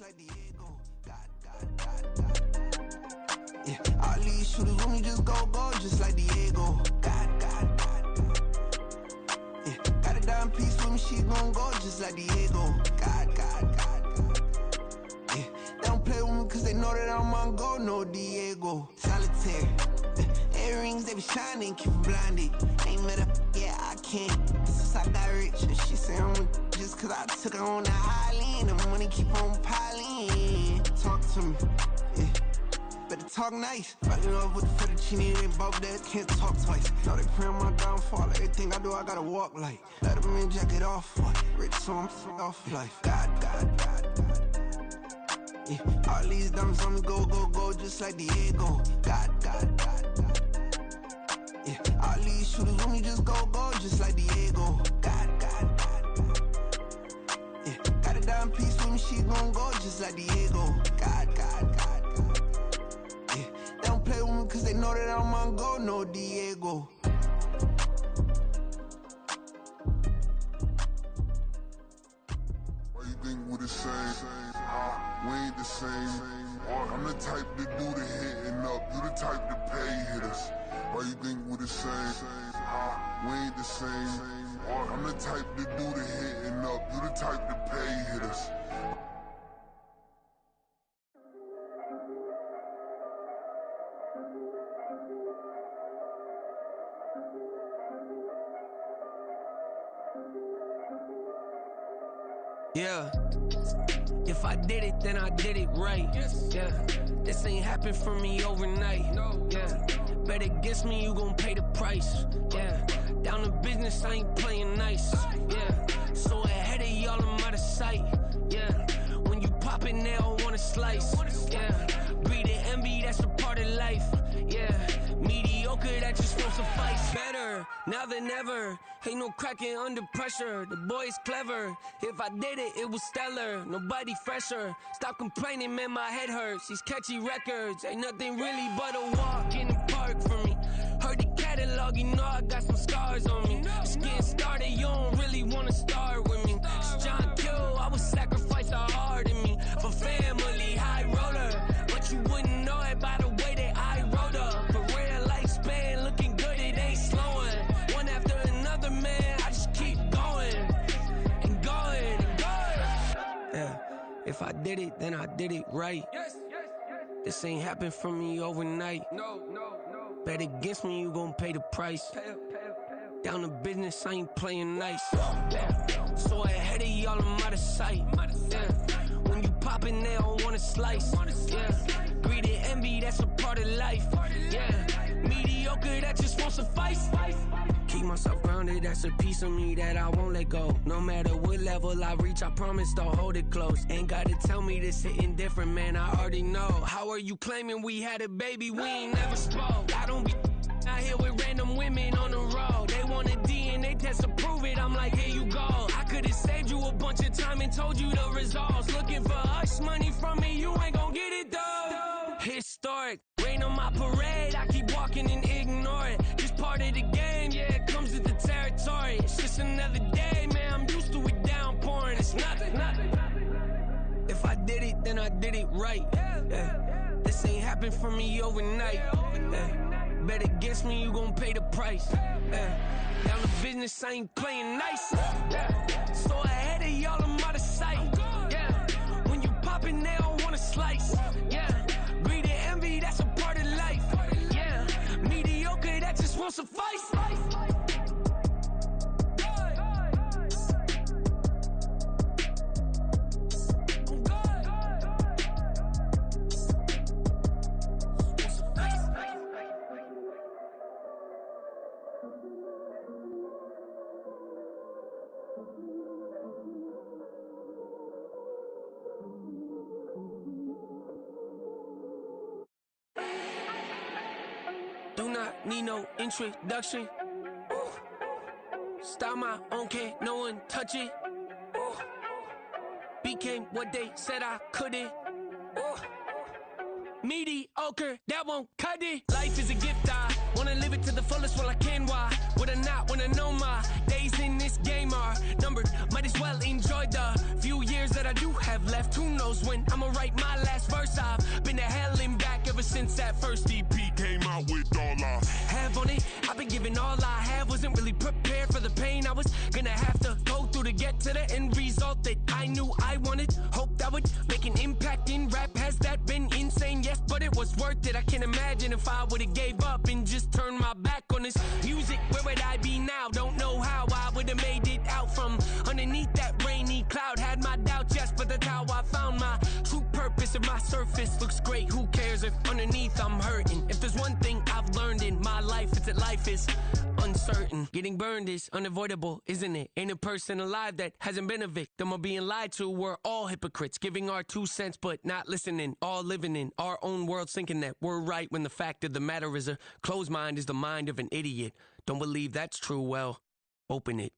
just like Diego. God. Yeah, all these shooters when we just go, just like Diego. God. Yeah, got a dime piece with me, she gon' go just like Diego. God. Yeah, they don't play with me cause they know that I'm on go, no Diego. Solitaire. Earrings, they be shining, keep blinded. Ain't met up, yeah, I can't. Since I got rich, she say I'm just cause I took her on the island. The money keep on piling. Talk to me, yeah. Better talk nice. Fucking up with the fettuccine, ain't both that, can't talk twice. Know they pray on my downfall, everything I do, I gotta walk like. Let them in, jacket off, rich, so I'm off life. God. Yeah, all these diamonds on me, go, just like Diego. God. Yeah, all these shooters when we just go, just like Diego. God. Yeah, got a dime piece with me, she gon' go just like Diego. God. Yeah, they don't play with me cause they know that I'm on go, no Diego. Why you think we the same? We ain't the same. I'm the type to do the hitting up, you the type to pay hitters. Why you think we the same? We ain't the same. I'm the type to do the hitting up, you the type to pay hitters. Yeah, if I did it, then I did it right. Yeah, this ain't happened for me overnight. Yeah, bet against me, you gon' pay the price. Yeah, down to business, I ain't playing nice. Yeah, so ahead of y'all, I'm out of sight. Yeah, when you poppin', they don't wanna slice. Yeah, greed and envy, that's a part of life. Yeah, mediocre, that just won't suffice. Better now than ever. Ain't no cracking under pressure. The boy's clever. If I did it, it was stellar. Nobody fresher. Stop complaining, man, my head hurts. These catchy records ain't nothing really but a walk in the park for me. Heard the catalog, you know I got some scars on me. Just getting started, you don't really wanna start with me. It's John Kill, I would sacrifice a heart in me for family, high roller. But you wouldn't know it by the way that I wrote up. A real lifespan, looking good, it ain't slowing. One after another, man, I just keep going and going and going. Yeah, if I did it, then I did it right. This ain't happened for me overnight. No. Bet against me, you gon' pay the price. Down to business, I ain't playing nice. Yeah. So ahead of y'all, I'm out of sight. Yeah. When you poppin', they don't wanna slice. Yeah. Greed and envy, that's a part of life. Yeah. Mediocre, that just won't suffice. Keep myself grounded, that's a piece of me that I won't let go. No matter what level I reach, I promise to hold it close. Ain't gotta tell me this hitting different, man, I already know. How are you claiming we had a baby, we ain't never spoke? I don't be out here with random women on the road. They want a DNA test to prove it, I'm like, here you go. I could've saved you a bunch of time and told you the results. Looking for hush money from me, you ain't gon' get it though. Historic, rain on my parade, I keep walking and ignore it. Just part of the game, yeah, it comes with the territory. It's just another day, man, I'm used to it downpouring. It's nothing. If I did it, then I did it right. Yeah. This ain't happened for me overnight. Yeah. Bet against me, you gon' pay the price. Yeah. Down to business, I ain't playing nice. Yeah. So ahead of y'all, I'm out of sight. Yeah. When you poppin', they don't wanna slice. Yeah. Greed and envy, that's a part of life. Yeah. Mediocre, that just won't suffice. Do not need no introduction. Ooh. Start my own, can't no one touch it. Ooh. Became what they said I couldn't. Ooh. Mediocre, that won't cut it. Life is a gift, I Wanna live it to the fullest while I can. Why would I not when I know my days in this game are numbered? Might as well enjoy the few years that I do have left. Who knows when I'ma write my last verse? I've been to hell and back ever since that first EP came out with all I have on it. I've been giving all I have. Wasn't really prepared for the pain I was gonna have to go through to get to the end result that I knew I wanted. Hoped I would make an impact in rap. Has that been insane? Yes, but it was worth it. I can't imagine if I would've gave up and just turned my back on this music. Where would I be now? Don't know how I would've made it out from underneath that rainy cloud. Had my doubts, yes, but that's how I found my true purpose. If my surface looks great, who cares if underneath I'm hurting? If there's one thing I've learned in my life, it's that life is uncertain. Getting burned is unavoidable, isn't it? Ain't a person alive that hasn't been a victim of being lied to. We're all hypocrites, giving our 2 cents but not listening. All living in our own world, thinking that we're right when the fact of the matter is a closed mind is the mind of an idiot. Don't believe that's true? Well, open it.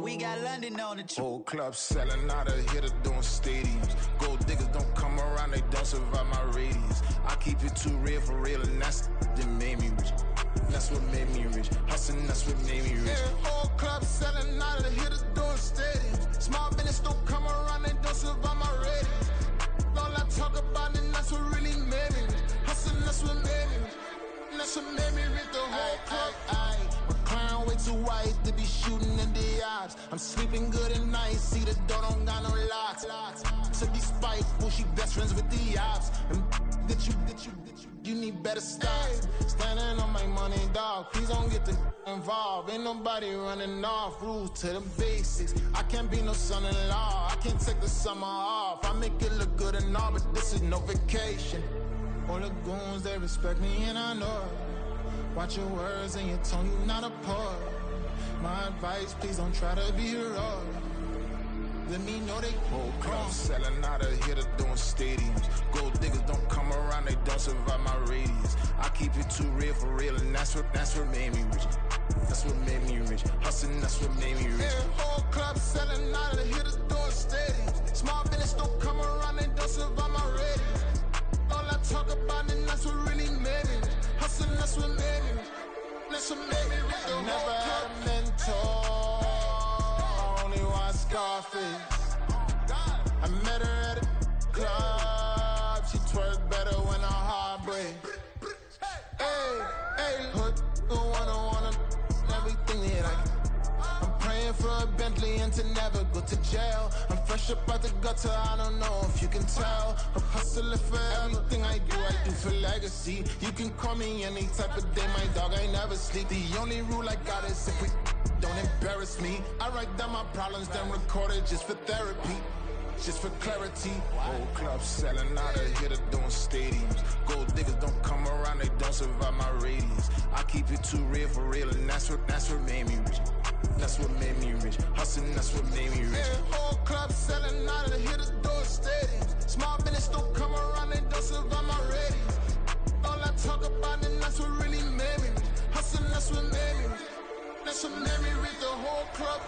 We got London on the trip. Whole club selling out of here to doing stadiums. Gold diggers don't come around, they don't survive my radius. I keep it too real for real, and that's that made me rich. That's what made me rich. Hustling, that's what made me rich. Yeah, whole club selling out of here to doing stadiums. Small business don't come around, they don't survive my radius. All I talk about, and that's what really made me rich. Hustling, that's what made me rich. That's what made me rich. The whole club. McLaren way too white to be shooting in the eyes. I'm sleeping good at night, see the door don't got no locks. To be spiteful, she best friends with the ops. And you need better stop. Standing on my money, dog. Please don't get the involved. Ain't nobody running off. Rules to the basics. I can't be no son-in-law. I can't take the summer off. I make it look good and all, but this is no vacation. All the goons, they respect me and I know it. Watch your words and your tone, you not a poet. My advice, please don't try to be heroic. Let me know they whole club selling out of here to doing stadiums. Gold diggers don't come around, they don't survive my radius. I keep it too real for real, and that's what made me rich. That's what made me rich. Hustling, that's what made me rich. Yeah, whole club selling out of here to doing stadiums. Small business don't come around, they don't survive my radius. All I talk about, and that's what really made me rich. Hustling, that's what made me rich. That's what made me rich. I never had a mentor. Only one Scarface. I met her at a club. She twerk better when her heart breaks. Hey, hood, wanna everything that I can. I'm praying for a Bentley and to never go to jail. I'm fresh up out the gutter, I don't know if you can tell. I'm hustling for everything I do for legacy. You can call me any type of day, my dog, I never sleep. The only rule I got is if we don't embarrass me. I write down my problems, then record it just for therapy. Just for clarity. Whole club selling out of here to doing stadiums. Gold diggers don't come around, they don't survive my radius. I keep it too real for real, and that's what made me rich. That's what made me rich. Hustling, that's what made me rich. Yeah, whole club selling out of here to doing stadiums. Small business don't come around, they don't survive my radius. All I talk about, and that's what really made me rich. Hustling, that's what made me rich. That's what made me rich. The whole club.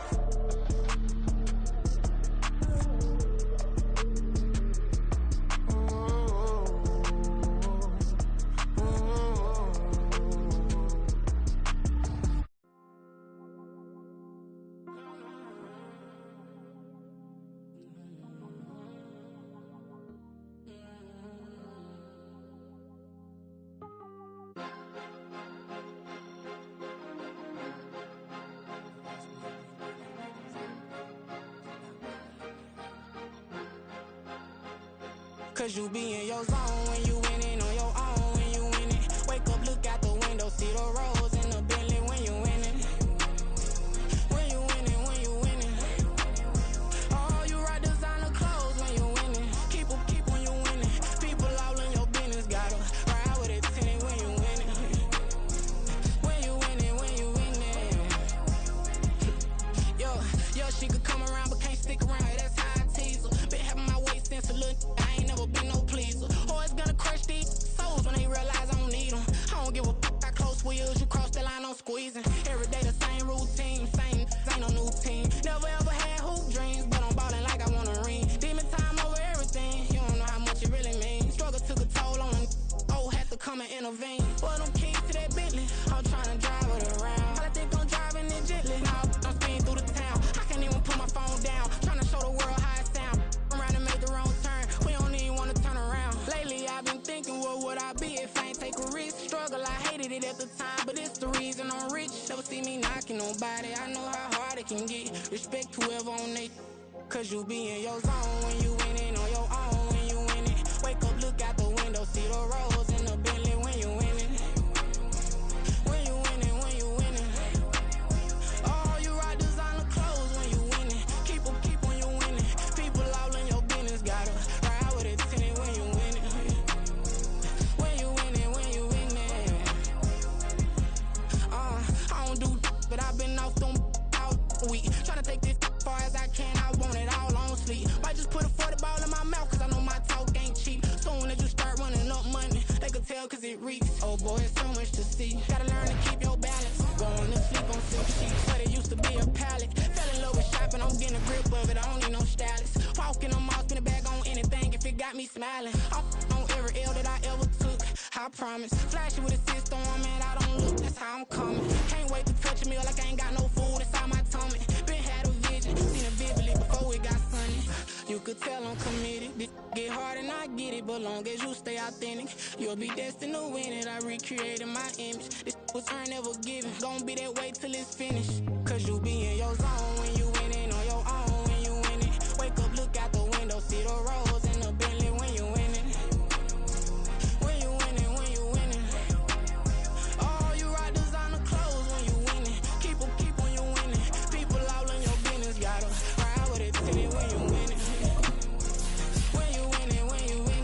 Cause you be in your zone when you winning on your own when you winning. Wake up, look out the window, see the rose in the Bentley when you winning. When you winning, when you winning. Oh, you ride designer clothes when you winning. Keep when you winning. People all in your business, gotta ride with it tinted when you winning. When you winning, when you winning. Yo, she could come around but can't stick around, that's how I tease her. Been having my waist since a little, I ain't never been no pleaser. Always gonna crush these souls when they realize I don't need them. I don't give a how close we is, you cross the line, I'm squeezing. Every day the same routine, ain't no new team. Never ever had hoop dreams, but I'm ballin' like I want a ring. Demon time over everything, you don't know how much it really means. Struggle took a toll on them, oh, had to come and intervene. Boy, them keys to that Bentley, I'm tryna drive it around. I think I'm driving it gently, now I'm speeding through the town. I can't even put my phone down, tryna show the world how it sound. I'm around and make the wrong turn, we don't even wanna turn around. Lately I've been thinking, what would I be if I ain't take a risk? Struggle, I hated it at the time, but it's the reason I'm rich. Never see me knocking nobody, I know how hard it can get. Respect whoever on they, cause you be in your zone when you winning on your own when you winning. Wake up, look out the window, see the rose in the Bentley when you winning. When you winning, when you winning. Oh, you rock designer clothes when you winning. Keep when you winning. People all in your business, gotta ride with it tinted when you winning. When you winning, when you winning. I don't do, but I've been off them all week. Tryna take this far as I can, I want it all on sleep. Might just put a 40 ball in my mouth, cause I know my talk ain't cheap. Soon as you start running up money, they could tell cause it reeks. Oh boy, it's so much to see. Gotta learn to keep your balance. Going to sleep on silk sheets, but it used to be a pallet. Fell in love with shopping, I'm getting a grip of it, I don't need no stylist. Walking on mall, spin a bag on anything if it got me smiling. I'm on every L that I ever took, I promise. Flashy with a system, man, I don't look, that's how I'm coming. Can't wait to touch a meal like I ain't got no food inside my tummy. Been had a vision, seen it vividly before it got sunny. You could tell I'm committed. This get hard and I get it, but long as you stay authentic, you'll be destined to win it. I recreated my image. This was earned, never given. Gonna be that way till it's finished. Cause you be in your zone when you winning on your own when you winning. Wake up, look out the window, see the rose in the Bentley when you winning. When you winning, when you winning. Oh, you rock designer clothes when you winning. Keep when you winning. People all in your business, gotta ride with it tinted when you winning. When you winning, when you winning.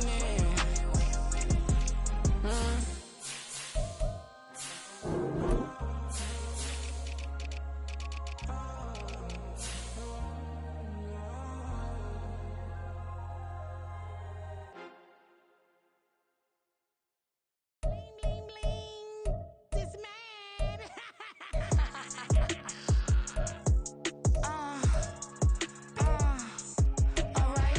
Bling, bling, this man. Alright.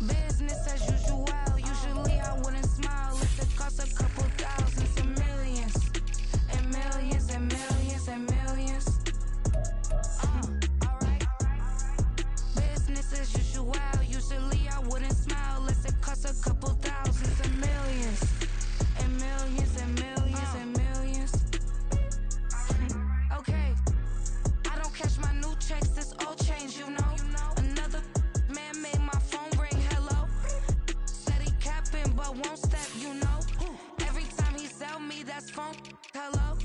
Business as usual. Usually I wouldn't smile if it cost a couple thousands and millions. And millions and millions and millions. Alright. Business as usual. Usually I wouldn't smile unless it cost a couple thousands and millions. And millions and millions and millions. Okay. I don't catch my new checks, it's all change, you know. Another man made my phone ring, hello. Said he capping but won't step, you know. Every time he sell me, that's phone, hello.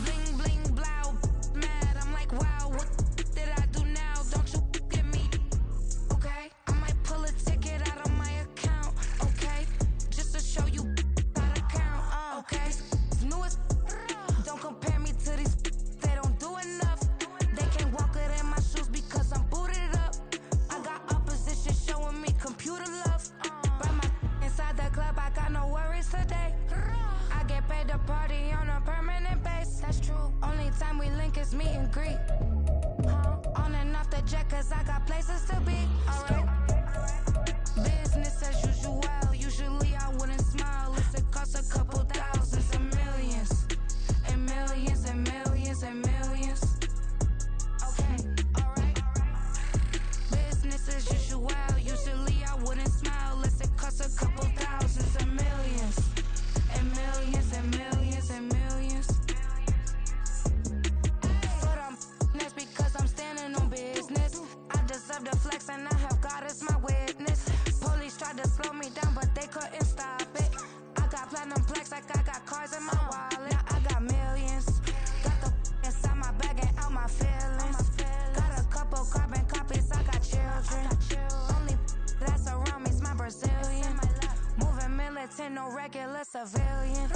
Bling, bling, blow, mad, I'm like, wow, what did I do now? Don't you get me, okay? I might pull a ticket out of my account, okay? Just to show you how to count, okay? Newest, don't compare me to these, they don't do enough. They can't walk it in my shoes because I'm booted up. I got opposition showing me computer love. By my inside the club, I got no worries today. I get paid to party on a permanent base. That's true. Only time we link is meet and greet. On and off the jet, cause I got places to be. Alright. Business as usual. Usually I wouldn't smile if it cost a couple thousands and millions. And millions and millions and millions. Okay, alright. Business as usual. Usually I wouldn't smile unless it cost a couple thousands and millions. And millions and millions and millions. But that's because I'm standing on business. I deserve the flex and I have God as my witness. Police tried to slow me down but they couldn't stop it. I got platinum plaques like I got cars in my wallet. Now I got millions. Got the inside my bag and out my feelings. Got a couple carbon copies, I got children. Only that's around me's my Brazilian. Moving militant, no regular civilian.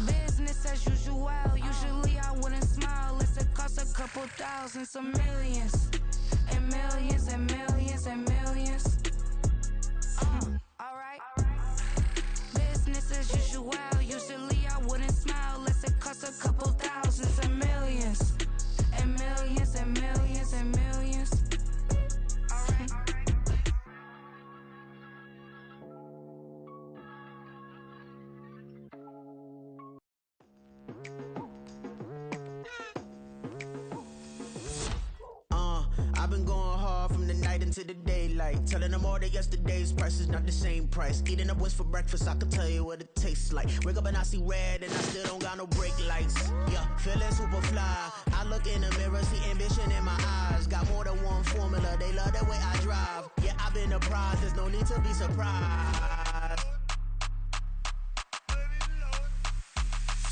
Business as usual. Usually I wouldn't smile unless it cost a couple thousands of millions. And millions and millions and millions. Alright. Business as usual. Usually I into the daylight. Telling them all that yesterday's price is not the same price. Eating up wings for breakfast, I can tell you what it tastes like. Wake up and I see red and I still don't got no brake lights. Yeah, feeling super fly. I look in the mirror, see ambition in my eyes. Got more than one formula, they love the way I drive. Yeah, I've been a prize, there's no need to be surprised.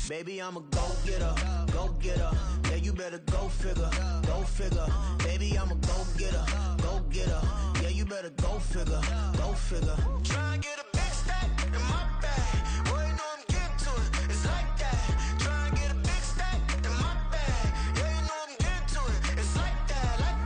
Baby, I'm a go-getter, go-getter. Yeah, you better go figure, go figure. Baby, I'm a go-getter, go-getter. Yeah, you better go figure, go figure. Try and get a big stack in my bag. Boy, you know I'm getting to it. It's like that. Try and get a big stack in my bag. Yeah, you know I'm getting to it. It's like that, like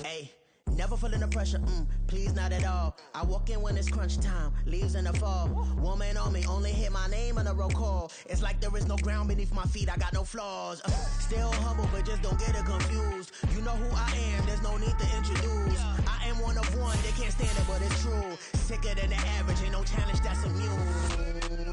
that. Hey, never feeling the pressure, please not at all. I walk in when it's crunch time, leaves in the fall. Woman on me, only hit my name on a roll call. It's like there is no ground beneath my feet, I got no flaws. Still humble, but just don't get it confused. You know who I am, there's no need to introduce. I am one of one, they can't stand it, but it's true. Sicker than the average, ain't no challenge that's immune.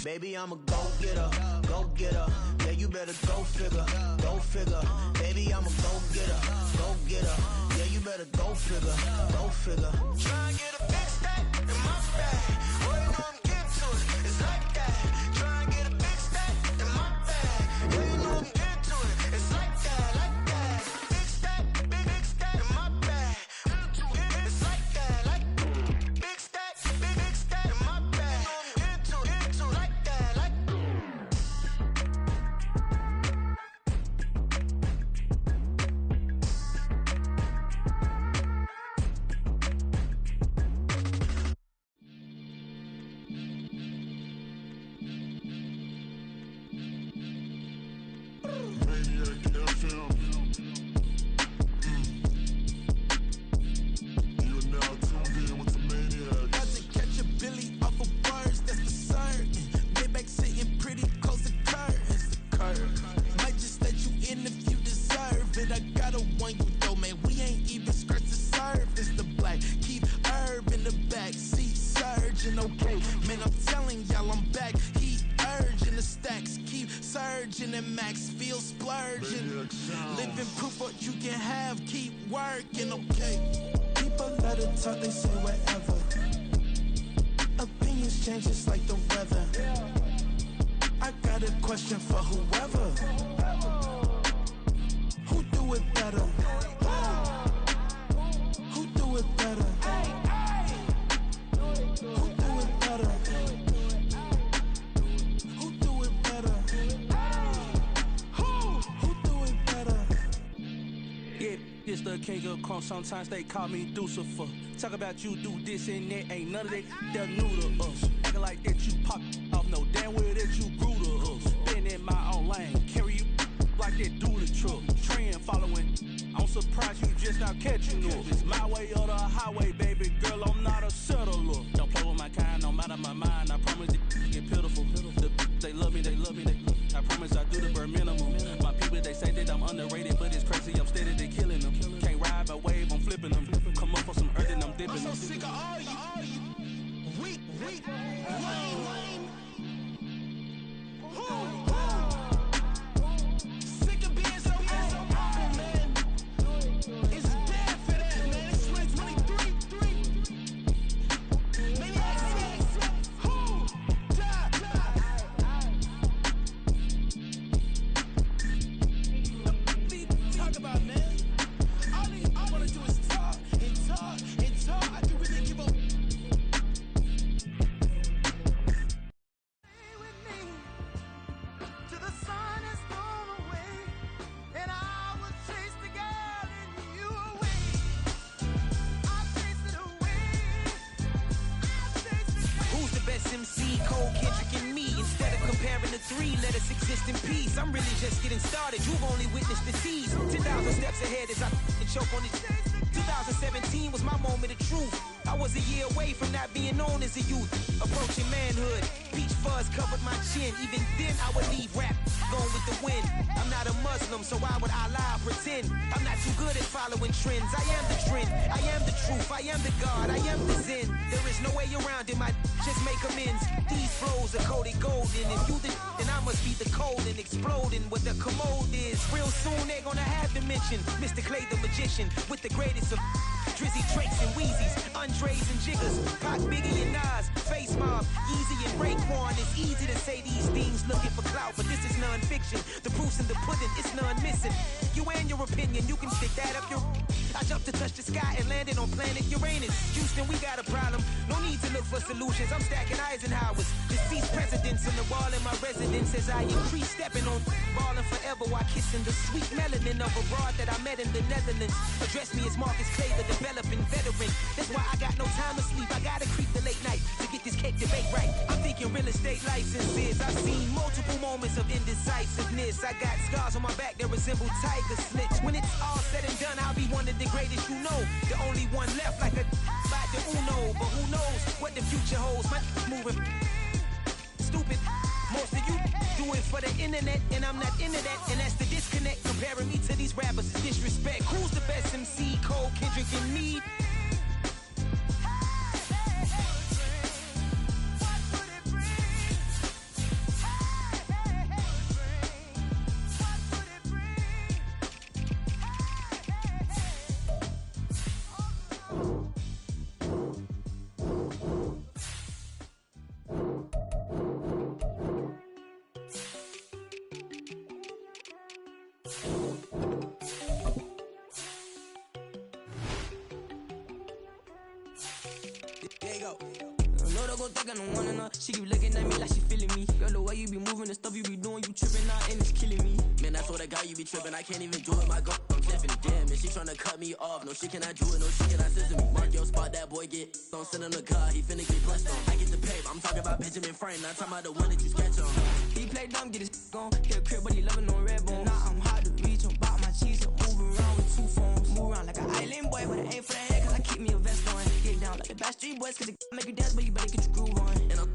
Baby, I'm a go-getter, go-getter. Yeah, you better go figure, go figure. Baby, I'm a go-getter, go-getter. Yeah, you better go figure, go figure. Try and get a big stack in my bag. Boy, you know I'm getting to it. It's like that. Try and get a big stack in my bag. Boy, you know I'm getting to it. It's like that, like that. Big stack, big stack in my bag. It's like that, like big stack in my bag. You know I'm getting to it, like that, like. Sometimes they call me Lucifer. Talk about you do this and that, ain't none of that, they're new to us. Acting like that you pop off, no damn well that you grew to us. Been in my own lane, carry you like that do the truck. Trend following, I'm surprised you just now catching up. It's my way or the highway, baby girl, I'm not a settler. Don't play with my kind, no matter my mind, I promise it get pitiful. They love me, they love me, I promise I do the bare minimum. My people, they say that I'm underrated, but it's crazy, I'm steady, they killing them. Can't ride my wave, I'm flipping them. Come up for some earth and I'm dipping them. I'm so sick of all you. Weak, lame. Sick of being so humble, man. It's dead for that, man. It's 2023. Maniacs, who? Die. Talk about, man. All I wanna do is talk and talk and talk. I can really give up. Stay with me till the sun is gone away, and I will chase the girl in you away. I'll chase it away. Who's the best MC? Cole, Kendrick, and me. Instead of comparing the three, let us exist in peace. I'm really just getting started. You've only witnessed the seas. 10,000 steps ahead as I choke on these. 2017 was my moment of truth. I was a year away from not being known as a youth. Approaching manhood, peach fuzz covered my chin. Even then I would leave rap, going with the wind. I'm not a Muslim, so why would I lie or pretend? I'm not too good at following trends. I am the trend, I am the truth, I am the God, I am the Zen. There is no way around it, my just make amends. These flows are coated gold, and if you the, then I'm molding, exploding what the commode is. Real soon they're gonna have dimension. Mr. Clay the magician with the greatest of Drizzy, Drakes, and Wheezies, Andres and Jiggers, Pac, Biggie, and Nas, Face Mob, Easy and Raekwon. It's easy to say these things looking for clout, but this is non-fiction. The proof's in the pudding, it's none missing. You and your opinion, you can stick that up your... I jumped to touch the sky and landed on planet Uranus. Houston, we got a problem. No need to look for solutions. I'm stacking Eisenhowers. Deceased presidents in the wall in my residence as I increase stepping on ballin' forever while kissing the sweet melanin of a broad that I met in the Netherlands. Address me as Marcus Clay, the developing veteran. That's why I got no time to sleep. I gotta creep the late night to get this cake debate right. I'm thinking real estate licenses. I've seen multiple moments of indecisiveness. I got scars on my back that resemble tiger slits. When it's all said and done, I'll be one of the greatest you know. The only one left like a by the Uno. But who knows what the future holds? My moving stupid. Most of you do it for the internet, and I'm not into that. And that's the disconnect. Comparing me to these rappers is disrespect. Who's the best MC? Cole, Kendrick, and me? She keep looking at me like she feeling me. Girl, the way you be moving, the stuff you be doing, you tripping out and it's killing me. Man, I swear to God, you be tripping. I can't even do it. My girl, I'm clipping. Damn, and she tryna cut me off. No, she cannot do it. No, she cannot scissor me. Mark your spot, that boy get. Don't send him the car. He finna get blessed on. I get the paper. I'm talking about Benjamin Franklin. Not talking about the one that you sketch on. He play dumb, get his gone. Get a crib, but he loving on red bone. Now I'm hard to reach. I'm bout my cheese. I'm moving around with two phones. Move around like an island boy, but it ain't for the head, cause I keep me a vest on. Get down like the Backstreet Boys, cause it make you dance, but you better get your groove on. And I'm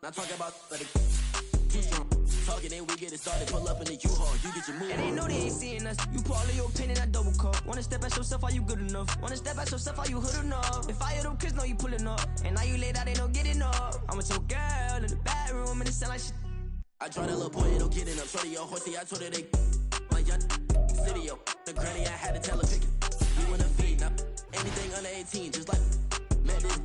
not talking about but too strong. Talking, then we get it started. Pull up in the U-Haul, you get your move. And they know they ain't seeing us. You pour all of your pain in that double cup. Wanna step at yourself, are you good enough? Wanna step at yourself, are you hood enough? If I hear them kids, know you pulling up. And now you laid out, they don't get enough. I'm with your girl in the bedroom, and it sound like shit. I tried that little boy, it don't get enough. Shorty, your horsey, I told her they my young city, yo. The granny, I had to tell her pick it. You in the feed, now anything under 18, just like met this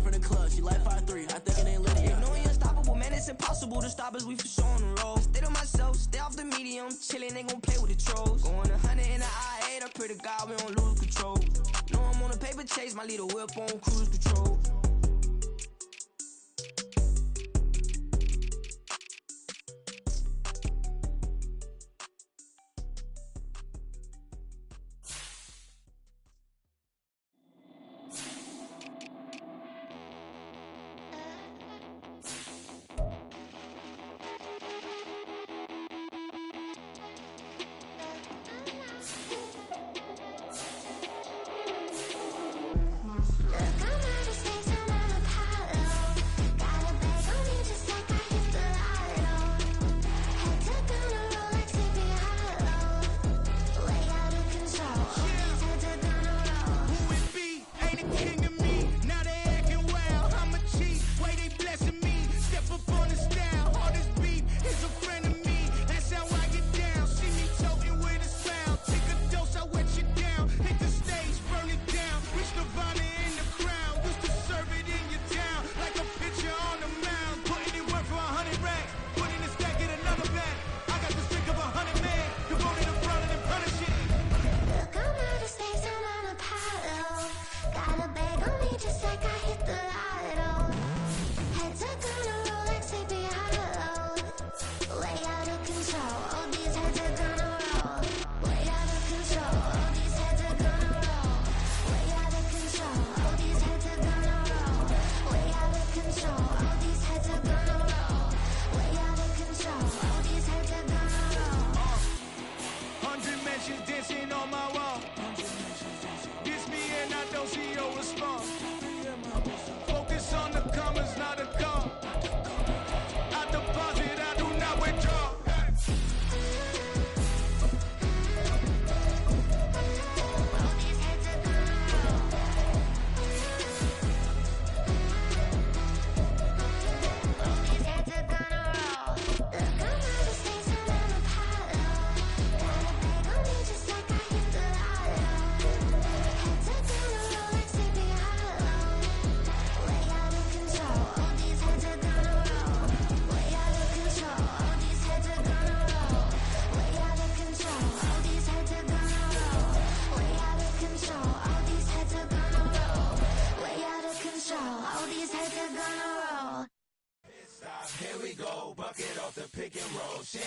from the club. She like 5'3", I think it ain't Lydia. You know we unstoppable, man, it's impossible to stop us, we for sure on the road. Stay to myself, stay off the medium, chillin', they gon' play with the trolls. Going 100 in the I-8, I pray to God we don't lose control. Know I'm on a paper chase, my little whip on cruise control. Come out and stay shit.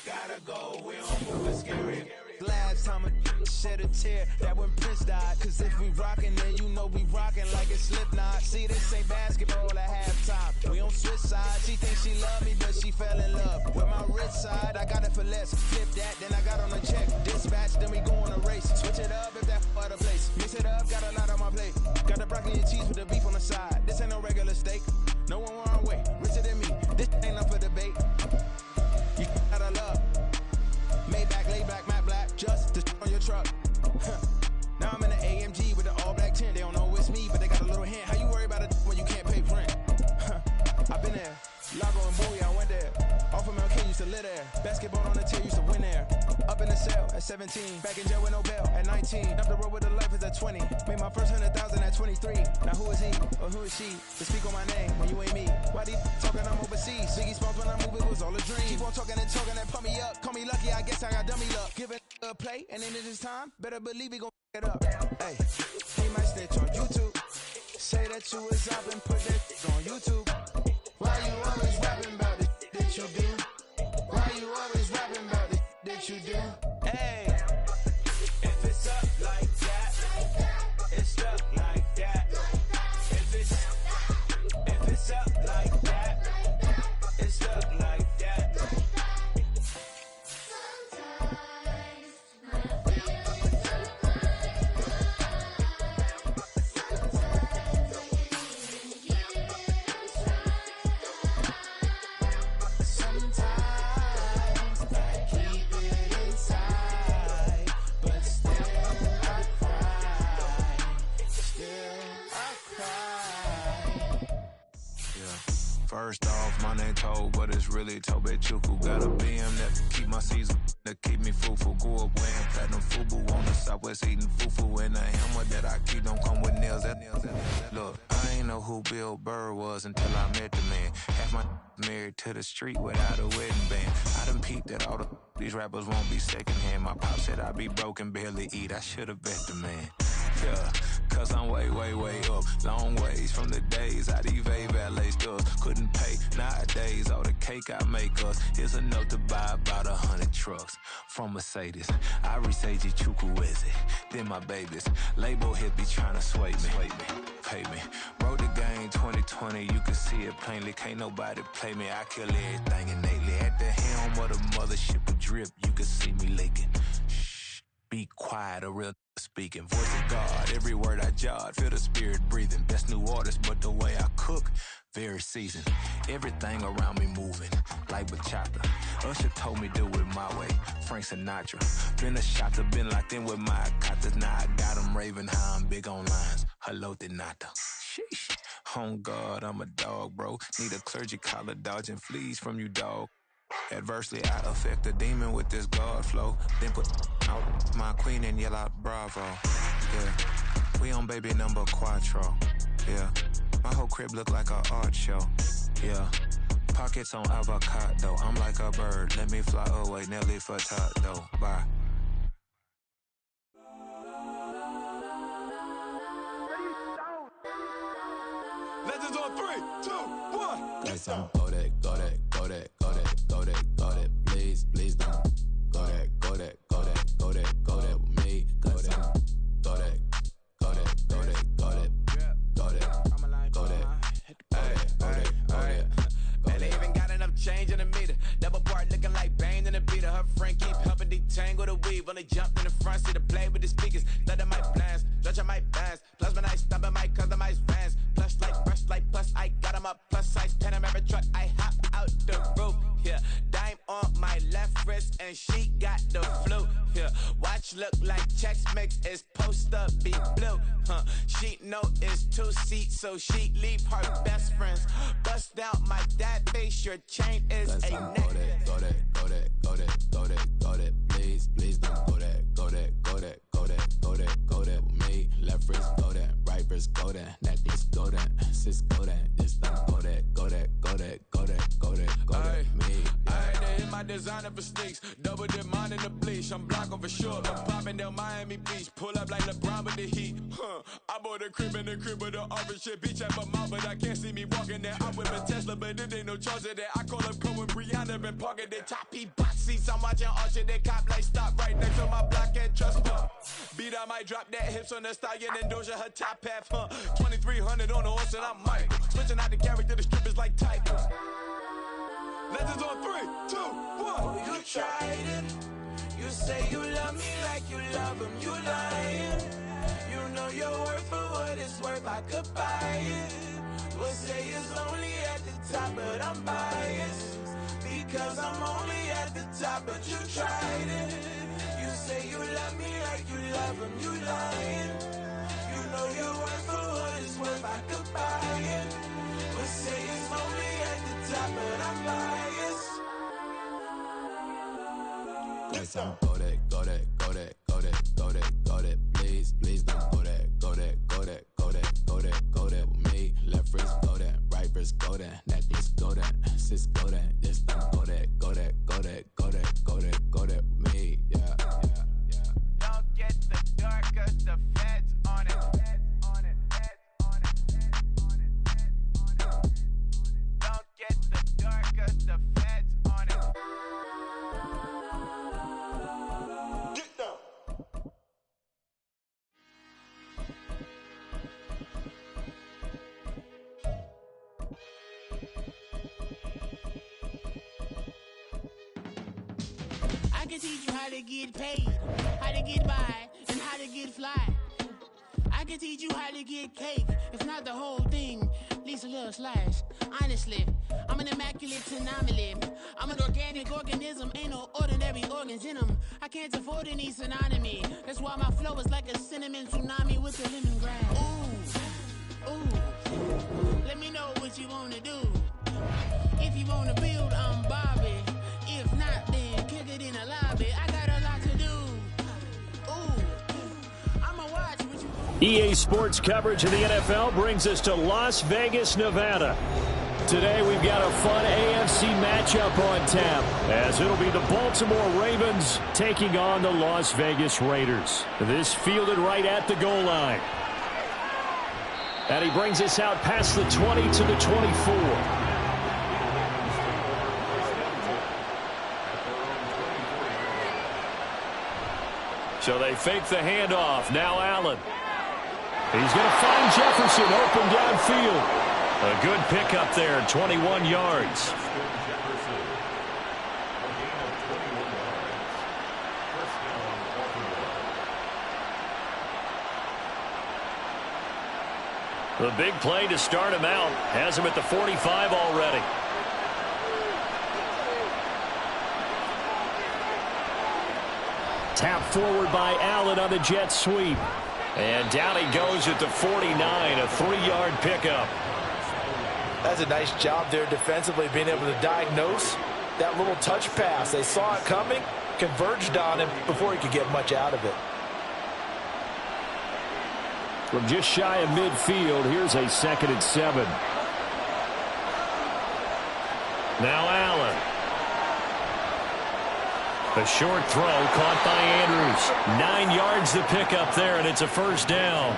Gotta go, we don't move, it's scary. Last time a shed a tear, that when Prince died. Cause if we rockin', then you know we rockin' like a Slipknot. See, this ain't basketball at halftime. We on switch sides. She thinks she love me, but she fell in love with my rich side. I got it for less. Flip that, then I got on a check. Dispatch, then we go on a race. Switch it up if that other place. Mix it up, got a lot on my plate. Got the broccoli and cheese with the beef on the side. This ain't no regular steak. No one wrong way, richer than me. This ain't up for debate. You gotta love. Maybach, lay back, matte black, just to on your truck. Now I'm in the AMG with the all black tint. They don't know it's me, but they got a little hint. How you worry about it when you can't pay rent? I've been there. Lago and Bowie, I went there. Off of MLK, used to live there. Basketball on the tier, used to win there. Up in the cell at 17. Back in jail with no bail at 19. Up the road with the life is at 20. Made my first 100,000 at 23. Now who is he or who is she to speak on my name when you ain't me? Why they talking I'm overseas? Ziggy Smalls when I move, it was all a dream. Keep on talking and pump me up. Call me lucky, I guess I got dummy luck. Give it a play, and then it is time. Better believe we gon' it up. Hey, he might snitch on YouTube. Say that you was up and put that on YouTube. Why you always rapping about it that you do? Why you always rapping about it that you do? Hey, if it's up like that, it's stuck like that. If it's up like that, it's stuck like that. First off, my name Toe, but it's really Tobe Chuku. Got a BM that keep my season, that keep me fufu. Grew up wearing platinum fubu on the southwest eating fufu. And the hammer that I keep don't come with nails. Look, I ain't know who Bill Burr was until I met the man. Half my married to the street without a wedding band. I done peeped that all these rappers won't be secondhand. My pop said I'd be broken, barely eat. I should've bet the man. Yeah, cause I'm way, way, way up. Long ways from the days I evade valet stores. Couldn't pay nowadays. All the cake I make us is enough to buy about 100 trucks from Mercedes. I resage Chukwueze, then my babies. Label hit be trying to sway me, pay me. Wrote the game 2020, you can see it plainly. Can't nobody play me. I kill everything innately. At the helm of the mothership with drip, you can see me leaking. Shh, be quiet, a real speaking. Voice of God, every word I jot, feel the spirit breathing. Best new artist, but the way I cook, very seasoned. Everything around me moving, like bachata. Usher told me do it my way, Frank Sinatra. Been a shotter, been locked in with my katas. Now I got them raving how I'm big on lines. Hello, Denata. Sheesh. On God, I'm a dog, bro. Need a clergy collar, dodging fleas from you, dog. Adversely, I affect a demon with this God flow. Then put out my queen and yell out bravo. Yeah, we on baby number quattro. Yeah, my whole crib look like an art show. Yeah, pockets on avocado. I'm like a bird, let me fly away. Nelly Furtado, bye. Legends on 3, 2, 1. Guess I'm go that, please, please don't. Go that with me. Go that. And they even got enough change in the meter. Double part looking like Bane in the beater. Her friend keep helping detangle the weave. Only jumped in the front seat to play with the speakers. Let them might blast, judge I might dance. Plus when I stop in my customized vans. Plus like brush like plus I got them up. Plus size Panamera truck. I hop out the roof. Yeah, dime on my left wrist and she got the flu. Yeah, watch look like Chex Mix is post up be blue. She know it's 2 seats, so she leave her best friends. Bust out my dad face, your chain is a necklace. Go that, please, please don't go that with me. Left wrist go that, right wrist go that, necklace go that, sis go that, this don't go that, me. Alright, they hit my got designer for sneaks. Double the mine in the bleach. I'm blocking for sure. I'm popping down Miami Beach. Pull up like LeBron with the heat. I bought a crib in the crib with the office shit. Beach at my mouth, but I can't see me walking there. I'm with a Tesla, but it ain't no charge of that. I call up Cohen, Brianna, been parking the top P box seats. I'm watching all shit. They cop like stop right next to my block and trust me. Beat, I might drop that hips on the stallion and Doja her top half. 2300 on the horse and I'm Mike. Switching out the character, the strippers like Tigers. Legends on 3, 2, 1. Oh, you tried it. You say you love me like you love him. You lying. You know your worth for what it's worth. I could buy it. We'll say it's only at the top, but I'm biased. Because I'm only at the top, but you tried it. You say you love me like you love him. You lying. You know your worth for what it's worth. I could buy it. We'll say it's only at the top, but I'm biased. Yes, I'm go that, go that, go that, go that, go that, go that. Please, please don't go that, go that, go that, go that, go that, go that with me. Left wrist go that, right wrist go that, necklace go that, sis go that. This don't go that, go that, go that, go that, go that, go that with me. Yeah, yeah, yeah. Don't get the dark, cause the feds on it. Don't get the dark, cause the feds on it. Get down. I can teach you how to get paid, how to get by, and how to get fly. I can teach you how to get cake, if not the whole thing, at least a little slice. Honestly, I'm an immaculate anomaly. I'm an organic organism, ain't no ordinary organs in them. I can't afford any synonymy. That's why my flow is like a cinnamon tsunami with the lemongrass. Ooh, ooh, let me know what you wanna do. If you wanna build, I'm Bobby. If not, then kick it in the lobby. I got a lot to do. Ooh, I'ma watch what you. EA Sports coverage of the NFL brings us to Las Vegas, Nevada. Today we've got a fun AFC matchup on tap, as it'll be the Baltimore Ravens taking on the Las Vegas Raiders. This fielded right at the goal line. And he brings us out past the 20 to the 24. So they fake the handoff. Now Allen. He's going to find Jefferson open downfield. A good pickup there, 21 yards. The big play to start him out has him at the 45 already. Tap forward by Allen on the jet sweep. And down he goes at the 49, a 3-yard pickup. That's a nice job there defensively, being able to diagnose that little touch pass. They saw it coming, converged on him before he could get much out of it. From just shy of midfield, here's a 2nd and 7. Now Allen. A short throw caught by Andrews. 9 yards to pick up there, and it's a first down.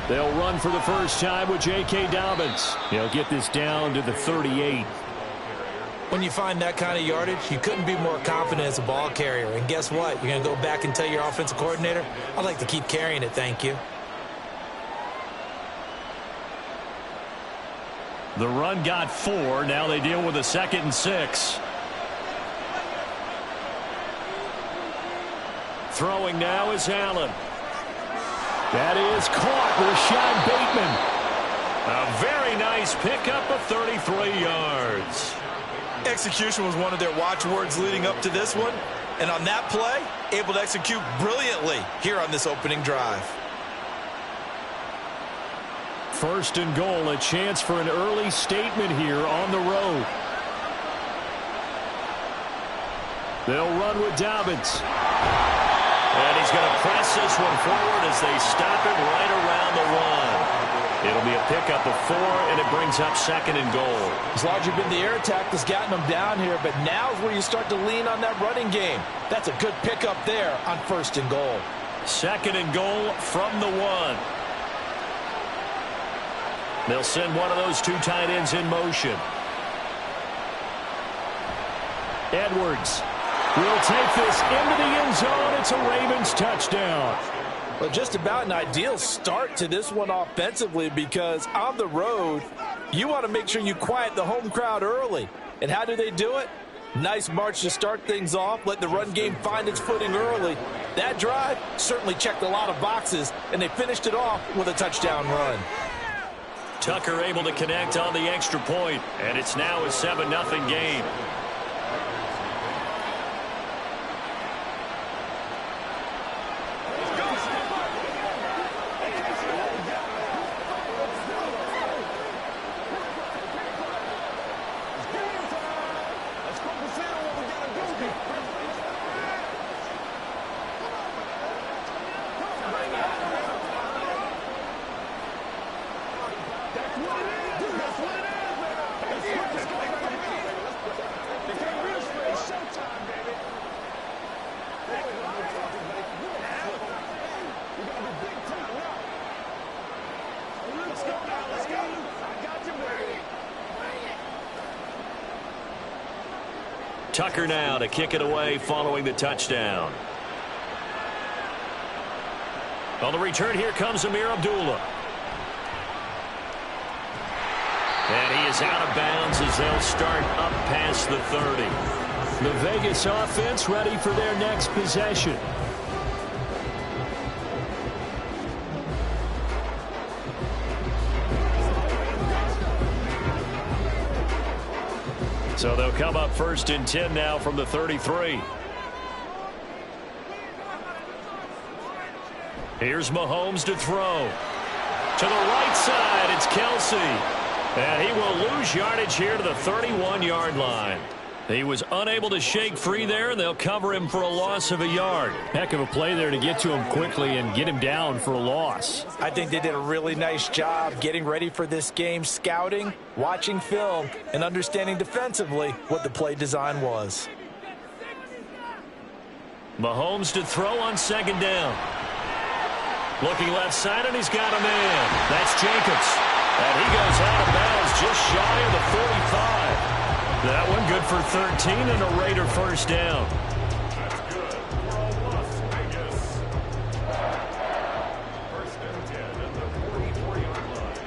They'll run for the first time with J.K. Dobbins. He'll get this down to the 38. When you find that kind of yardage, you couldn't be more confident as a ball carrier. And guess what? You're going to go back and tell your offensive coordinator, I'd like to keep carrying it, thank you. The run got 4. Now they deal with a 2nd and 6. Throwing now is Allen. That is caught. Rashad Bateman. A very nice pickup of 33 yards. Execution was one of their watchwords leading up to this one. And on that play, able to execute brilliantly here on this opening drive. 1st and goal, a chance for an early statement here on the road. They'll run with Dobbins. And he's going to press this one forward as they stop it right around the 1. It'll be a pickup of 4, and it brings up 2nd and goal. As large as been the air attack that's gotten them down here, but now's where you start to lean on that running game. That's a good pickup there on 1st and goal. 2nd and goal from the 1. They'll send one of those 2 tight ends in motion. Edwards will take this into the end zone. It's a Ravens touchdown. Well, just about an ideal start to this one offensively, because on the road, you want to make sure you quiet the home crowd early. And how do they do it? Nice march to start things off. Let the run game find its footing early. That drive certainly checked a lot of boxes, and they finished it off with a touchdown run. Tucker able to connect on the extra point, and it's now a 7-0 game. Tucker now to kick it away following the touchdown. On the return, here comes Amir Abdullah. And he is out of bounds as they'll start up past the 30. The Vegas offense ready for their next possession. So they'll come up 1st and 10 now from the 33. Here's Mahomes to throw. To the right side, it's Kelsey. And he will lose yardage here to the 31-yard line. He was unable to shake free there, and they'll cover him for a loss of a yard. Heck of a play there to get to him quickly and get him down for a loss. I think they did a really nice job getting ready for this game, scouting, watching film, and understanding defensively what the play design was. Mahomes to throw on 2nd down. Looking left side, and he's got a man. That's Jacobs. And he goes out of bounds just shy of the 45. That one good for 13 and a Raider 1st down. That's good. We're all Las Vegas. 1st and 10 at the 44-yard line.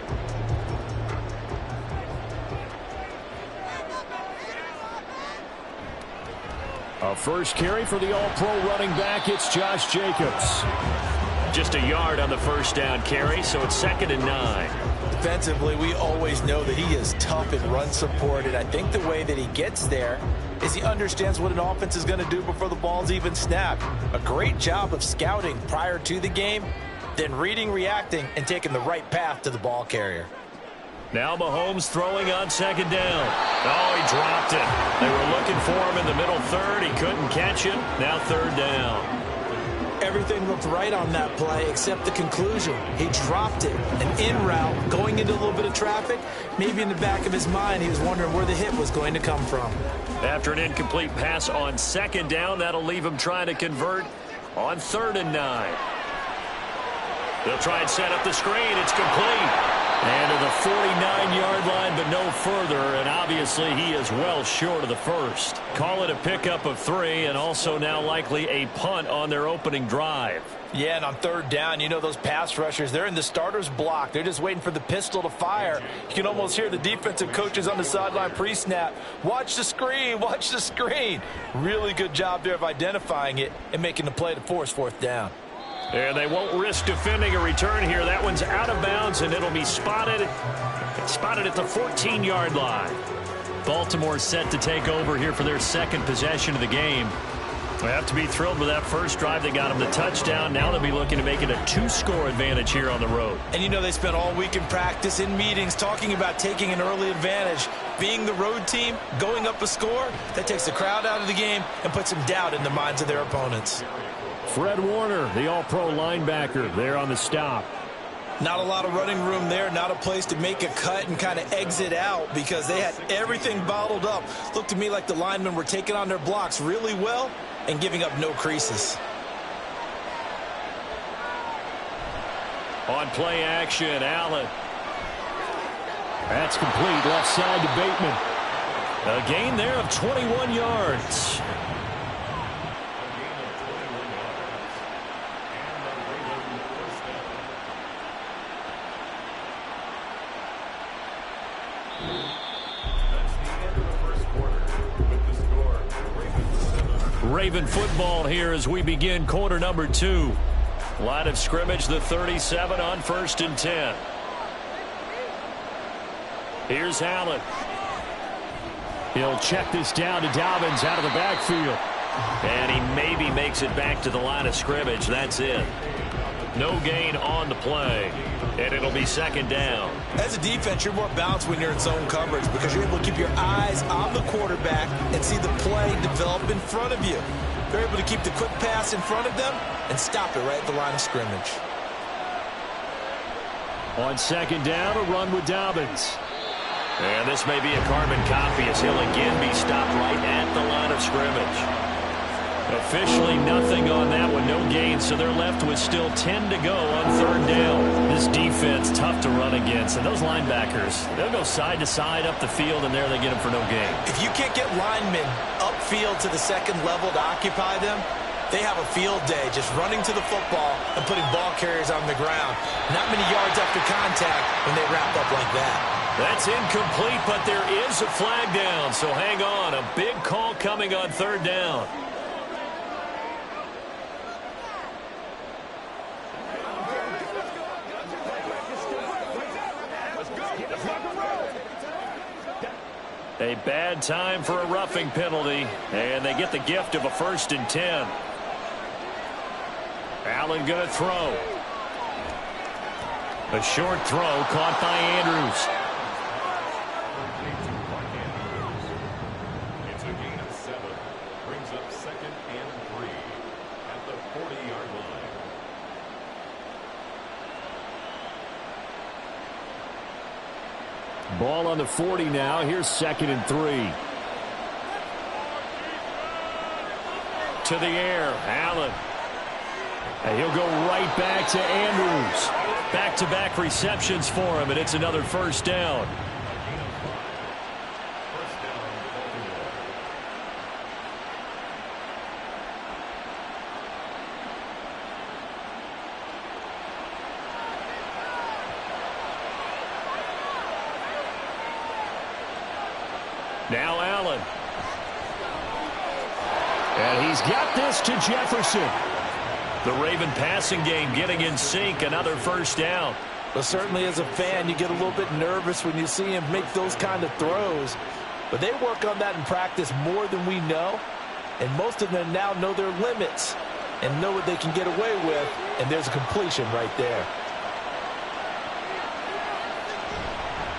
A first carry for the all-pro running back. It's Josh Jacobs. Just a yard on the 1st down carry, so it's 2nd and 9. Defensively, we always know that he is tough in run support, and I think the way that he gets there is he understands what an offense is going to do before the ball's even snapped. A great job of scouting prior to the game, then reading, reacting, and taking the right path to the ball carrier. Now Mahomes throwing on 2nd down. Oh, he dropped it. They were looking for him in the middle 3rd. He couldn't catch it. Now 3rd down. Everything looked right on that play except the conclusion. He dropped it, and en route, going into a little bit of traffic, maybe in the back of his mind, he was wondering where the hit was going to come from. After an incomplete pass on 2nd down, that'll leave him trying to convert on 3rd and 9. They'll try and set up the screen. It's complete. And to the 49-yard line, but no further, and obviously he is well short of the 1st. Call it a pickup of 3, and also now likely a punt on their opening drive. Yeah, and on 3rd down, you know those pass rushers, they're in the starter's block. They're just waiting for the pistol to fire. You can almost hear the defensive coaches on the sideline pre-snap. Watch the screen, watch the screen. Really good job there of identifying it and making the play to force 4th down. And they won't risk defending a return here. That one's out of bounds, and it'll be spotted at the 14-yard line. Baltimore set to take over here for their 2nd possession of the game. They have to be thrilled with that first drive. They got them the touchdown. Now they'll be looking to make it a 2-score advantage here on the road. And you know they spent all week in practice, in meetings, talking about taking an early advantage. Being the road team, going up a score, that takes the crowd out of the game and puts some doubt in the minds of their opponents. Fred Warner, the all-pro linebacker, there on the stop. Not a lot of running room there, not a place to make a cut and kind of exit out because they had everything bottled up. Looked to me like the linemen were taking on their blocks really well and giving up no creases. On play action, Allen. That's complete, left side to Bateman. A gain there of 21 yards. Raven football here as we begin quarter number 2. Line of scrimmage, the 37 on 1st and 10. Here's Allen. He'll check this down to Dobbins out of the backfield. And he maybe makes it back to the line of scrimmage. That's it. No gain on the play. And it'll be 2nd down. As a defense, you're more balanced when you're in zone coverage because you're able to keep your eyes on the quarterback and see the play develop in front of you. They're able to keep the quick pass in front of them and stop it right at the line of scrimmage. On 2nd down, a run with Dobbins. And this may be a carbon copy as he'll again be stopped right at the line of scrimmage. Officially nothing on that one, no gain, so they're left with still 10 to go on 3rd down. This defense tough to run against, and those linebackers, they'll go side to side up the field, and there they get them for no gain. If you can't get linemen upfield to the 2nd level to occupy them, they have a field day just running to the football and putting ball carriers on the ground. Not many yards after contact when they wrap up like that. That's incomplete, but there is a flag down, so hang on. A big call coming on 3rd down. A bad time for a roughing penalty, and they get the gift of a 1st and 10. Allen going to throw. A short throw caught by Andrews. It's a gain of 7. Brings up 2nd and 3 at the 40-yard line. Ball on the 40 now. Here's 2nd and 3. To the air, Allen. And he'll go right back to Andrews. Back-to-back receptions for him, and it's another 1st down. Now Allen. And he's got this to Jefferson. The Raven passing game getting in sync. Another 1st down. Well, certainly as a fan, you get a little bit nervous when you see him make those kind of throws. But they work on that in practice more than we know. And most of them now know their limits and know what they can get away with. And there's a completion right there.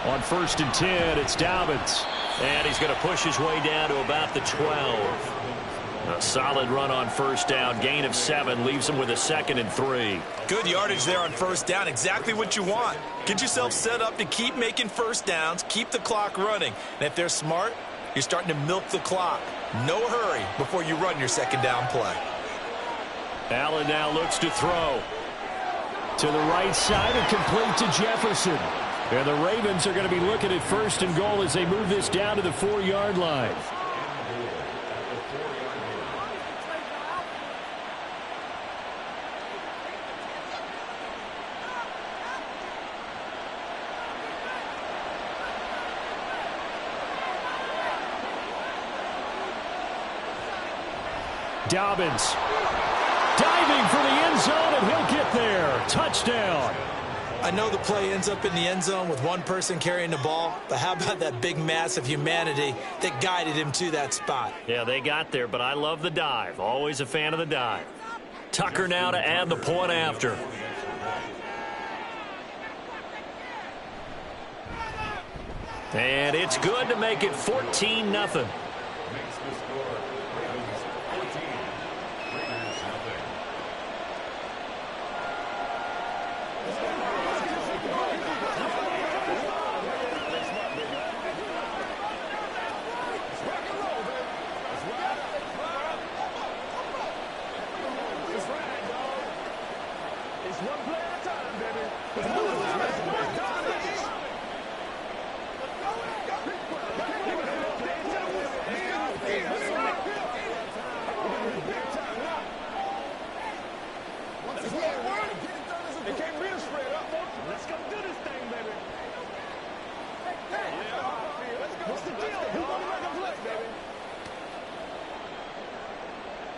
On 1st and 10, it's Dobbins. And he's going to push his way down to about the 12. A solid run on 1st down. Gain of 7 leaves him with a 2nd and 3. Good yardage there on 1st down. Exactly what you want. Get yourself set up to keep making 1st downs. Keep the clock running. And if they're smart, you're starting to milk the clock. No hurry before you run your 2nd down play. Allen now looks to throw. To the right side and complete to Jefferson. And the Ravens are going to be looking at 1st and goal as they move this down to the 4-yard line. Dobbins diving for the end zone, and he'll get there. Touchdown. I know the play ends up in the end zone with one person carrying the ball, but how about that big mass of humanity that guided him to that spot? Yeah, they got there, but I love the dive. Always a fan of the dive. Tucker now to add the point after. And it's good to make it 14-0.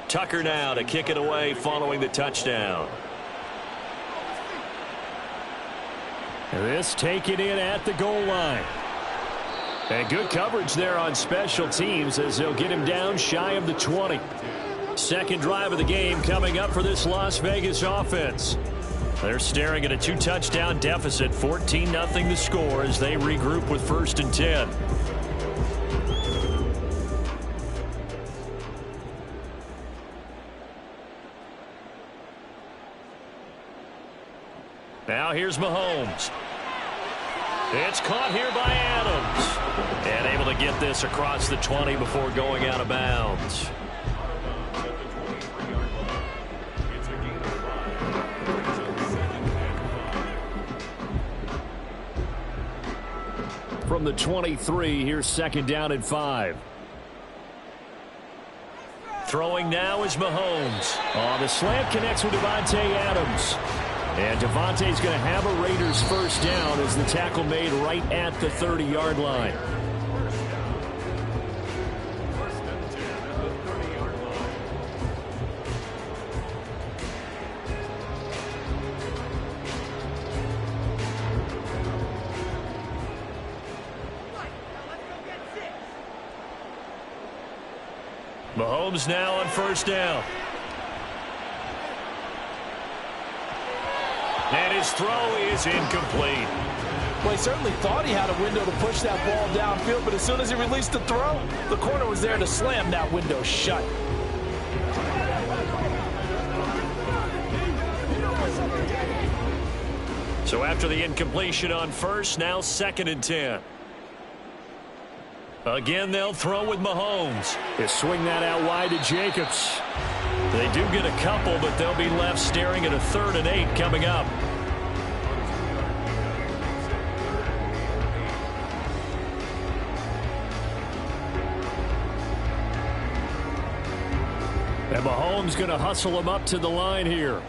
Tucker now to kick it away following the touchdown. This taken in at the goal line. And good coverage there on special teams as they'll get him down shy of the 20. Second drive of the game coming up for this Las Vegas offense. They're staring at a 2-touchdown deficit, 14-0 the score as they regroup with 1st and 10. Now here's Mahomes. It's caught here by Adams. And able to get this across the 20 before going out of bounds. From the 23, here's 2nd down and 5. Throwing now is Mahomes. The slant connects with Davante Adams. And Davante's going to have a Raiders first down as the tackle made right at the 30-yard line. Mahomes now on 1st down. And his throw is incomplete. Well, he certainly thought he had a window to push that ball downfield, but as soon as he released the throw, the corner was there to slam that window shut. So after the incompletion on 1st, now 2nd and 10. Again, they'll throw with Mahomes. They swing that out wide to Jacobs. They do get a couple, but they'll be left staring at a 3rd and 8 coming up. And Mahomes going to hustle him up to the line here.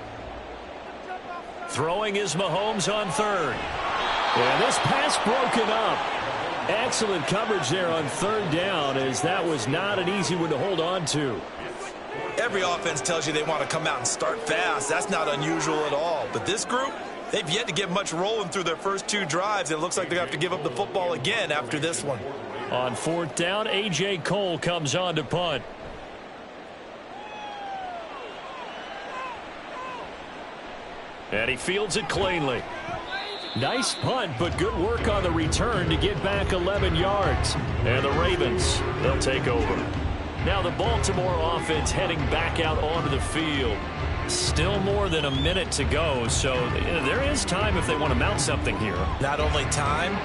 Throwing is Mahomes on 3rd. And this pass broken up. Excellent coverage there on 3rd down, as that was not an easy one to hold on to. Every offense tells you they want to come out and start fast. That's not unusual at all. But this group, they've yet to get much rolling through their first 2 drives. It looks like they have to give up the football again after this one. On 4th down, A.J. Cole comes on to punt. And he fields it cleanly. Nice punt, but good work on the return to get back 11 yards. And the Ravens, they'll take over. Now the Baltimore offense heading back out onto the field. Still more than a minute to go, so there is time if they want to mount something here. Not only time,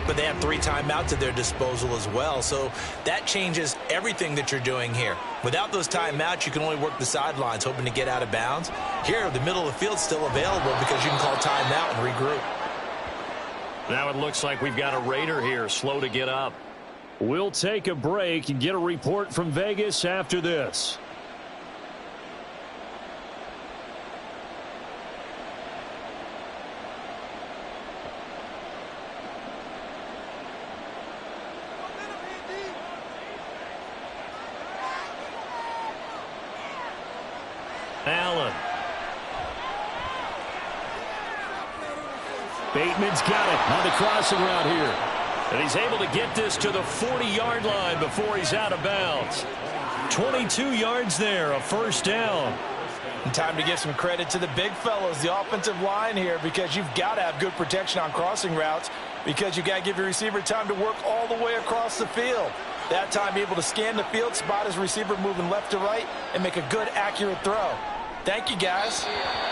but they have 3 timeouts at their disposal as well. So that changes everything that you're doing here. Without those timeouts, you can only work the sidelines, hoping to get out of bounds. Here, the middle of the field's still available because you can call timeout and regroup. Now it looks like we've got a Raider here, slow to get up. We'll take a break and get a report from Vegas after this. Allen. Bateman's got it on the crossing route here. And he's able to get this to the 40-yard line before he's out of bounds. 22 yards there, a first down. And time to give some credit to the big fellows, the offensive line here, because you've got to have good protection on crossing routes because you've got to give your receiver time to work all the way across the field. That time able to scan the field, spot his receiver moving left to right, and make a good, accurate throw. Thank you, guys.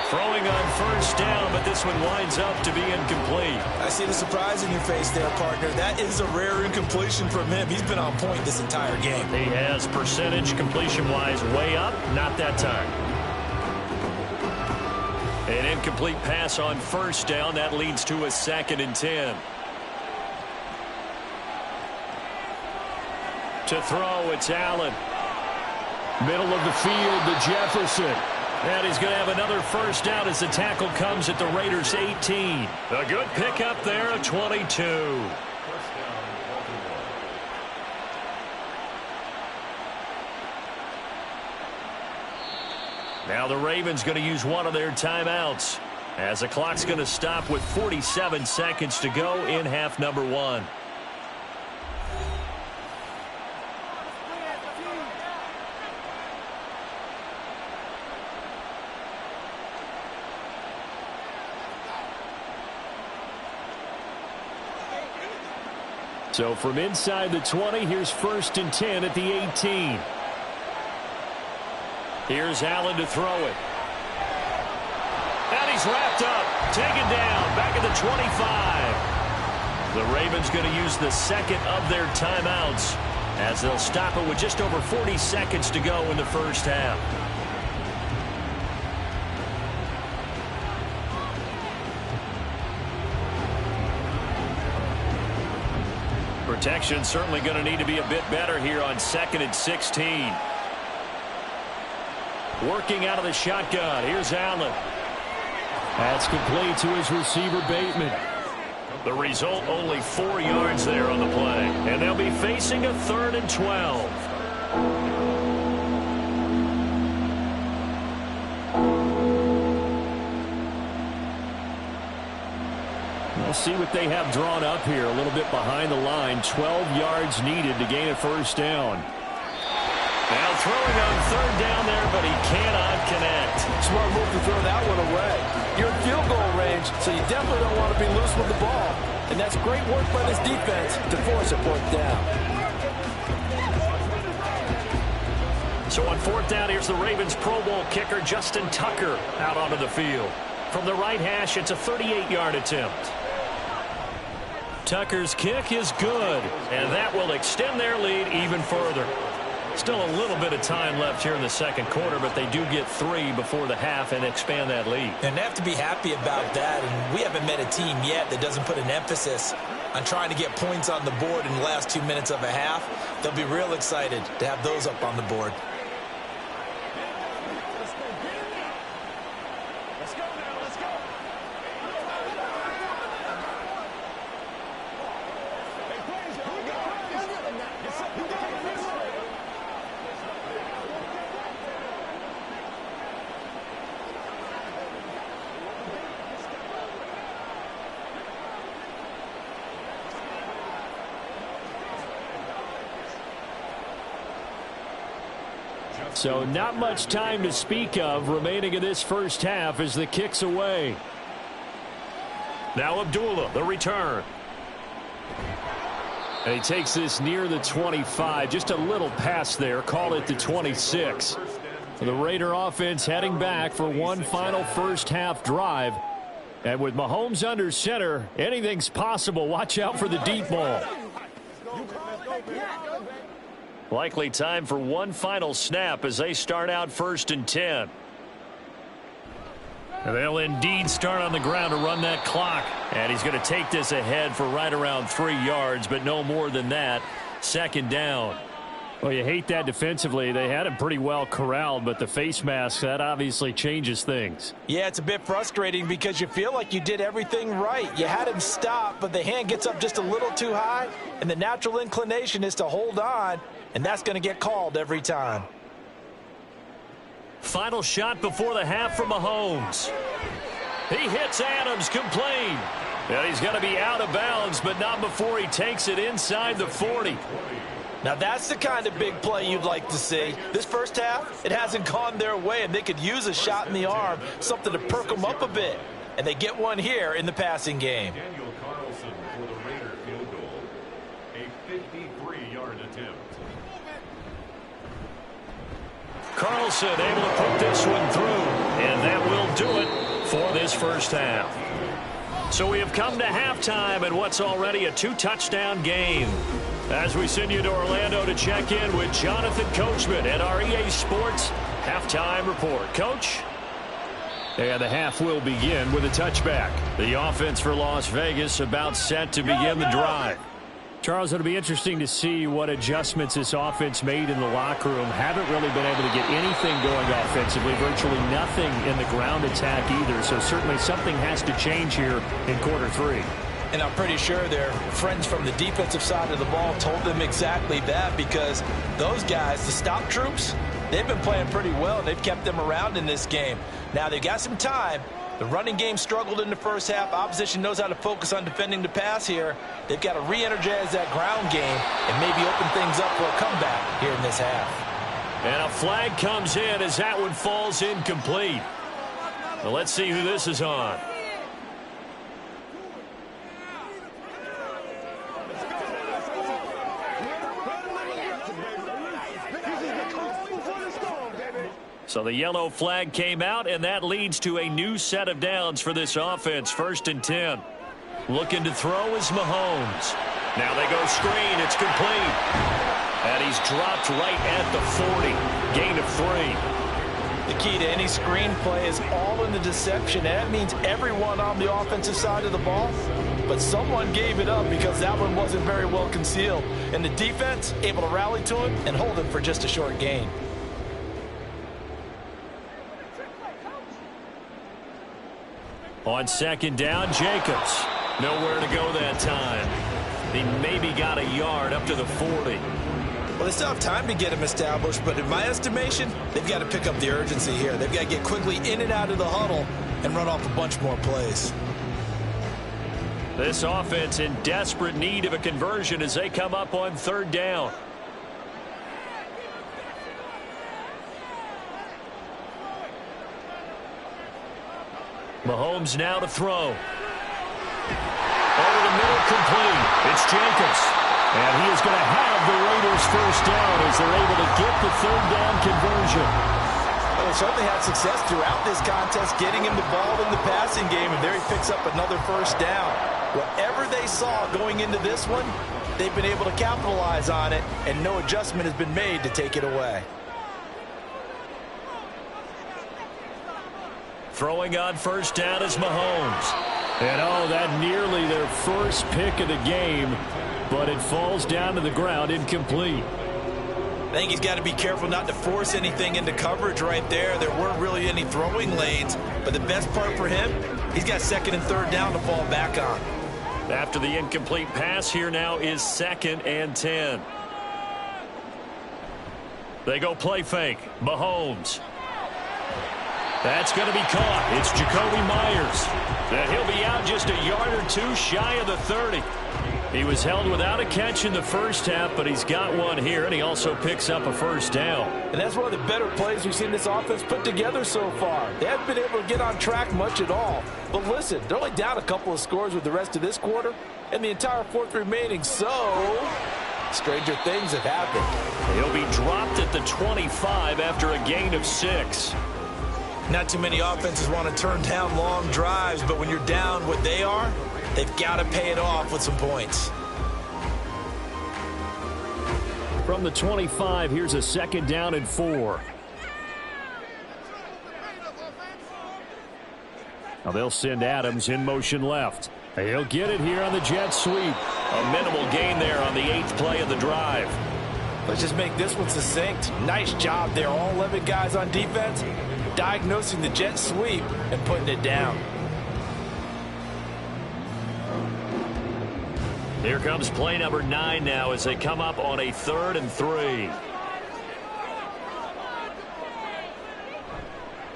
Throwing on first down, but this one winds up to be incomplete. I see the surprise in your face there, partner. That is a rare incompletion from him. He's been on point this entire game. He has percentage completion-wise way up, not that time. An incomplete pass on first down. That leads to a 2nd and 10. To throw, it's Allen. Middle of the field to Jefferson. And he's going to have another first down as the tackle comes at the Raiders' 18. A good pickup there of 22. Now the Ravens going to use one of their timeouts as the clock's going to stop with 47 seconds to go in half number 1. So from inside the 20, here's 1st and 10 at the 18. Here's Allen to throw it. And he's wrapped up, taken down, back at the 25. The Ravens going to use the 2nd of their timeouts as they'll stop it with just over 40 seconds to go in the first half. Protection certainly going to need to be a bit better here on 2nd and 16. Working out of the shotgun. Here's Allen. That's complete to his receiver, Bateman. The result, only 4 yards there on the play. And they'll be facing a 3rd and 12. We'll see what they have drawn up here. A little bit behind the line. 12 yards needed to gain a first down. Now throwing on 3rd down there, but he cannot connect. Smart move to throw that one away. You're in field goal range, so you definitely don't want to be loose with the ball. And that's great work by this defense to force a 4th down. So on 4th down, here's the Ravens Pro Bowl kicker, Justin Tucker, out onto the field. From the right hash, it's a 38-yard attempt. Tucker's kick is good, and that will extend their lead even further. Still a little bit of time left here in the 2nd quarter, but they do get 3 before the half and expand that lead. And they have to be happy about that, and we haven't met a team yet that doesn't put an emphasis on trying to get points on the board in the last 2 minutes of a half. They'll be real excited to have those up on the board. So not much time to speak of remaining in this first half as the kick's away. Now Abdullah, the return. And he takes this near the 25. Just a little pass there. Call it the 26. The Raider offense heading back for one final first half drive. And with Mahomes under center, anything's possible. Watch out for the deep ball. Likely time for one final snap as they start out 1st and 10. And they'll indeed start on the ground to run that clock. And he's going to take this ahead for right around 3 yards, but no more than that. 2nd down. Well, you hate that defensively. They had him pretty well corralled, but the face mask, that obviously changes things. Yeah, it's a bit frustrating because you feel like you did everything right. You had him stop, but the hand gets up just a little too high, and the natural inclination is to hold on, and that's going to get called every time. Final shot before the half from Mahomes. He hits Adams, complete. And he's going to be out of bounds, but not before he takes it inside the 40. Now that's the kind of big play you'd like to see. This first half, it hasn't gone their way, and they could use a shot in the arm, something to perk them up a bit. And they get one here in the passing game. Daniel Carlson for the Raider field goal. A 53-yard attempt. Carlson able to put this one through, and that will do it for this first half. So we have come to halftime in what's already a 2-touchdown game. As we send you to Orlando to check in with Jonathan Coachman at our EA Sports Halftime Report. Coach? And the half will begin with a touchback. The offense for Las Vegas about set to begin the drive. Charles, it'll be interesting to see what adjustments this offense made in the locker room. Haven't really been able to get anything going offensively, virtually nothing in the ground attack either. So certainly something has to change here in quarter 3. And I'm pretty sure their friends from the defensive side of the ball told them exactly that, because those guys, the stop troops, they've been playing pretty well, and they've kept them around in this game. Now they've got some time. The running game struggled in the first half. Opposition knows how to focus on defending the pass here. They've got to re-energize that ground game and maybe open things up for a comeback here in this half. And a flag comes in as that one falls incomplete. Well, let's see who this is on. So the yellow flag came out, and that leads to a new set of downs for this offense. 1st and 10. Looking to throw is Mahomes. Now they go screen. It's complete. And he's dropped right at the 40. Gain of 3. The key to any screen play is all in the deception. And that means everyone on the offensive side of the ball. But someone gave it up because that one wasn't very well concealed. And the defense able to rally to it and hold it for just a short gain. On 2nd down, Jacobs. Nowhere to go that time. He maybe got a yard up to the 40. Well, they still have time to get him established, but in my estimation, they've got to pick up the urgency here. They've got to get quickly in and out of the huddle and run off a bunch more plays. This offense in desperate need of a conversion as they come up on 3rd down. Mahomes now to throw. Over the middle, complete. It's Jacobs. And he is going to have the Raiders first down as they're able to get the 3rd down conversion. Well, they certainly had success throughout this contest, getting him the ball in the passing game, and there he picks up another first down. Whatever they saw going into this one, they've been able to capitalize on it, and no adjustment has been made to take it away. Throwing on 1st down is Mahomes. And oh, that nearly their first pick of the game, but it falls down to the ground incomplete. I think he's got to be careful not to force anything into coverage right there. There weren't really any throwing lanes, but the best part for him, he's got 2nd and 3rd down to fall back on. After the incomplete pass, here now is 2nd and 10. They go play fake. Mahomes. That's going to be caught. It's Jacoby Myers. And he'll be out just a yard or 2 shy of the 30. He was held without a catch in the first half, but he's got one here, and he also picks up a first down. And that's one of the better plays we've seen this offense put together so far. They haven't been able to get on track much at all. But listen, they're only down a couple of scores with the rest of this quarter, and the entire 4th remaining, so stranger things have happened. He'll be dropped at the 25 after a gain of 6. Not too many offenses want to turn down long drives, but when you're down what they are, they've got to pay it off with some points. From the 25, here's a 2nd down and 4. Now they'll send Adams in motion left. He'll get it here on the jet sweep. A minimal gain there on the 8th play of the drive. Let's just make this one succinct. Nice job there, all 11 guys on defense, diagnosing the jet sweep and putting it down. Here comes play number 9 now as they come up on a 3rd and 3.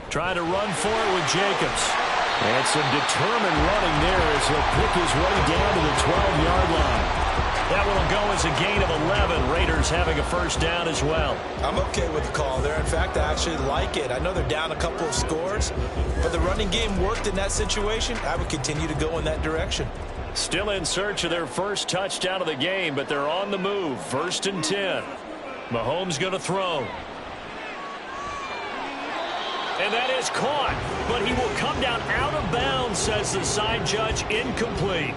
Trying to run for it with Jacobs. And some determined running there as he'll pick his way down to the 12-yard line. That one will go as a gain of 11. Raiders having a first down as well. I'm okay with the call there. In fact, I actually like it. I know they're down a couple of scores, but the running game worked in that situation. I would continue to go in that direction. Still in search of their first touchdown of the game, but they're on the move. 1st and 10. Mahomes going to throw. And that is caught, but he will come down out of bounds, says the side judge. Incomplete.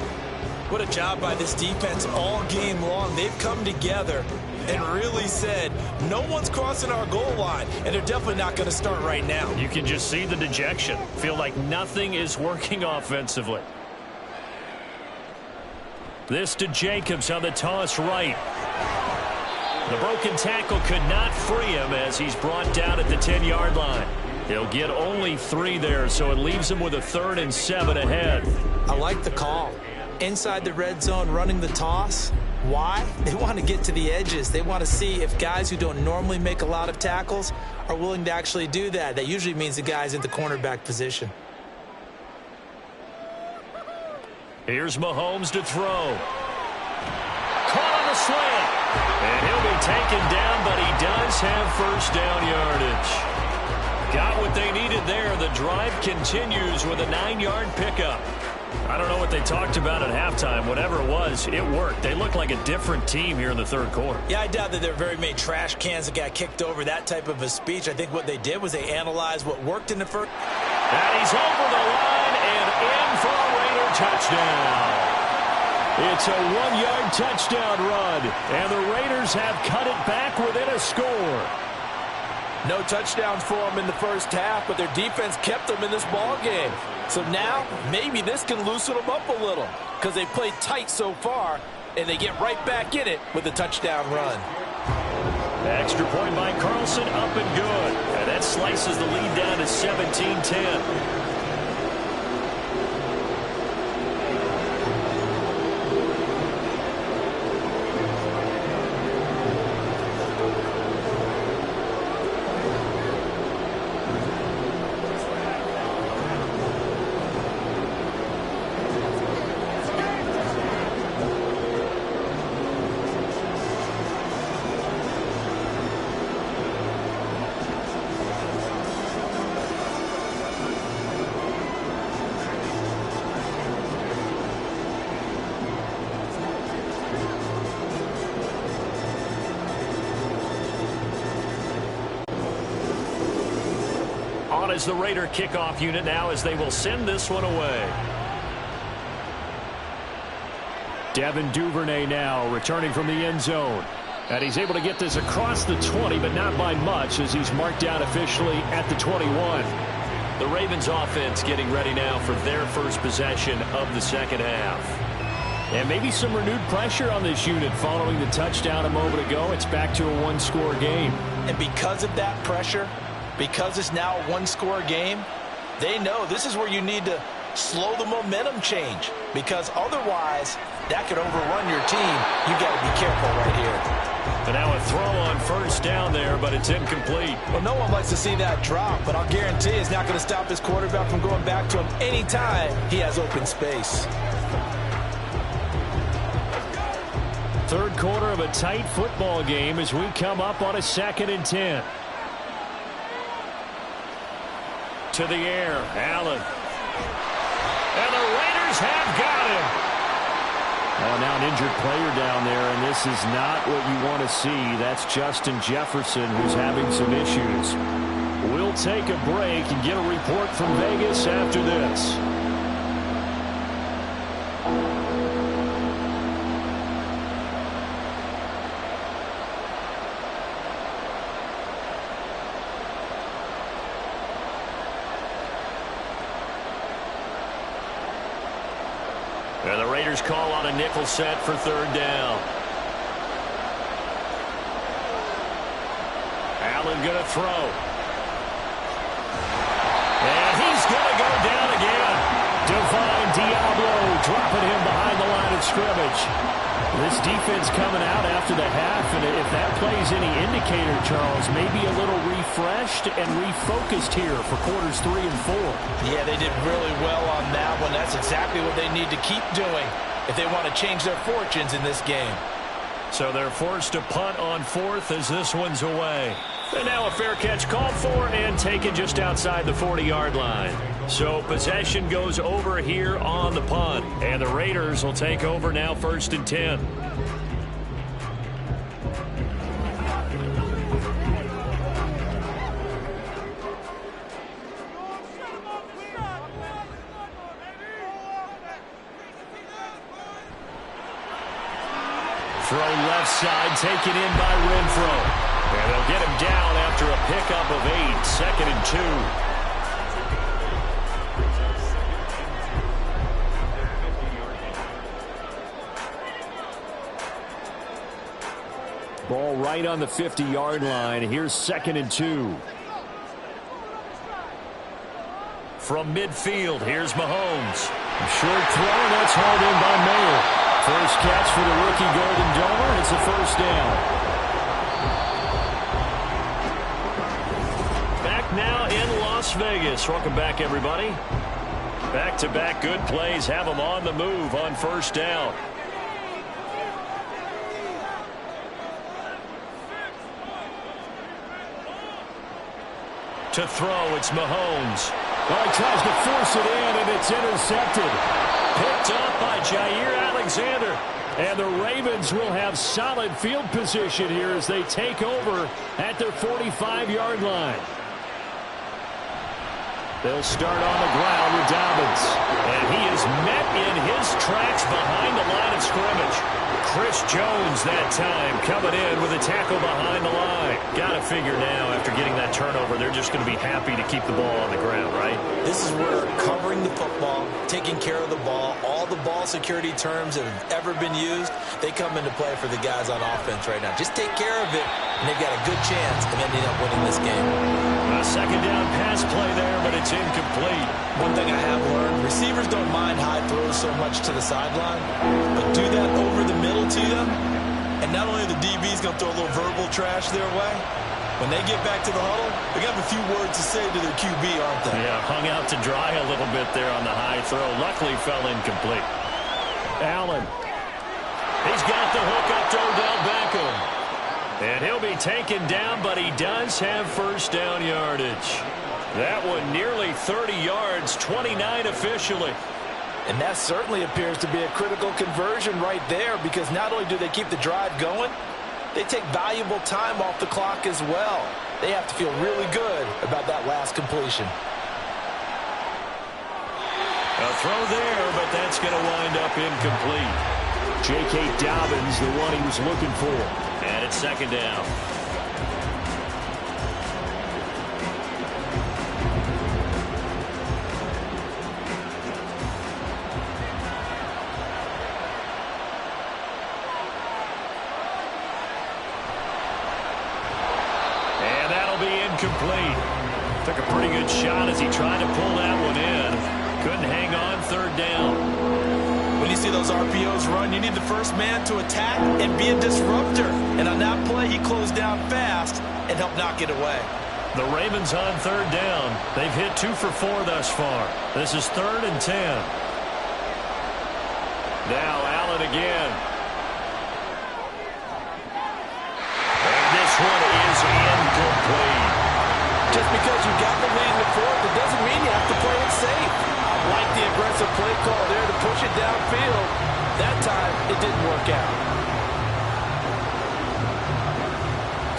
What a job by this defense all game long. They've come together and really said, no one's crossing our goal line, and they're definitely not going to start right now. You can just see the dejection. Feel like nothing is working offensively. This to Jacobs on the toss right. The broken tackle could not free him as he's brought down at the 10-yard line. He'll get only 3 there, so it leaves him with a 3rd and 7 ahead. I like the call. Inside the red zone, running the toss. Why? They want to get to the edges. They want to see if guys who don't normally make a lot of tackles are willing to actually do that. That usually means the guy's in the cornerback position. Here's Mahomes to throw. Caught on the slant. And he'll be taken down, but he does have first down yardage. Got what they needed there. The drive continues with a 9-yard pickup. I don't know what they talked about at halftime. Whatever it was, it worked. They look like a different team here in the 3rd quarter. Yeah, I doubt that there are very many trash cans that got kicked over, that type of a speech. I think what they did was they analyzed what worked in the first. And he's over the line and in for a Raider touchdown. It's a 1-yard touchdown run, and the Raiders have cut it back within a score. No touchdowns for them in the first half, but their defense kept them in this ball game. So now, maybe this can loosen them up a little because they played tight so far, and they get right back in it with a touchdown run. Extra point by Carlson, up and good. And that slices the lead down to 17-10. Is the Raider kickoff unit now as they will send this one away. Devin Duvernay now returning from the end zone. And he's able to get this across the 20, but not by much as he's marked out officially at the 21. The Ravens offense getting ready now for their first possession of the second half. And maybe some renewed pressure on this unit following the touchdown a moment ago. It's back to a one-score game. And because of that pressure, because it's now a one-score game, they know this is where you need to slow the momentum change, because otherwise that could overrun your team. You got to be careful right here. And now a throw on first down there, but it's incomplete. Well, no one likes to see that drop, but I'll guarantee it's not going to stop his quarterback from going back to him anytime he has open space. 3rd quarter of a tight football game as we come up on a 2nd and 10. To the air, Allen. And the Raiders have got him. Oh, now an injured player down there, and this is not what you want to see. That's Justin Jefferson, who's having some issues. We'll take a break and get a report from Vegas after this. And the Raiders call on a nickel set for 3rd down. Allen going to throw. And he's going to go down again. Divine Diablo dropping him behind the line of scrimmage. This defense coming out after the half, and if that plays any indicator, Charles, maybe a little refreshed and refocused here for quarters 3 and 4. Yeah, they did really well on that one. That's exactly what they need to keep doing if they want to change their fortunes in this game. So they're forced to punt on 4th as this one's away. And now a fair catch called for and taken just outside the 40-yard line. So possession goes over here on the punt. And the Raiders will take over now 1st and 10. Throw left side, taken in by Renfro. And they'll get him down after a pickup of 8, 2nd and 2. Ball right on the 50-yard line. Here's 2nd and 2. From midfield, here's Mahomes. Short throw, and that's hauled in by Mayer. First catch for the rookie Golden Domer. It's a first down. Back now in Las Vegas. Welcome back, everybody. Back-to-back good plays have them on the move on first down. To throw, it's Mahomes. Well, he tries to force it in, and it's intercepted. Picked up by Jair Alexander. And the Ravens will have solid field position here as they take over at their 45-yard line. They'll start on the ground with Dobbins. And he is met in his tracks behind the line of scrimmage. Chris Jones that time coming in with a tackle behind the line. Got to figure now after getting that turnover, they're just going to be happy to keep the ball on the ground, right? This is where covering the football, taking care of the ball, all the ball security terms that have ever been used, they come into play for the guys on offense right now. Just take care of it, and they've got a good chance of ending up winning this game. A second down pass play there, but it's incomplete. One thing I have learned, receivers don't mind high throws so much to the sideline, but do that over the middle to them, and not only are the DBs going to throw a little verbal trash their way, when they get back to the huddle, they're going to have a few words to say to their QB, aren't they? Yeah, hung out to dry a little bit there on the high throw. Luckily fell incomplete. Allen. He's got the hook up to Odell Beckham. And he'll be taken down, but he does have first down yardage. That one nearly 30 yards, 29 officially. And that certainly appears to be a critical conversion right there, because not only do they keep the drive going, they take valuable time off the clock as well. They have to feel really good about that last completion. A throw there, but that's going to wind up incomplete. J.K. Dobbins, the one he was looking for. And it's second down. And that'll be incomplete. Took a pretty good shot as he tried to pull that one in. Couldn't hang on, third down. When you see those RPOs run, you need the first man to attack and be a disruptor. And on that play, he closed down fast and helped knock it away. The Ravens on third down. They've hit 2 for 4 thus far. This is 3rd and 10. Now Allen again. And this one is incomplete. Just because you got the lead in the fourth, it doesn't mean you have to play it safe. I like the aggressive play call there to push it downfield. That time, it didn't work out.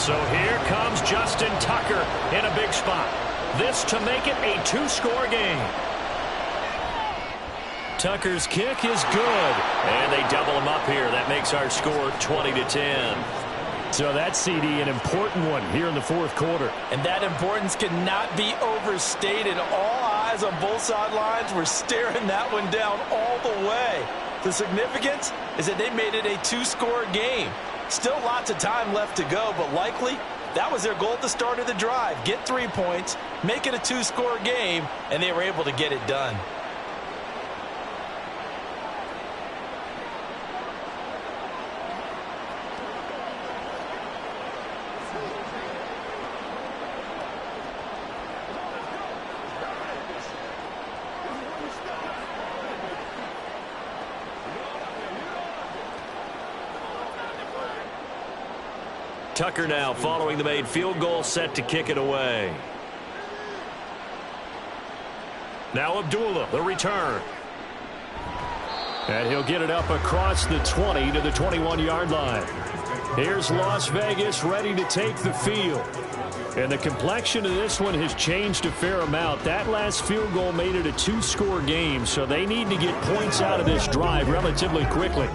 So here comes Justin Tucker in a big spot. This to make it a 2-score game. Tucker's kick is good. And they double him up here. That makes our score 20-10. So that CD, an important one here in the fourth quarter. And that importance cannot be overstated. All eyes on both sidelines were staring that one down all the way. The significance is that they made it a 2-score game. Still lots of time left to go, but likely that was their goal at the start of the drive. Get 3 points, make it a 2-score game, and they were able to get it done. Tucker now following the made field goal, set to kick it away. Now Abdullah, the return. And he'll get it up across the 20 to the 21-yard line. Here's Las Vegas ready to take the field. And the complexion of this one has changed a fair amount. That last field goal made it a two-score game, so they need to get points out of this drive relatively quickly.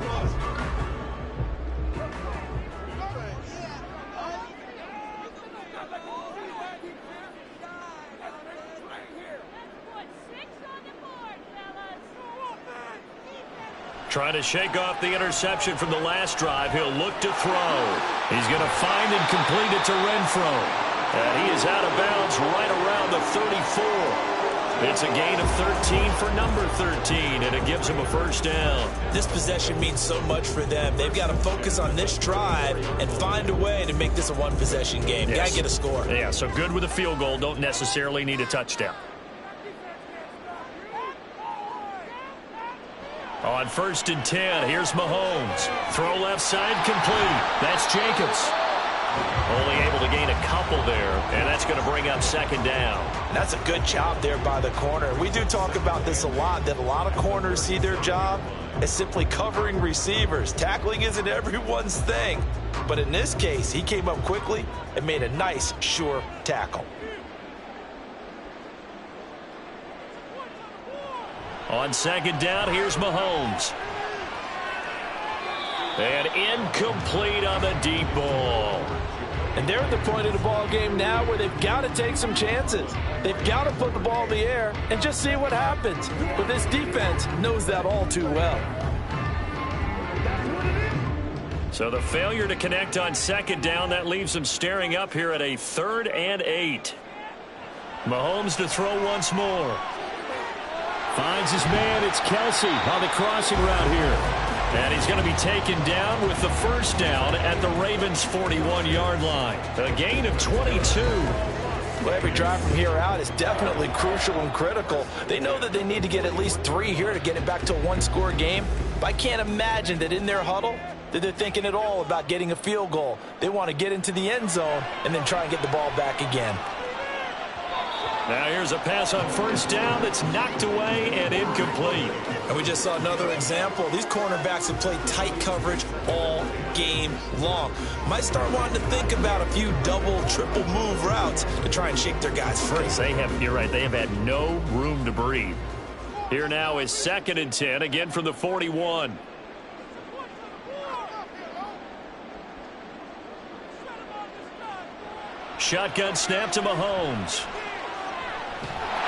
Trying to shake off the interception from the last drive. He'll look to throw. He's going to find and complete it to Renfro. And he is out of bounds right around the 34. It's a gain of 13 for number 13, and it gives him a first down. This possession means so much for them. They've got to focus on this drive and find a way to make this a one-possession game. Yes. Got to get a score. Yeah, so good with a field goal. Don't necessarily need a touchdown. On 1st and 10, here's Mahomes. Throw left side, complete. That's Jacobs. Only able to gain a couple there, and that's going to bring up second down. That's a good job there by the corner. We do talk about this a lot, that a lot of corners see their job as simply covering receivers. Tackling isn't everyone's thing. But in this case, he came up quickly and made a nice, sure tackle. On second down, here's Mahomes. And incomplete on the deep ball. And they're at the point of the ball game now where they've got to take some chances. They've got to put the ball in the air and just see what happens. But this defense knows that all too well. So the failure to connect on second down, that leaves them staring up here at a 3rd and 8. Mahomes to throw once more. Finds his man. It's Kelsey on the crossing route here. And he's going to be taken down with the first down at the Ravens' 41-yard line. A gain of 22. Well, every drive from here out is definitely crucial and critical. They know that they need to get at least 3 here to get it back to a one-score game. But I can't imagine that in their huddle that they're thinking at all about getting a field goal. They want to get into the end zone and then try and get the ball back again. Now here's a pass on first down that's knocked away and incomplete. And we just saw another example. These cornerbacks have played tight coverage all game long. Might start wanting to think about a few double, triple move routes to try and shake their guys free. You're right, they have had no room to breathe. Here now is 2nd and 10, again from the 41. Shotgun snap to Mahomes.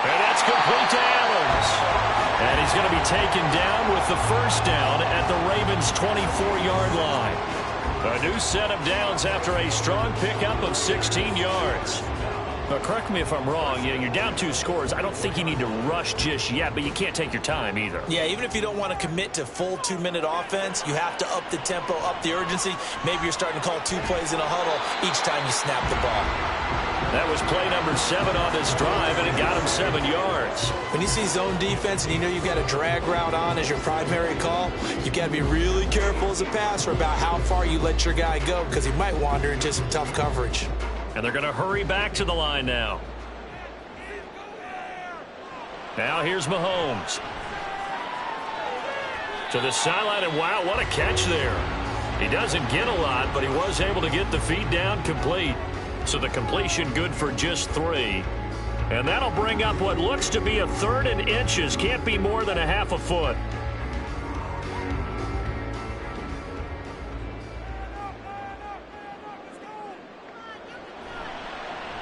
And that's complete to Adams. And he's going to be taken down with the first down at the Ravens' 24-yard line. A new set of downs after a strong pickup of 16 yards. Now, correct me if I'm wrong. You're down 2 scores. I don't think you need to rush just yet, but you can't take your time either. Yeah, even if you don't want to commit to full 2-minute offense, you have to up the tempo, up the urgency. Maybe you're starting to call 2 plays in a huddle each time you snap the ball. That was play number 7 on this drive, and it got him 7 yards. When you see zone defense and you know you've got a drag route on as your primary call, you've got to be really careful as a passer about how far you let your guy go because he might wander into some tough coverage. And they're going to hurry back to the line now. Now here's Mahomes. To the sideline, and wow, what a catch there. He doesn't get a lot, but he was able to get the feet down complete. So the completion good for just 3. And that'll bring up what looks to be a 3rd and inches. Can't be more than a half a foot.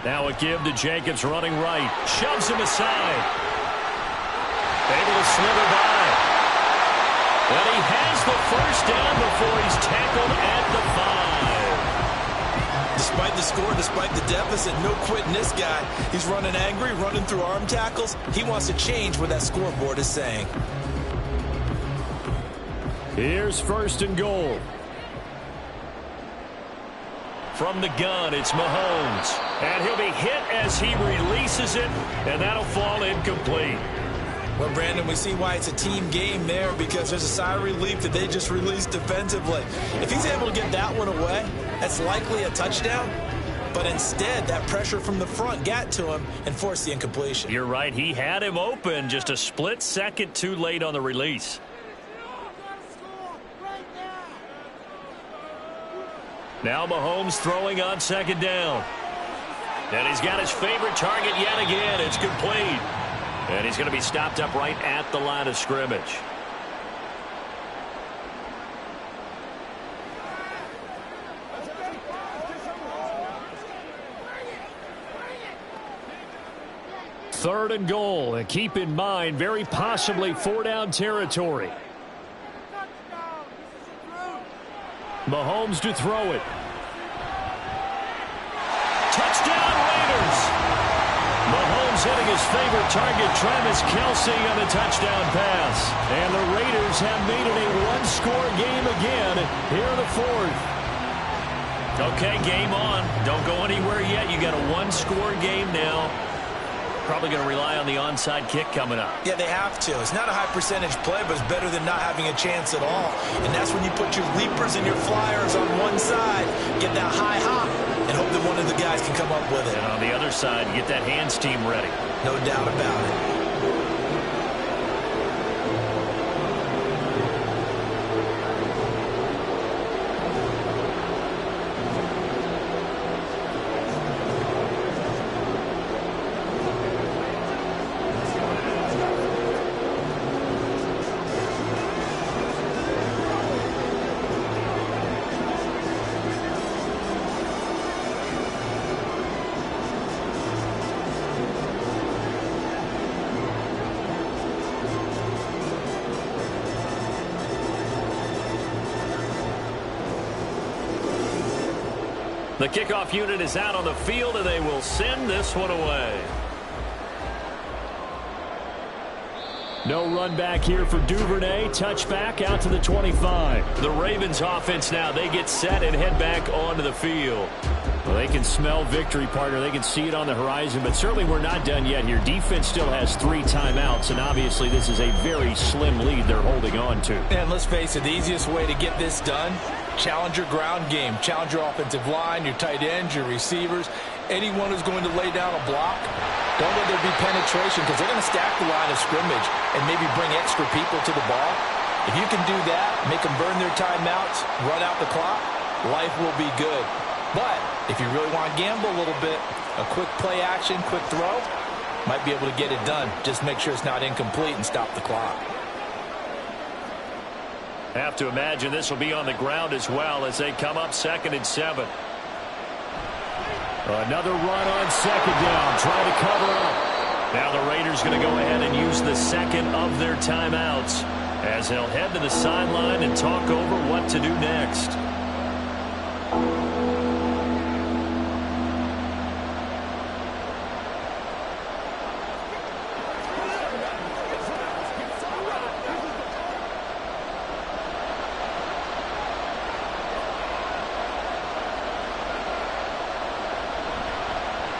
Now a give to Jacobs running right. Shoves him aside. Able to slither by. And he has the first down before he's tackled at the 5. Despite the score, despite the deficit, no quitting this guy. He's running angry, running through arm tackles. He wants to change what that scoreboard is saying. Here's 1st and goal. From the gun, it's Mahomes. And he'll be hit as he releases it, and that'll fall incomplete. Well, Brandon, we see why it's a team game there, because there's a sigh of relief that they just released defensively. If he's able to get that one away, that's likely a touchdown. But instead, that pressure from the front got to him and forced the incompletion. You're right. He had him open, just a split second too late on the release. Now Mahomes throwing on second down. And he's got his favorite target yet again. It's complete. And he's going to be stopped up right at the line of scrimmage. Third and goal. And keep in mind, very possibly 4-down territory. Mahomes to throw it. Touchdown Raiders! Mahomes hitting his favorite target, Travis Kelce, on a touchdown pass. And the Raiders have made it a one-score game again here in the fourth. Okay, game on. Don't go anywhere yet. You got a one-score game now. Probably going to rely on the onside kick coming up. Yeah, they have to. It's not a high percentage play, but it's better than not having a chance at all. And that's when you put your leapers and your flyers on one side, get that high hop, and hope that one of the guys can come up with it. And on the other side, get that hands team ready. No doubt about it. The kickoff unit is out on the field, and they will send this one away. No run back here for Duvernay. Touchback out to the 25. The Ravens offense now, they get set and head back onto the field. Well, they can smell victory, partner. They can see it on the horizon, but certainly we're not done yet here. Defense still has 3 timeouts, and obviously this is a very slim lead they're holding on to. And let's face it, the easiest way to get this done, challenge your ground game. Challenge your offensive line, your tight ends, your receivers, anyone who's going to lay down a block. Don't let there be penetration, because they're going to stack the line of scrimmage and maybe bring extra people to the ball. If you can do that, make them burn their timeouts, run out the clock, life will be good. But if you really want to gamble a little bit, a quick play action, quick throw, might be able to get it done. Just make sure it's not incomplete and stop the clock. Have to imagine this will be on the ground as well as they come up 2nd and 7. Another run on second down, trying to cover up. Now the Raiders going to go ahead and use the second of their timeouts as they'll head to the sideline and talk over what to do next.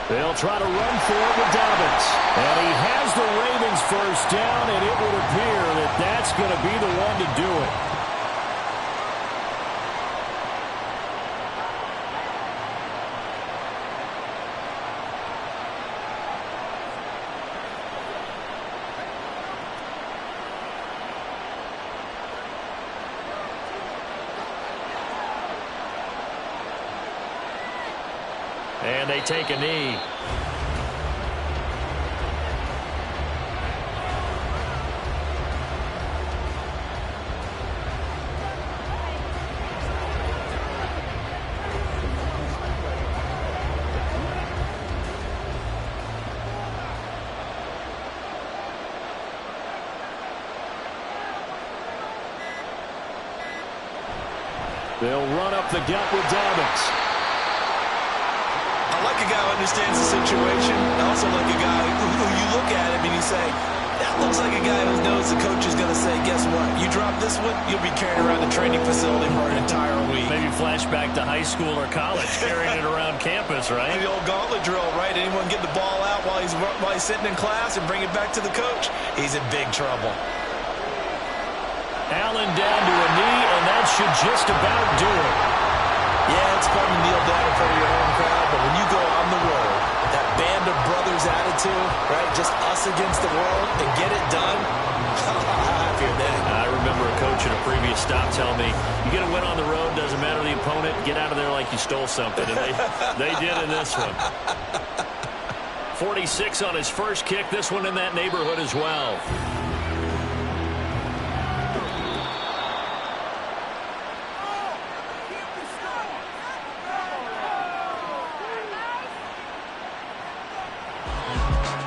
They'll try to run for it with Dobbins. And he has the Ravens first down, and it would appear that that's going to be the one to do it. And they take a knee. They'll run up the gut with Dobbins. I like a guy who understands the situation. I also like a guy who you look at him and you say, That looks like a guy who knows the coach is going to say, guess what? You drop this one, you'll be carrying around the training facility for an entire week. Maybe flashback to high school or college, carrying it around campus, right? The old gauntlet drill, right? Anyone get the ball out while he's sitting in class and bring it back to the coach? He's in big trouble. Allen down to a knee, and that should just about do it. Yeah, it's fun to kneel down in front of your home crowd, but when you go on the road, that band of brothers attitude, right? Just us against the world and get it done. Happier than. I remember a coach at a previous stop telling me, you get a win on the road, doesn't matter the opponent, get out of there like you stole something. And they did in this one. 46 on his first kick, this one in that neighborhood as well.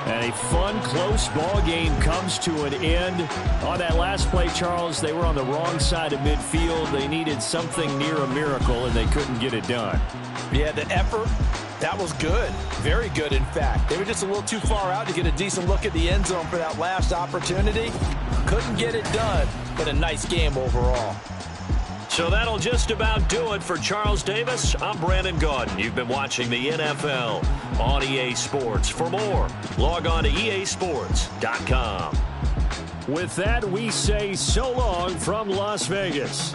And a fun, close ball game comes to an end. On that last play, Charles, they were on the wrong side of midfield. They needed something near a miracle, and they couldn't get it done. Yeah, the effort, that was good. Very good, in fact. They were just a little too far out to get a decent look at the end zone for that last opportunity. Couldn't get it done, but a nice game overall. So that'll just about do it for Charles Davis. I'm Brandon Gaudin. You've been watching the NFL on EA Sports. For more, log on to easports.com. With that, we say so long from Las Vegas.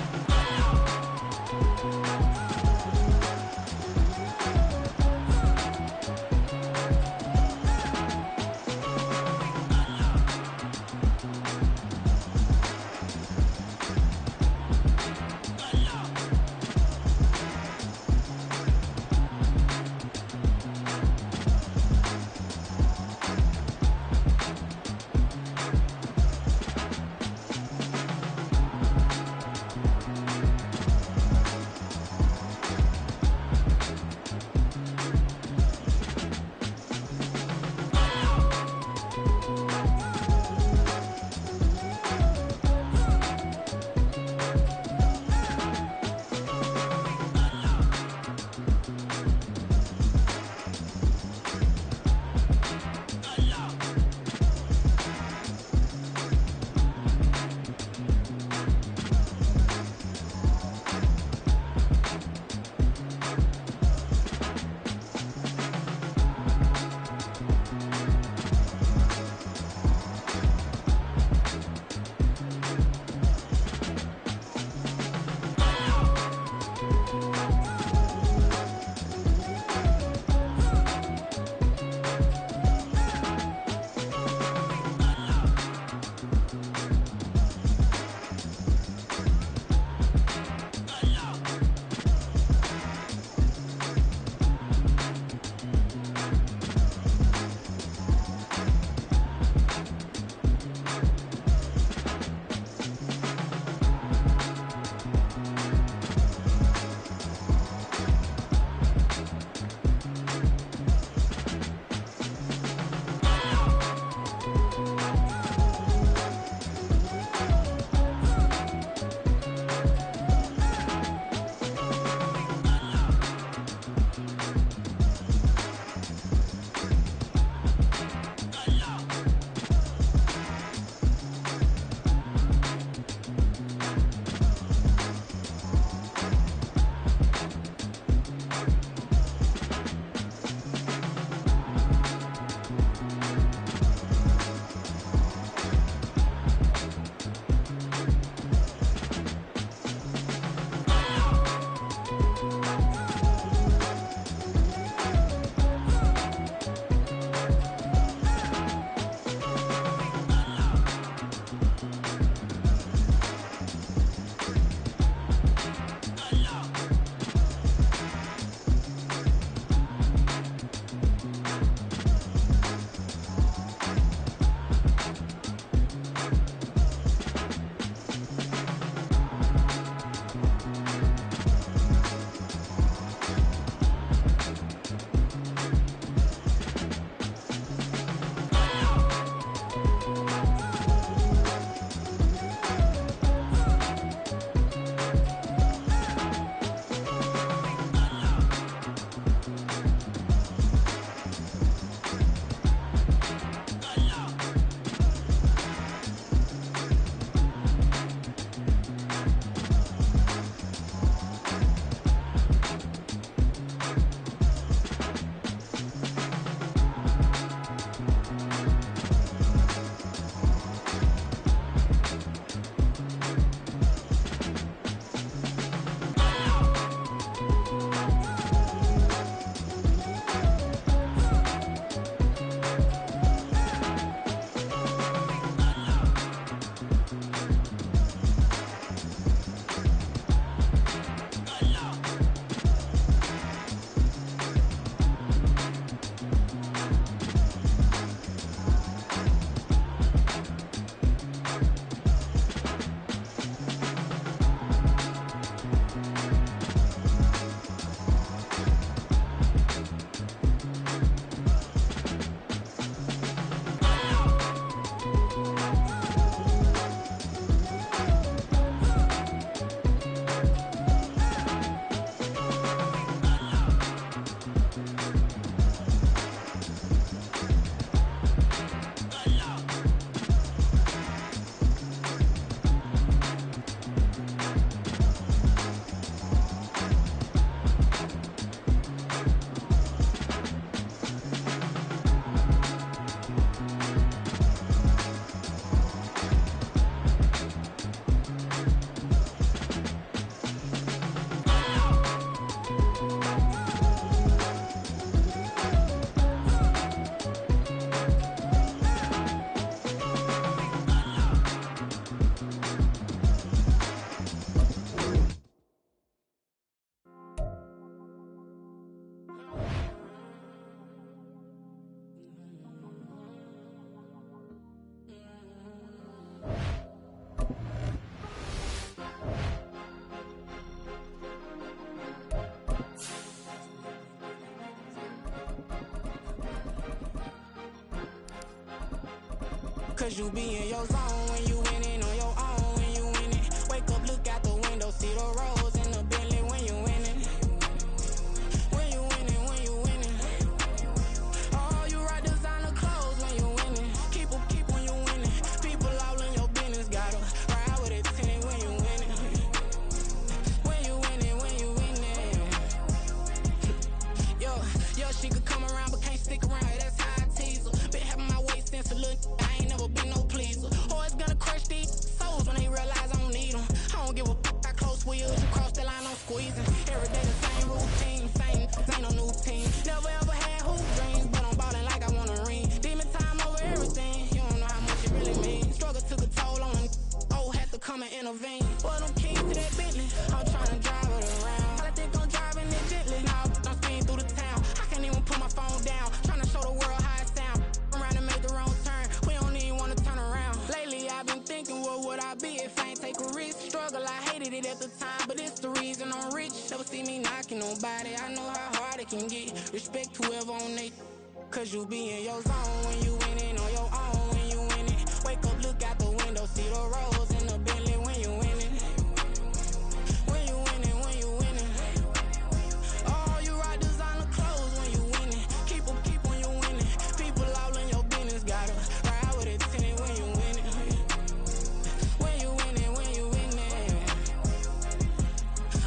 Cause you be in your zone when you winning on your own when you winning. Wake up, look out the window, see the rose in the Bentley when you winning. When you winning, when you winning. Oh, you right designer clothes when you winning. Keep when you winning. People all in your business, gotta ride with it tinted when you winning. When you winning, when you winning. Yo, she could come around but can't stick around. That's how I tease her. Been having my way since a little. I ain't never been no pleaser. Always gonna crush these souls when they realize I don't need them. I don't give a f*** how close we is. You cross the line, I'm squeezing. Every day the same routine, ain't no new team. Never ever had hoop dreams, but I'm ballin' like I want a ring. Demon time over everything. You don't know how much it really means. Struggle took a toll on them. Oh, had to come and intervene. Well, them keys to that Bentley, I'm tryna drive it around. I think I'm driving it gently. Now I'm speeding through the town. I can't even put my phone down. Tryna show the world how it sound. Around and make the wrong turn. We don't even wanna turn around. Lately I've been thinking, what would I be if I ain't take a risk? Struggle, I hated it at the time, but it's the reason I'm rich. Never see me knocking nobody. I know how hard it can get. Respect whoever on they. Cause you be in your zone when you winning on your own when you winning. Wake up, look out the window, see the rose in the Bentley when you winning. When you winning, when you winning. Oh, you right designer clothes when you winning. Keep when you winning. People all in your business, gotta ride with it tinted when you winning. When you winning, when you winning.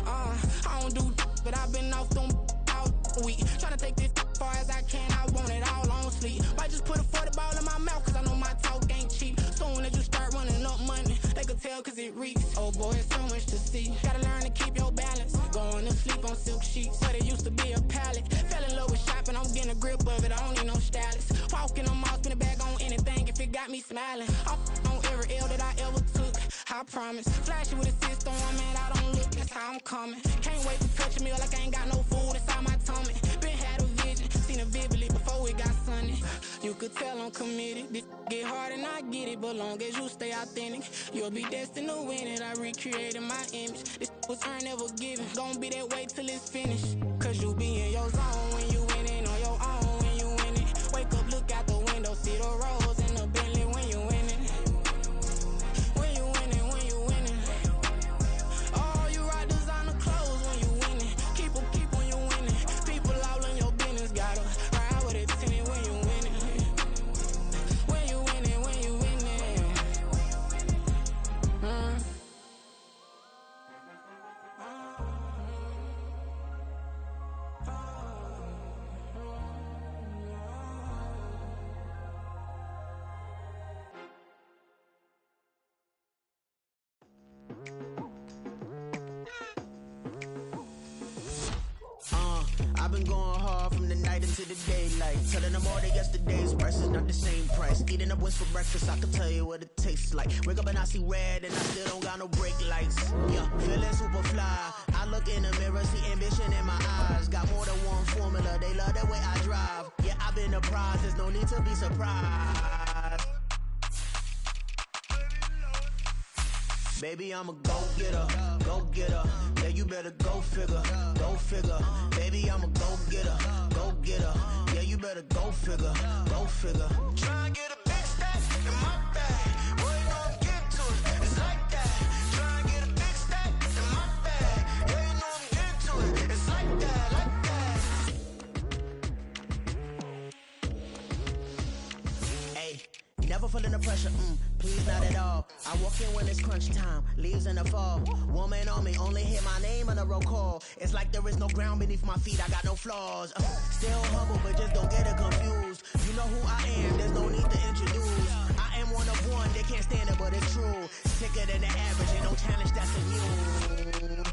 I don't do but I've been off them all week. Tryna take this far as I can, I want it all on sleep. Might just put a 40 ball in my mouth, cause I know my talk ain't cheap. Soon as you start running up money, they could tell cause it reeks. Oh boy, it's so much to see. Gotta learn to keep your balance. Going to sleep on silk sheets, but it used to be a pallet. Fell in love with shopping, I'm getting a grip of it, I don't need no stylist. Walking them off, spin a bag on anything if it got me smiling. I'm on every L that I ever took, I promise. Flashy with a system, man, I don't look, that's how I'm coming. Can't wait to touch a meal like I ain't got no food inside my tummy. Been had a vision, seen it vividly before it got sunny. You could tell I'm committed. This get hard and I get it, but long as you stay authentic, you'll be destined to win it. I recreated my image. This was earned, never given. Gonna be that way till it's finished. Cause you be in your zone when you winning on your own when you winning. Wake up, look out the window, see the rose in the Bentley when you winning. When you winning, when you winning. Oh, you right designer clothes when you winning. Keep when you winning. People all in your business, gotta ride with it tinted when you winning. When you winning, when you winning. I've been going hard from the night into the daylight. Telling them all that yesterday's price is not the same price. Eating up what's for breakfast, I can tell you what it tastes like. Wake up and I see red and I still don't got no brake lights. Yeah, feeling super fly. I look in the mirror, see ambition in my eyes. Got more than one formula, they love the way I drive. Yeah, I've been a prize, there's no need to be surprised. Baby, I'm a go-getter, go-getter. Yeah, you better go figure, go figure. Baby, I'm a go-getter, go-getter. Yeah, you better go figure, go figure. Try and get a big stack in my bag. Boy, you know I'm getting to it. It's like that. Try and get a big stack in my bag. Yeah, you know I'm getting to it. It's like that, like that. Hey, never feeling the pressure, please not at all. I walk in when it's crunch time, leaves in the fall. Woman on me, only hit my name on a roll call. It's like there is no ground beneath my feet, I got no flaws. Still humble, but just don't get it confused. You know who I am, there's no need to introduce. I am one of one, they can't stand it, but it's true. Sicker than the average, ain't no challenge that's immune.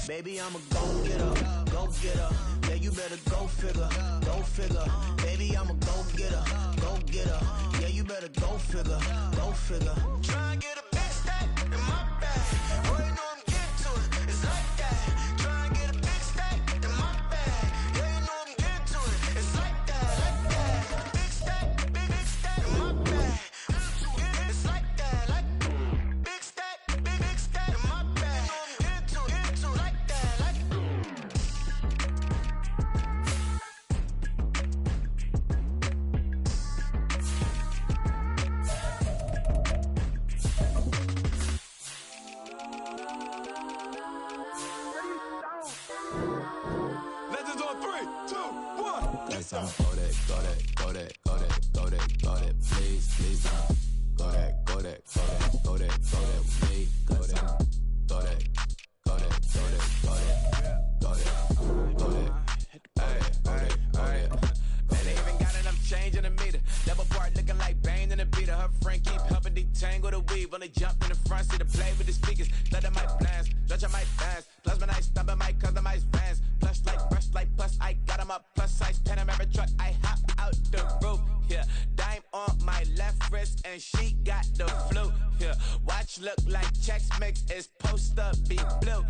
Baby, I'm a go-getter, go-getter. Yeah, you better go figure, go figure. Baby, I'm a go-getter, go-getter. Yeah, you better go figure, go figure. Try and get a big stack in my bag. Boy, you know I'm getting to it. It's like that. Try and get a big stack in my bag. Yeah, you know I'm getting to it. It's like that, like that. Big stack, big stack in my bag. It's like that, like big stack in my bag. You know I'm getting to it, like that, like that. some go that, please don't. Go that with me. Go that. Man, they even got enough change in the meter. Double part looking like Bane in the beater. Her friend keep helping detangle the weave. When they jump in the front seat to play with the speakers. Let my plans, stretch my fans. Plus when I stop in my customized vans. Plush like brush like plus I got 'em up. Plus size Panamera truck. I hop out the roof. Yeah, dime on my left wrist and she got the flu. Yeah, watch look like Chex Mix is post up be blue.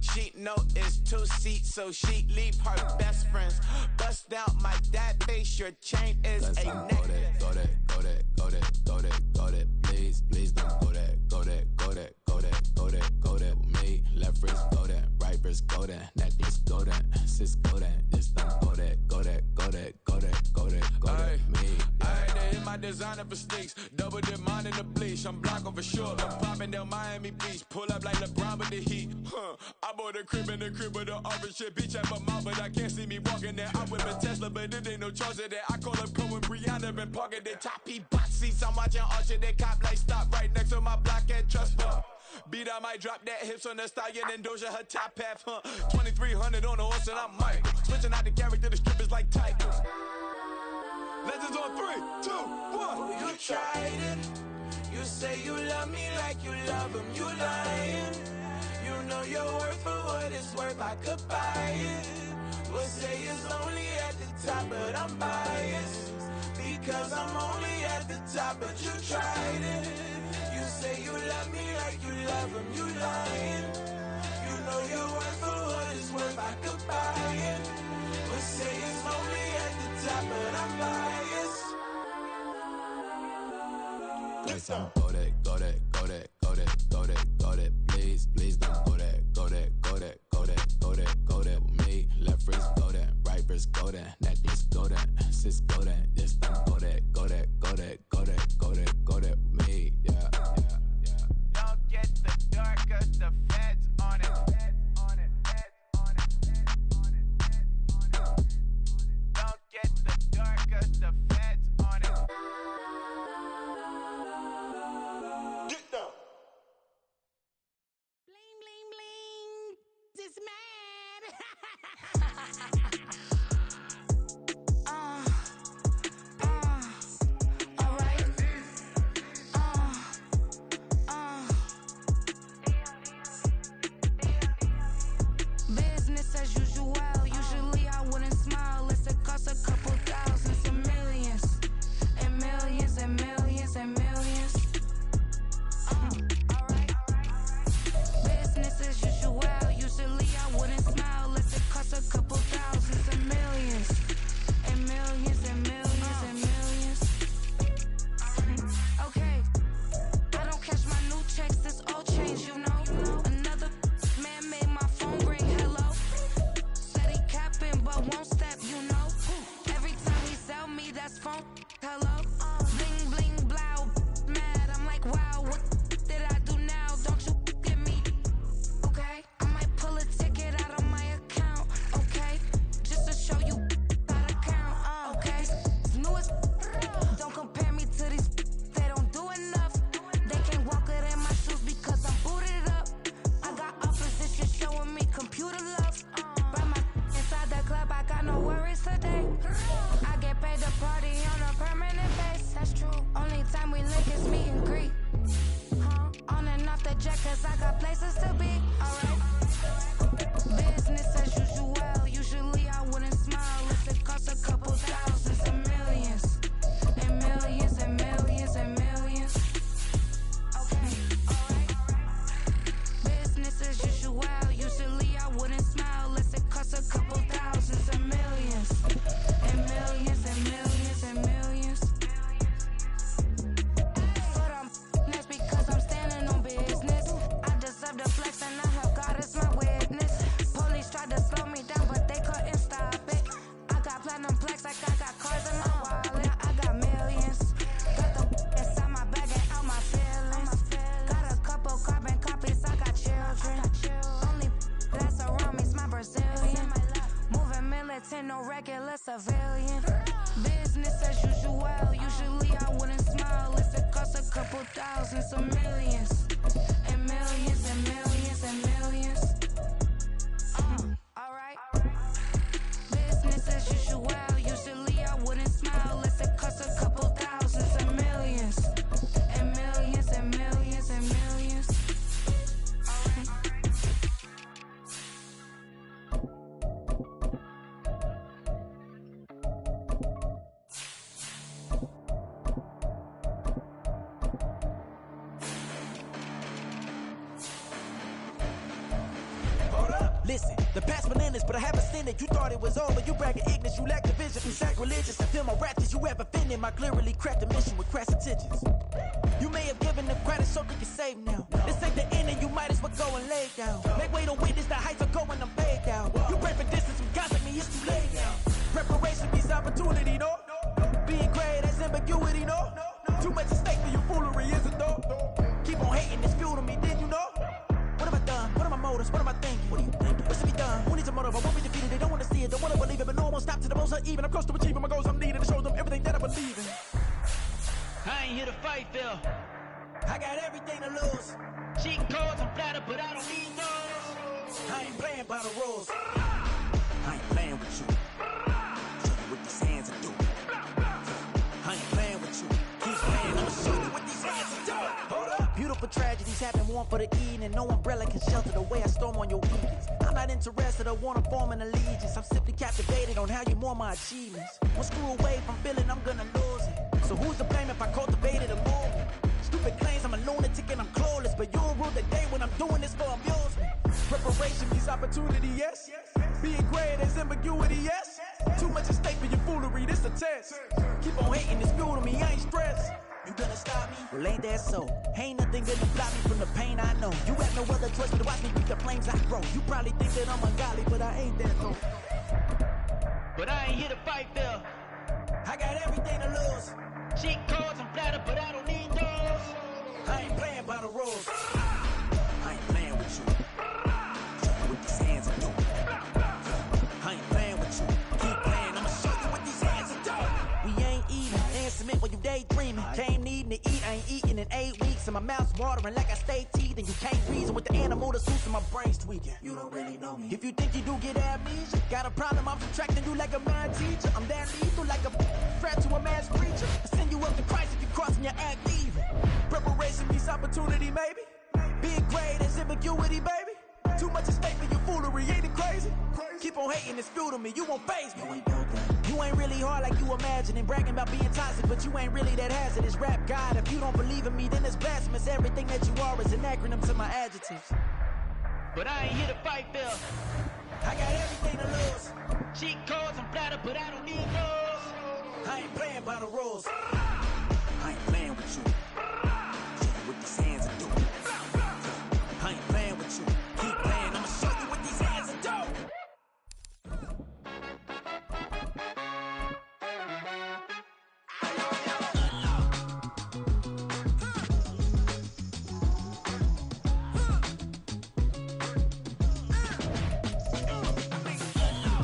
She know it's 2 seats, so she leave her best friends. Bust down my dad face, your chain is a necklace. Go that, please don't go that with me. Left wrist go that, right wrist go that, necklace go that, sis go that, just don't go that me. Alright, they hit my designer for sneaks, double dip mine in the bleach. I'm Blanco for sure, I'm popping down Miami Beach, pull up like LeBron with the heat. I bought a crib in the crib with the office shit, bitch at my mouth, but I can't see me walking there. I whip a Tesla, but it ain't no charge of that. I call up Cohen, Brianna, been parking the top box seats. I'm watching Archer, they cop like stop right next to my block and trust me. Beat, I might drop that hips on the stallion and Doja her top half, 2300 on the horse and I'm Michael. Switching out the character, the strippers like titles. Legends on 3, 2, 1. You tried it. You say you love me like you love him. You lying. You know your worth for what it's worth. I could buy it. We'll say it's only at the top, but I'm biased because I'm only at the top. But you tried it. You say you love me like you love him. You lying. You know your worth for what it's worth. I could buy it. We'll say it's only at the top, but I'm biased. Go that, please don't go that with me. Left wrist go that, right wrist go that, necklace go that, sis go that, just don't go that with me. Yeah. Don't get the dark 'cause the feds on it. Don't get the dark 'cause the feds on it. Get down. Bling, bling, bling. This man. pretend no regular civilian. Business as usual, usually I wouldn't smile. If it costs a couple thousand, some millions. And millions and millions and millions. Alright. Business as usual, usually I wouldn't smile. If it costs a couple thousands and millions. And millions and millions and millions. Listen, the past bananas, but I haven't seen it. You thought it was over, you bragging ignorance, you lack the vision, you sacrilegious. I feel my raptors, you have offended my clearly crafted mission with crass intentions. You may have given them credit so they can save now. This ain't the end and you might as well go and lay down. Make way to witness the heights are going, I'm paid down. You pray for distance, some gossip me, it's too late now. Preparation means opportunity, no? Being great, that's ambiguity, no? Too much at stake for your foolery, is it though? Keep on hating, it's fuel to me, did you know? What have I done? What are my motives? What am I thinking? What do you think? What should be done? Who needs a motive? I won't be defeated. They don't want to see it, don't want to believe it, but no one won't stop to the most uneven. I'm close to achieving my goals. I'm needed to show them everything that I believe in. I ain't here to fight, Phil. I got everything to lose. Cheat codes, I'm flattered, but I don't need those. I ain't playing by the rules. I ain't playing with you. Show you what these hands are doing. I ain't playing with you. Keep playing, I'ma show you what these hands are doing. Hold up. Beautiful tragedies happen, one for the evening. No umbrella can shelter the way I storm on your evenings. I'm not interested or want to form an allegiance. I'm simply captivated on how you more my achievements. One screw away from feeling I'm gonna lose it. So who's to blame if I cultivated a movement? Stupid claims I'm a lunatic and I'm clueless, but you'll rule the day when I'm doing this for amusement. Preparation means opportunity, yes. Being great is ambiguity, yes. Too much at stake for your foolery, this a test. Keep on hating, it's fuel to me, I ain't stressed. You gonna stop me? Well, ain't that so? Ain't nothing gonna block me from the pain I know. You have no other choice but to watch me beat the flames I grow. You probably think that I'm ungodly, but I ain't that though. But I ain't here to fight, Phil. I got everything to lose. Cheat codes, I'm flattered, but I don't need those. I ain't playing by the rules. I ain't playing with you. Show you what these hands are doing. I ain't playing with you. Keep playing, I'ma show you what these hands are doing. We ain't eating, dancing while you daydreaming. Came needing to eat, I ain't eating in 8 weeks. And my mouth's watering like I stay teething. You can't reason with the animal that's loose and my brain's tweaking. You don't really know me. If you think you do get amnesia, got a problem, I'm subtracting you like a mind teacher. I'm that lethal like a threat to a mass preacher. I send you up to Christ if you crossing your act evil. Preparation means opportunity, maybe. Being great is ambiguity, baby. Too much at stake for your foolery, ain't it crazy? Keep on hating, it's fuel to me, you won't faze me. You ain't built that. You ain't really hard like you imagining. Bragging about being toxic, but you ain't really that hazardous. Rap God, if you don't believe in me, then it's blasphemous. Everything that you are is an acronym to my adjectives. But I ain't here to fight, Phil. I got everything to lose. Cheat codes, I'm flattered, but I don't need those. I ain't playing by the rules. I ain't playing with you. Show you what these hands are doing. I ain't playing with you. Keep playing, I'ma show you what these hands are doing.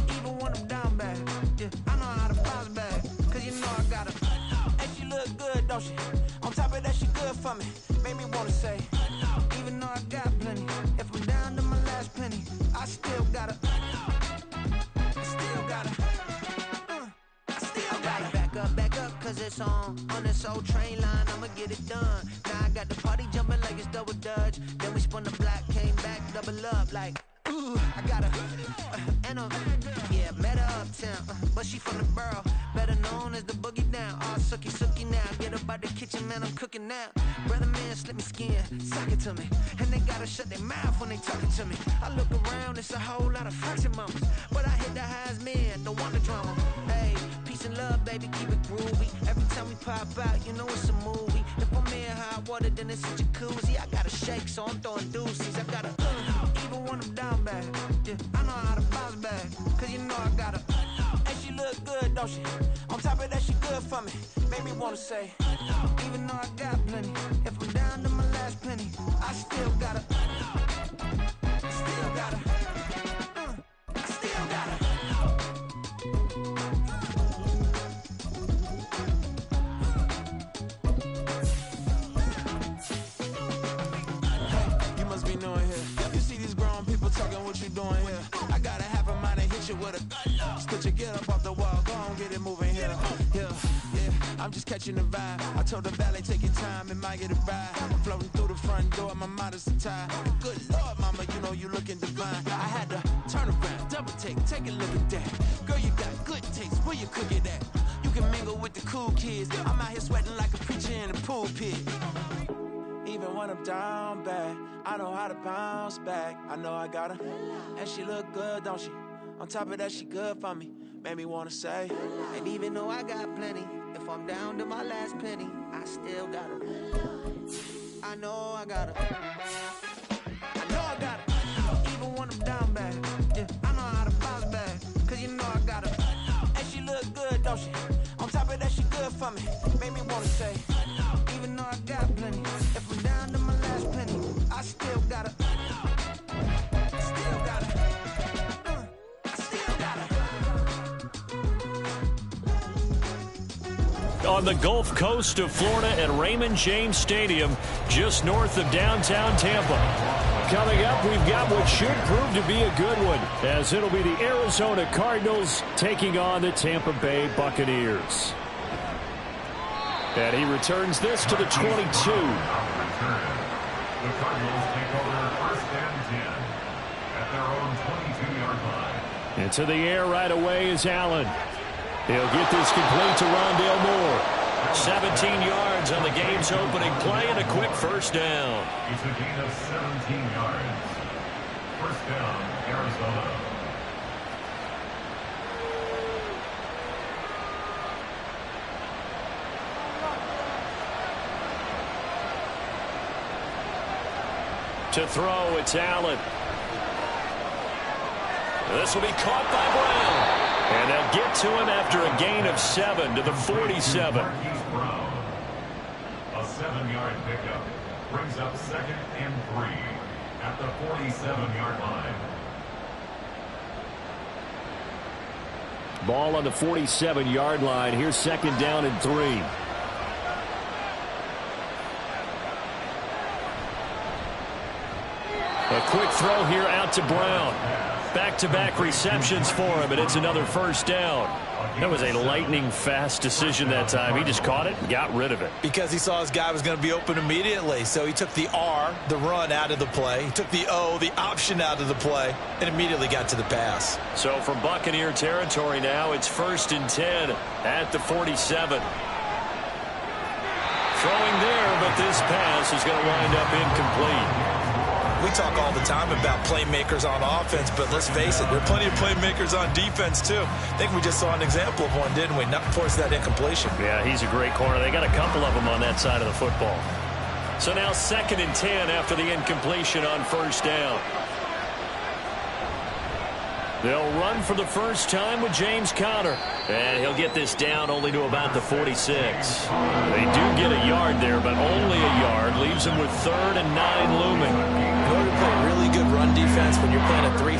Even when I'm down bad, yeah, I know how to bounce back. Cause you know I got her. And she look good, don't she? On top of that, she good for me. Made me wanna say, even though I got plenty, if I'm down to my last penny, I still gotta. I still gotta. I still gotta. Back up, cause it's on this old train line, I'ma get it done. Now I got the party jumping like it's double dutch. Then we spun the block, came back, double up like. Ooh, I got her, and yeah, met her uptown, but she from the borough, better known as the boogie down. All sookie now, get up out the kitchen, man, I'm cooking now. Brother man, slip me skin, suck it to me, and they gotta shut their mouth when they talking to me. I look around, it's a whole lot of fraction mamas, but I hit the highs, man, don't want the drama. Hey, peace and love, baby, keep it groovy. Every time we pop out, you know it's a movie. If I'm in hot water, then it's a jacuzzi. I gotta shake, so I'm throwing deuces. I gotta, even when I'm down bad, yeah, I know how to bounce back, cause you know I got her. And she look good, don't she? On top of that, she good for me. Made me wanna say, even though I got plenty, if I'm down to my last penny, I still got her. I still got her. I still got her. catching the vibe. I told the valet, take your time, it might get a ride. Floating through the front door, my mind is tied. Good Lord, mama, you know you looking divine. I had to turn around, double take a look at that. Girl, you got good taste, where you cook it at? You can mingle with the cool kids. I'm out here sweating like a preacher in a pulpit. Even when I'm down bad, I know how to bounce back. I know I got her, and she look good, don't she? On top of that, she good for me. Made me wanna say, and even though I got plenty, if I'm down to my last penny, I still got her. I know I got her. I know I got her. Even when I'm down bad, yeah, I know how to bounce back. Cause you know I got her. And she look good, don't she? On top of that, she good for me. Made me wanna say, even though I got plenty, if I'm down to my last penny, I still got her. Still got her. I still got her. On the Gulf Coast of Florida at Raymond James Stadium, just north of downtown Tampa. Coming up, we've got what should prove to be a good one, as it'll be the Arizona Cardinals taking on the Tampa Bay Buccaneers. And he returns this to the 22. The Cardinals take over first and 10 at their own 22-yard line. Into the air right away is Allen. He'll get this complete to Rondale Moore. 17 yards on the game's opening play and a quick first down. It's a gain of 17 yards. First down, Arizona. To throw, it's Allen. This will be caught by Brown. And they'll get to him after a gain of 7 to the 47. A 7-yard pickup brings up second and 3 at the 47-yard line. Ball on the 47-yard line. Here's second down and 3. A quick throw here out to Brown. Back-to-back receptions for him, and it's another first down. That was a lightning-fast decision that time. He just caught it and got rid of it. Because he saw his guy was going to be open immediately. So he took the R, the run, out of the play. He took the O, the option, out of the play, and immediately got to the pass. So from Buccaneer territory now, it's first and 10 at the 47. Throwing there, but this pass is going to wind up incomplete. We talk all the time about playmakers on offense, but let's face it, there are plenty of playmakers on defense, too. I think we just saw an example of one, didn't we? Not force that incompletion. Yeah, he's a great corner. They got a couple of them on that side of the football. So now second and 10 after the incompletion on first down. They'll run for the first time with James Conner. And he'll get this down only to about the 46. They do get a yard there, but only a yard. Leaves them with 3rd and 9 looming. In order to play really good run defense when you're playing a 3-4,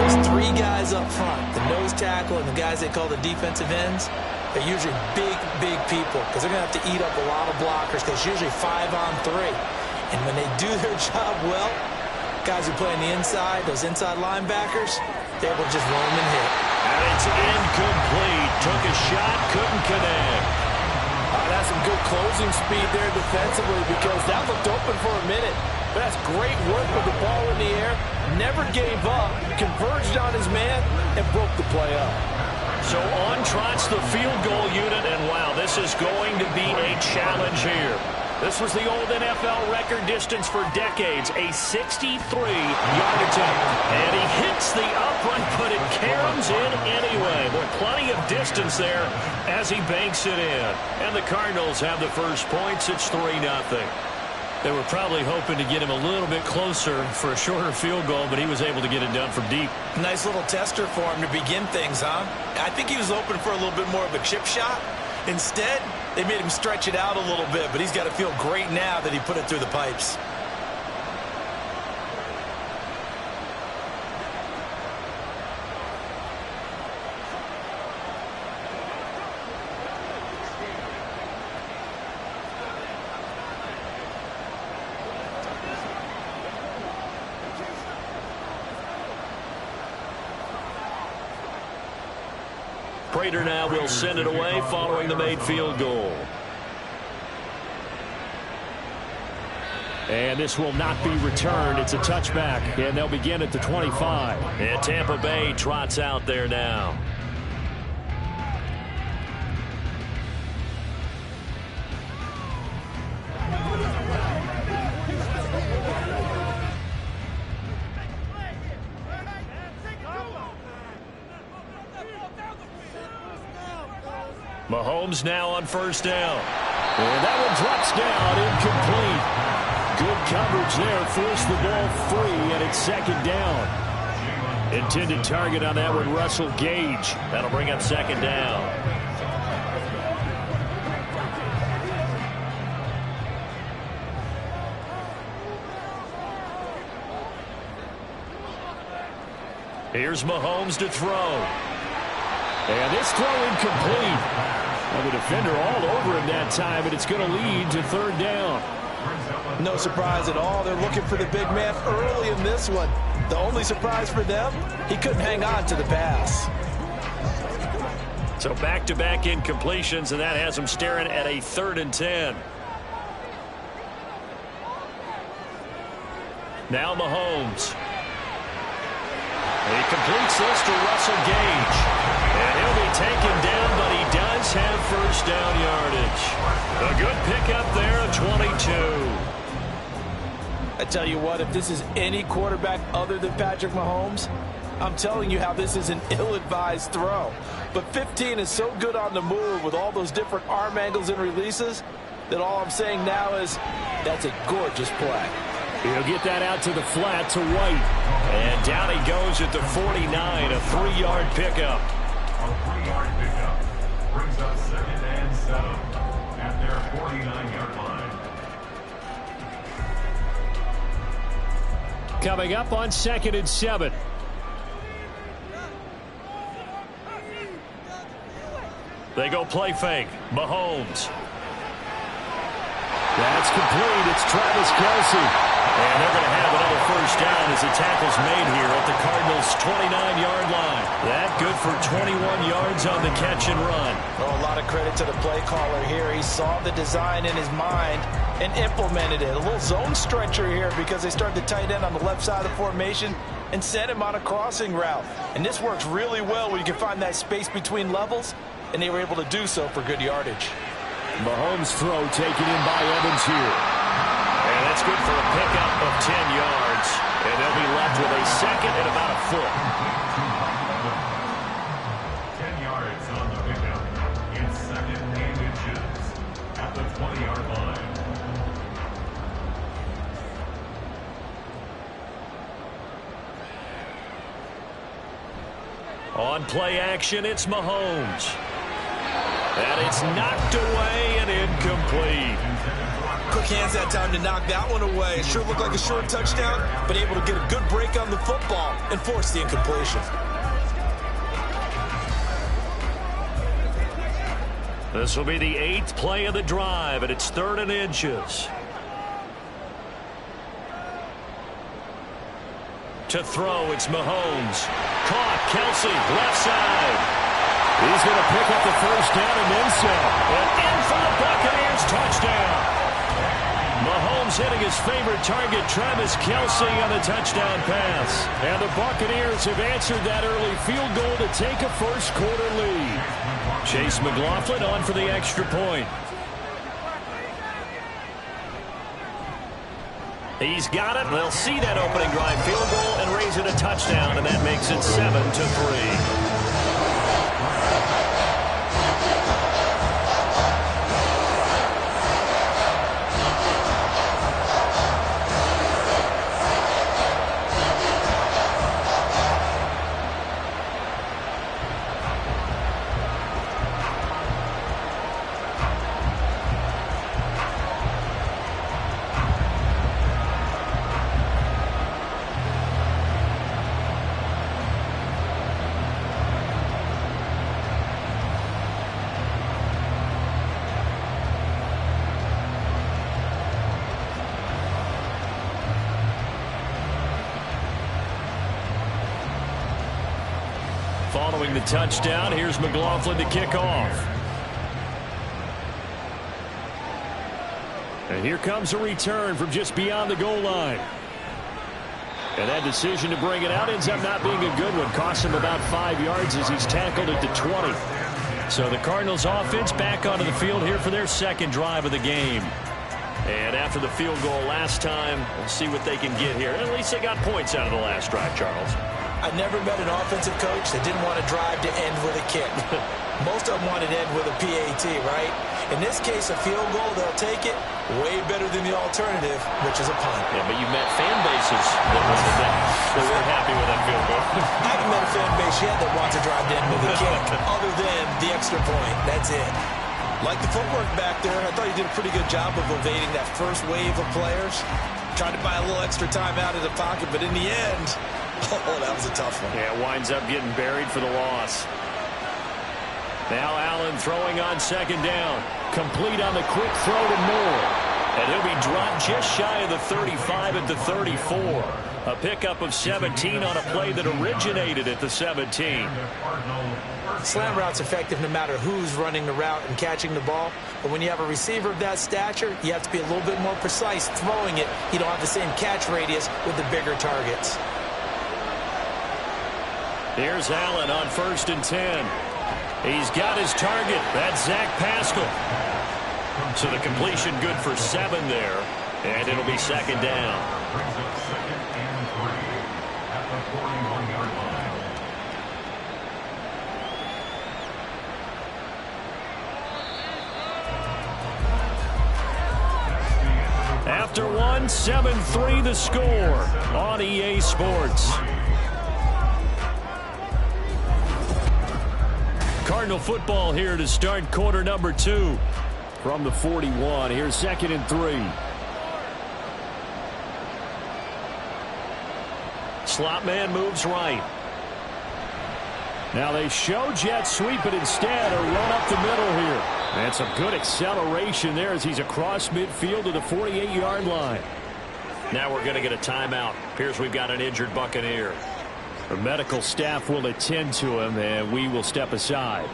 those 3 guys up front, the nose tackle and the guys they call the defensive ends, they're usually big, big people because they're going to have to eat up a lot of blockers because it's usually 5-on-3. And when they do their job well, guys who play on the inside, those inside linebackers, they will just roam and hit. And it's incomplete. Took a shot, couldn't connect. That's some good closing speed there defensively because that looked open for a minute. But that's great work with the ball in the air. Never gave up, converged on his man, and broke the play up. So on trots the field goal unit, and wow, this is going to be a challenge here. This was the old NFL record distance for decades, a 63-yard attempt. And he hits the upright, but it caroms in anyway. But plenty of distance there as he banks it in. And the Cardinals have the first points. It's 3-0. They were probably hoping to get him a little bit closer for a shorter field goal, but he was able to get it done from deep. Nice little tester for him to begin things, huh? I think he was hoping for a little bit more of a chip shot. Instead, they made him stretch it out a little bit, but he's got to feel great now that he put it through the pipes. Prater now will send it away following the made field goal. And this will not be returned. It's a touchback, and they'll begin at the 25. And Tampa Bay trots out there now. Mahomes now on first down. And that one drops down, incomplete. Good coverage there, forced the ball free, and it's second down. Intended target on that one, Russell Gage. That'll bring up second down. Here's Mahomes to throw. And this throw incomplete. Well, the defender all over him that time, and it's going to lead to third down. No surprise at all. They're looking for the big man early in this one. The only surprise for them, he couldn't hang on to the pass. So back-to-back incompletions, and that has him staring at a 3rd and 10. Now Mahomes. He completes this to Russell Gage. And he'll be taken down, but he does have first down yardage. A good pickup there of 22. I tell you what, if this is any quarterback other than Patrick Mahomes, I'm telling you how this is an ill-advised throw. But 15 is so good on the move with all those different arm angles and releases that all I'm saying now is that's a gorgeous play. He'll get that out to the flat to White. And down he goes at the 49, a 3-yard pickup. A 3-yard pickup brings up 2nd and 7 at their 49-yard line. Coming up on 2nd and 7. They go play fake. Mahomes. That's complete. It's Travis Kelce. And they're going to have another first down as the tackle's made here at the Cardinals' 29-yard line. That good for 21 yards on the catch and run. Oh, a lot of credit to the play caller here. He saw the design in his mind and implemented it. A little zone stretcher here because they started the tight end on the left side of the formation and sent him on a crossing route. And this works really well when you can find that space between levels, and they were able to do so for good yardage. Mahomes' throw taken in by Evans here. And that's good for a pickup of 10 yards. And they'll be left with a 2nd and about a foot. 10 yards on the pickup. It's 2nd and inches at the 20-yard line. On play action, it's Mahomes. And it's knocked away and incomplete. Quick hands that time to knock that one away. It sure looked like a short touchdown, but able to get a good break on the football and force the incompletion. This will be the 8th play of the drive, and it's 3rd and inches. To throw, it's Mahomes. Caught, Kelce, left side. He's going to pick up the first down and then some. And in for the Buccaneers, touchdown. Mahomes hitting his favorite target, Travis Kelce, on the touchdown pass. And the Buccaneers have answered that early field goal to take a first-quarter lead. Chase McLaughlin on for the extra point. He's got it. They'll see that opening drive field goal and raise it a touchdown, and that makes it 7-3. Following the touchdown, here's McLaughlin to kick off. And here comes a return from just beyond the goal line. And that decision to bring it out ends up not being a good one. Costs him about 5 yards as he's tackled at the 20. So the Cardinals offense back onto the field here for their second drive of the game. And after the field goal last time, we'll see what they can get here. At least they got points out of the last drive, Charles. I never met an offensive coach that didn't want to drive to end with a kick. Most of them wanted to end with a PAT, right? In this case, a field goal, they'll take it. Way better than the alternative, which is a punt. Yeah, but you met fan bases that were happy with that field goal. I haven't met a fan base yet that wants to drive to end with a kick, other than the extra point. That's it. Like the footwork back there, I thought he did a pretty good job of evading that first wave of players. Tried to buy a little extra time out of the pocket, but in the end, oh, that was a tough one. Yeah, winds up getting buried for the loss. Now Allen throwing on second down. Complete on the quick throw to Moore. And he'll be dropped just shy of the 35 at the 34. A pickup of 17 on a play that originated at the 17. Slam route's effective no matter who's running the route and catching the ball. But when you have a receiver of that stature, you have to be a little bit more precise throwing it. You don't have the same catch radius with the bigger targets. Here's Allen on 1st and 10. He's got his target. That's Zach Pascal. So the completion good for 7 there. And it'll be second down. Brings up 2nd and 3 at the 41-yard line. After one, 7-3 the score on EA Sports. Cardinal football here to start quarter number 2. From the 41, here's 2nd and 3. Slot man moves right. Now they show jet sweep, but instead a run up the middle here. And some good acceleration there as he's across midfield to the 48-yard line. Now we're going to get a timeout. Appears we've got an injured Buccaneer. The medical staff will attend to him, and we will step aside.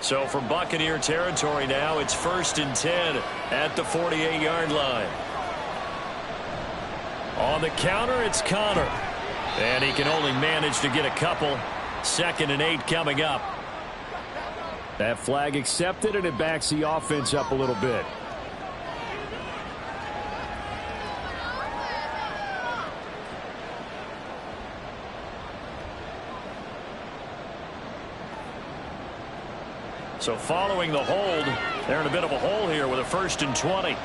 So from Buccaneer territory now, it's 1st and 10 at the 48-yard line. On the counter, it's Connor. And he can only manage to get a couple. 2nd and 8 coming up. That flag accepted, and it backs the offense up a little bit. So following the hold, they're in a bit of a hole here with a 1st and 20.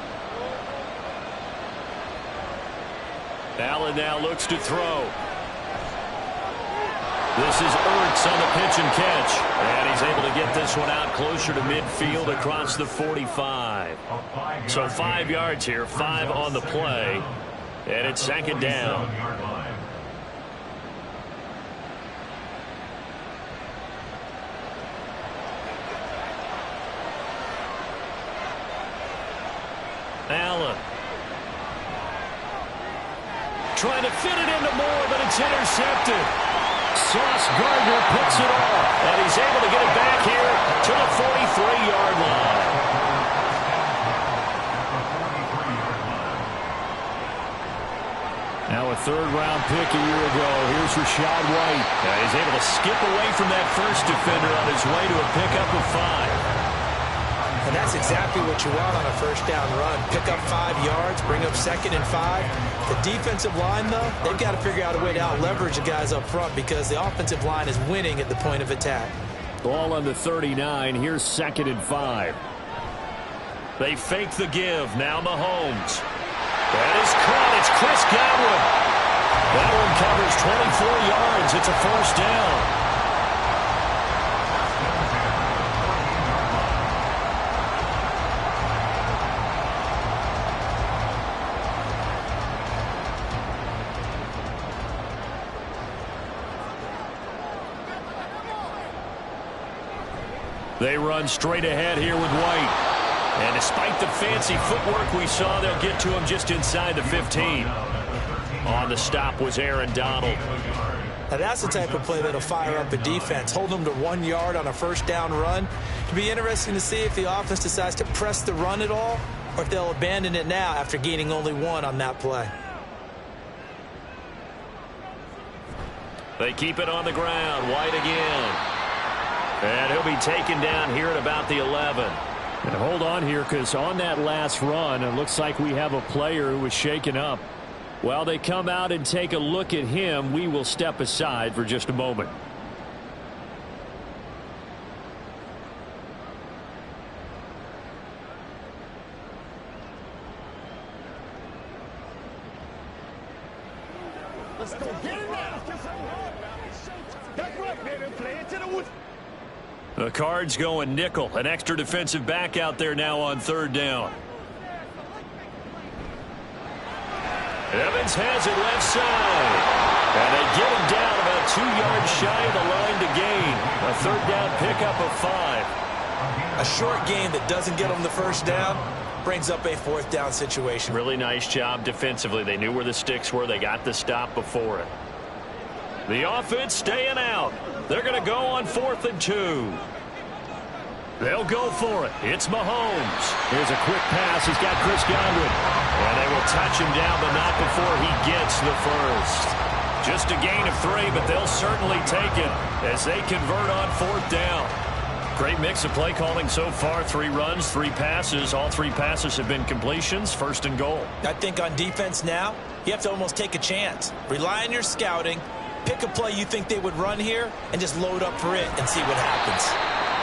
Allen now looks to throw. This is Ertz on the pitch and catch. And he's able to get this one out closer to midfield across the 45. So 5 yards here, 5 on the play. And it's 2nd down. Allen. Trying to fit it into Moore, but it's intercepted. Sauce Gardner picks it off, and he's able to get it back here to the 43-yard line. Now a 3rd-round pick a year ago. Here's Rachaad White. He's able to skip away from that first defender on his way to a pickup of 5. And that's exactly what you want on a 1st down run. Pick up 5 yards, bring up 2nd and 5. The defensive line, though, they've got to figure out a way to out-leverage the guys up front because the offensive line is winning at the point of attack. Ball on the 39. Here's 2nd and 5. They fake the give. Now Mahomes. That is caught. It's Chris Godwin. That one covers 24 yards. It's a 1st down. They run straight ahead here with White. And despite the fancy footwork we saw, they'll get to him just inside the 15. On the stop was Aaron Donald. Now that's the type of play that'll fire up the defense. Hold them to 1 yard on a first down run. It'll be interesting to see if the offense decides to press the run at all, or if they'll abandon it now after gaining only 1 on that play. They keep it on the ground. White again. And he'll be taken down here at about the 11. And hold on here, because on that last run, it looks like we have a player who was shaken up. While they come out and take a look at him, we will step aside for just a moment. Let's go. Get it now. That's right, baby. Play it to the wood. The Cards going nickel. An extra defensive back out there now on 3rd down. Evans has it left side. And they get him down about 2 yards shy of the line to gain. A 3rd down pickup of 5. A short gain that doesn't get them the first down brings up a 4th down situation. Really nice job defensively. They knew where the sticks were. They got the stop before it. The offense staying out. They're going to go on 4th and 2. They'll go for it. It's Mahomes. Here's a quick pass. He's got Chris Godwin. And they will touch him down, but not before he gets the first. Just a gain of 3, but they'll certainly take it as they convert on 4th down. Great mix of play calling so far. 3 runs, 3 passes. All 3 passes have been completions. 1st and goal. I think on defense now, you have to almost take a chance. Rely on your scouting. Pick a play you think they would run here and just load up for it and see what happens.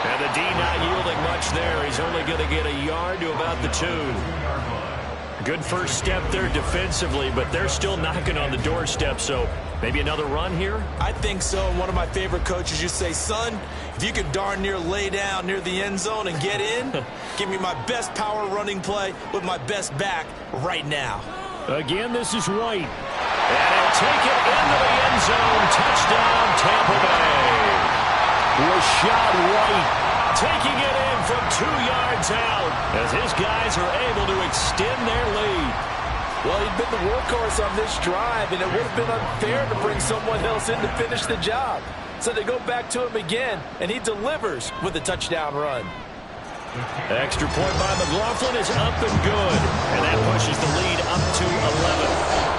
And the D not yielding much there. He's only going to get a yard to about the 2. Good first step there defensively, but they're still knocking on the doorstep, so maybe another run here? I think so. One of my favorite coaches used to say, son, if you could darn near lay down near the end zone and get in, give me my best power running play with my best back right now. Again, this is White. And he'll take it into the end zone. Touchdown, Tampa Bay. Rashad White taking it in from 2 yards out as his guys are able to extend their lead. Well, he'd been the workhorse on this drive, and it would have been unfair to bring someone else in to finish the job. So they go back to him again, and he delivers with a touchdown run. Extra point by McLaughlin is up and good, and that pushes the lead up to 11.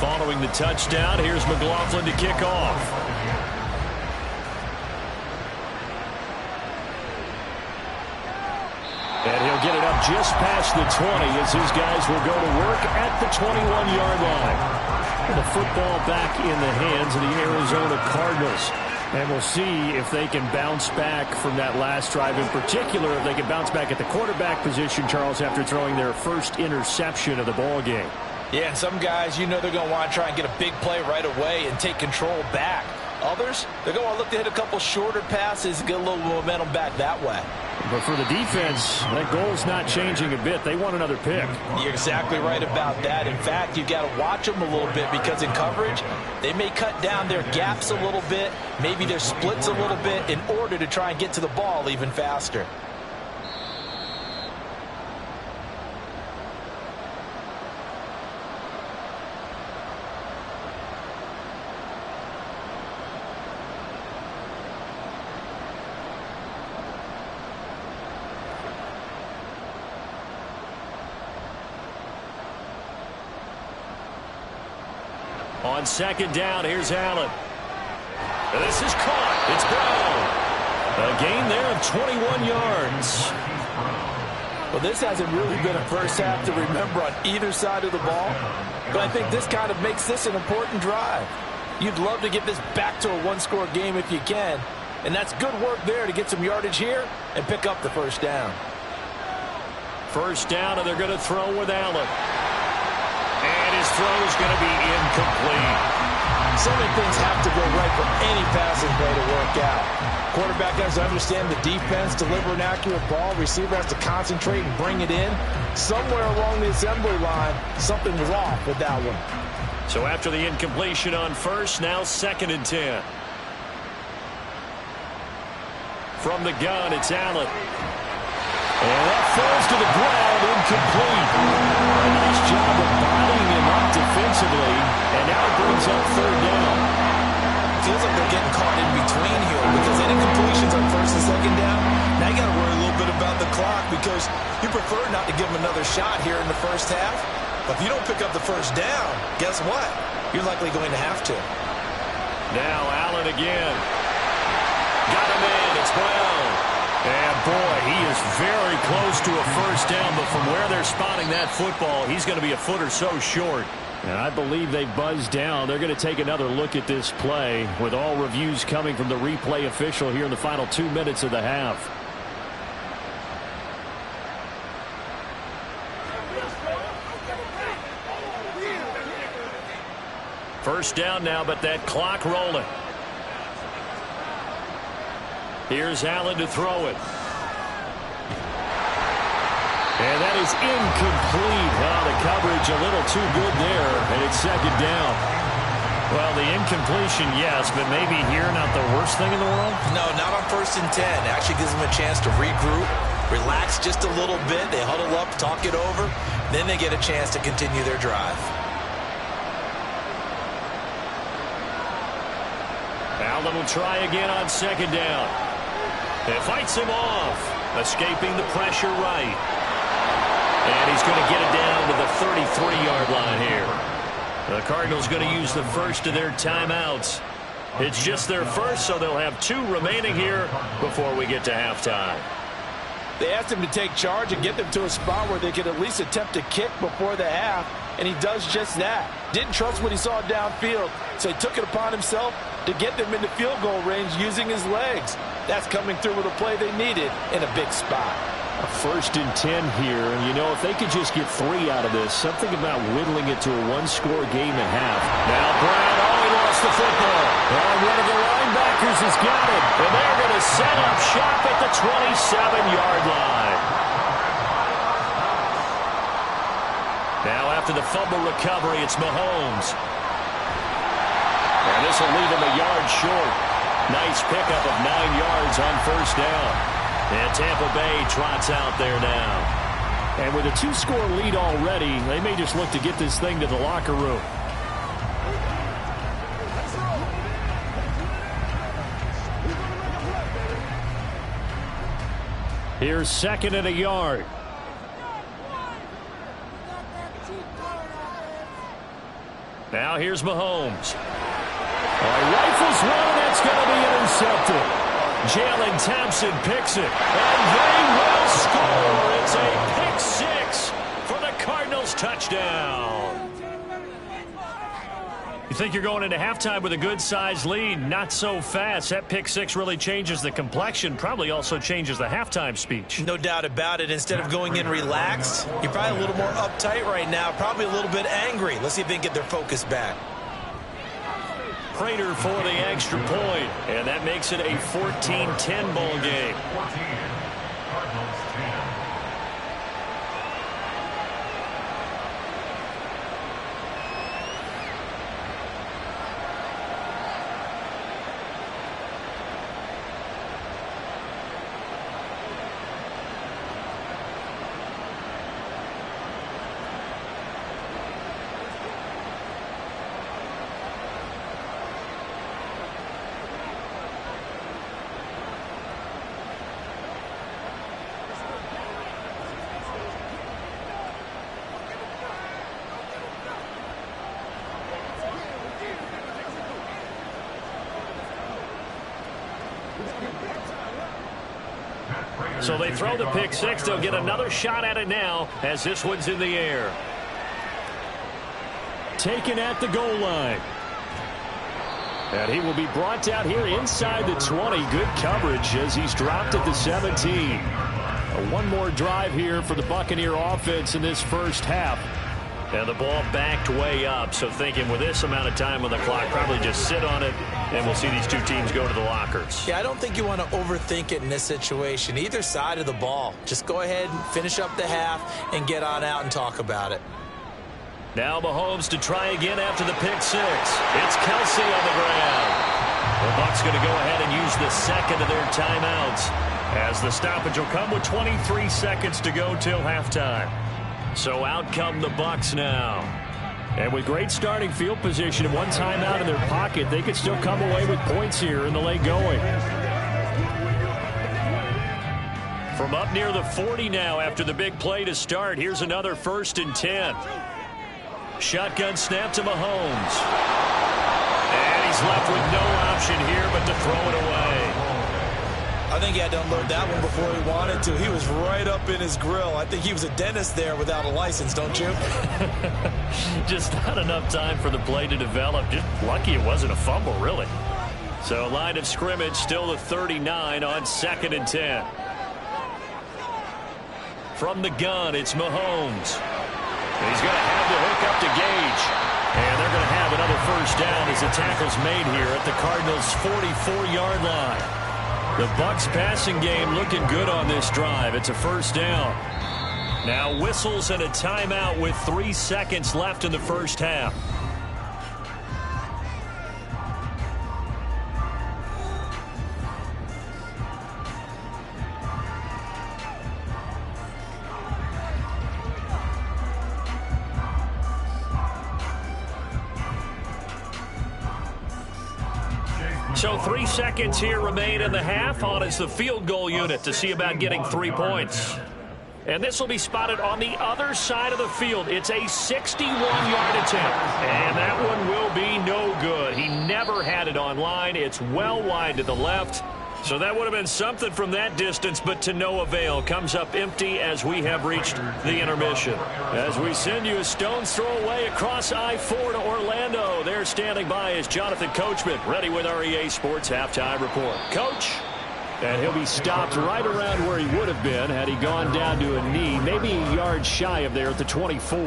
Following the touchdown, here's McLaughlin to kick off. And he'll get it up just past the 20 as his guys will go to work at the 21-yard line. And the football back in the hands of the Arizona Cardinals. And we'll see if they can bounce back from that last drive. In particular, if they can bounce back at the quarterback position, Charles, after throwing their first interception of the ball game. Yeah, and some guys, you know they're going to want to try and get a big play right away and take control back. Others, they're going to look to hit a couple shorter passes and get a little momentum back that way. But for the defense, that goal's not changing a bit. They want another pick. You're exactly right about that. In fact, you've got to watch them a little bit because in coverage, they may cut down their gaps a little bit, maybe their splits a little bit in order to try and get to the ball even faster. On second down, here's Allen. This is caught. It's Brown. A gain there of 21 yards. Well, this hasn't really been a first half to remember on either side of the ball, but I think this kind of makes this an important drive. You'd love to get this back to a one-score game if you can, and that's good work there to get some yardage here and pick up the first down. First down, and they're going to throw with Allen. And his throw is going to be incomplete. So many things have to go right for any passing play to work out. Quarterback has to understand the defense, deliver an accurate ball. Receiver has to concentrate and bring it in. Somewhere along the assembly line, something was off with that one. So after the incompletion on first, now 2nd and 10. From the gun, it's Allen. And that falls to the ground, incomplete. A nice job of bodying him up defensively, and now it brings up 3rd down. Feels like they're getting caught in between here because any completions on 1st and 2nd down, now you got to worry a little bit about the clock because you prefer not to give them another shot here in the first half. But if you don't pick up the first down, guess what? You're likely going to have to. Now Allen again. Got him in. It's Brown. And, boy, he is very close to a first down, but from where they're spotting that football, he's going to be a foot or so short. And I believe they've buzzed down. They're going to take another look at this play with all reviews coming from the replay official here in the final 2 minutes of the half. First down now, but that clock rolling. Here's Allen to throw it. And that is incomplete. The coverage a little too good there, and it's 2nd down. Well, the incompletion, yes, but maybe here not the worst thing in the world? No, not on 1st and 10. Actually gives them a chance to regroup, relax just a little bit. They huddle up, talk it over. Then they get a chance to continue their drive. Allen will try again on 2nd down. It fights him off, escaping the pressure right. And he's going to get it down to the 33-yard line here. The Cardinals going to use the first of their timeouts. It's just their first, so they'll have 2 remaining here before we get to halftime. They asked him to take charge and get them to a spot where they could at least attempt a kick before the half, and he does just that. Didn't trust what he saw downfield, so he took it upon himself to get them into field goal range using his legs. That's coming through with a play they needed in a big spot. A 1st and 10 here, and you know, if they could just get 3 out of this, something about whittling it to a one-score game at half. Now Brown, he lost the football. And one of the linebackers has got it, and they're going to set up shop at the 27-yard line. Now after the fumble recovery, it's Mahomes. And this will leave him a yard short. Nice pickup of 9 yards on 1st down. And Tampa Bay trots out there now. And with a 2-score lead already, they may just look to get this thing to the locker room. Here's 2nd and a yard. Now here's Mahomes. Rifles one, and that's going to be intercepted. Jalen Thompson picks it, and they will score. It's a pick 6 for the Cardinals touchdown. You think you're going into halftime with a good-sized lead? Not so fast. That pick 6 really changes the complexion, probably also changes the halftime speech. No doubt about it. Instead of going in relaxed, you're probably a little more uptight right now, probably a little bit angry. Let's see if they can get their focus back. Prater for the extra point, and that makes it a 14-10 ball game. So they throw the pick six. They'll get another shot at it now as this one's in the air. Taken at the goal line. And he will be brought down here inside the 20. Good coverage as he's dropped at the 17. One more drive here for the Buccaneer offense in this first half. And the ball backed way up, so thinking with this amount of time on the clock, probably just sit on it, and we'll see these two teams go to the lockers. Yeah, I don't think you want to overthink it in this situation. Either side of the ball. Just go ahead and finish up the half and get on out and talk about it. Now Mahomes to try again after the pick six. It's Kelsey on the ground. The Bucs going to go ahead and use the second of their timeouts, as the stoppage will come with 23 seconds to go till halftime. So out come the Bucs now. And with great starting field position and one timeout in their pocket, they could still come away with points here in the late going. From up near the 40 now after the big play to start, here's another 1st and 10. Shotgun snap to Mahomes. And he's left with no option here but to throw it away. I think he had to unload that one before he wanted to. He was right up in his grill. I think he was a dentist there without a license, don't you? Just not enough time for the play to develop. Just lucky it wasn't a fumble, really. So line of scrimmage still the 39 on 2nd and 10. From the gun, it's Mahomes. He's going to have the hook up to Gage. And they're going to have another first down as the tackle's made here at the Cardinals' 44-yard line. The Bucs passing game looking good on this drive. It's a first down. Now whistles and a timeout with 3 seconds left in the first half. So 3 seconds here remain in the half. On is the field goal unit to see about getting 3 points. And this will be spotted on the other side of the field. It's a 61-yard attempt. And that one will be no good. He never had it on line. It's well wide to the left. So that would have been something from that distance, but to no avail. Comes up empty as we have reached the intermission. As we send you a stone's throw away across I-4 to Orlando. There standing by is Jonathan Coachman, ready with our EA Sports Halftime Report. Coach? And he'll be stopped right around where he would have been had he gone down to a knee, maybe a yard shy of there at the 24.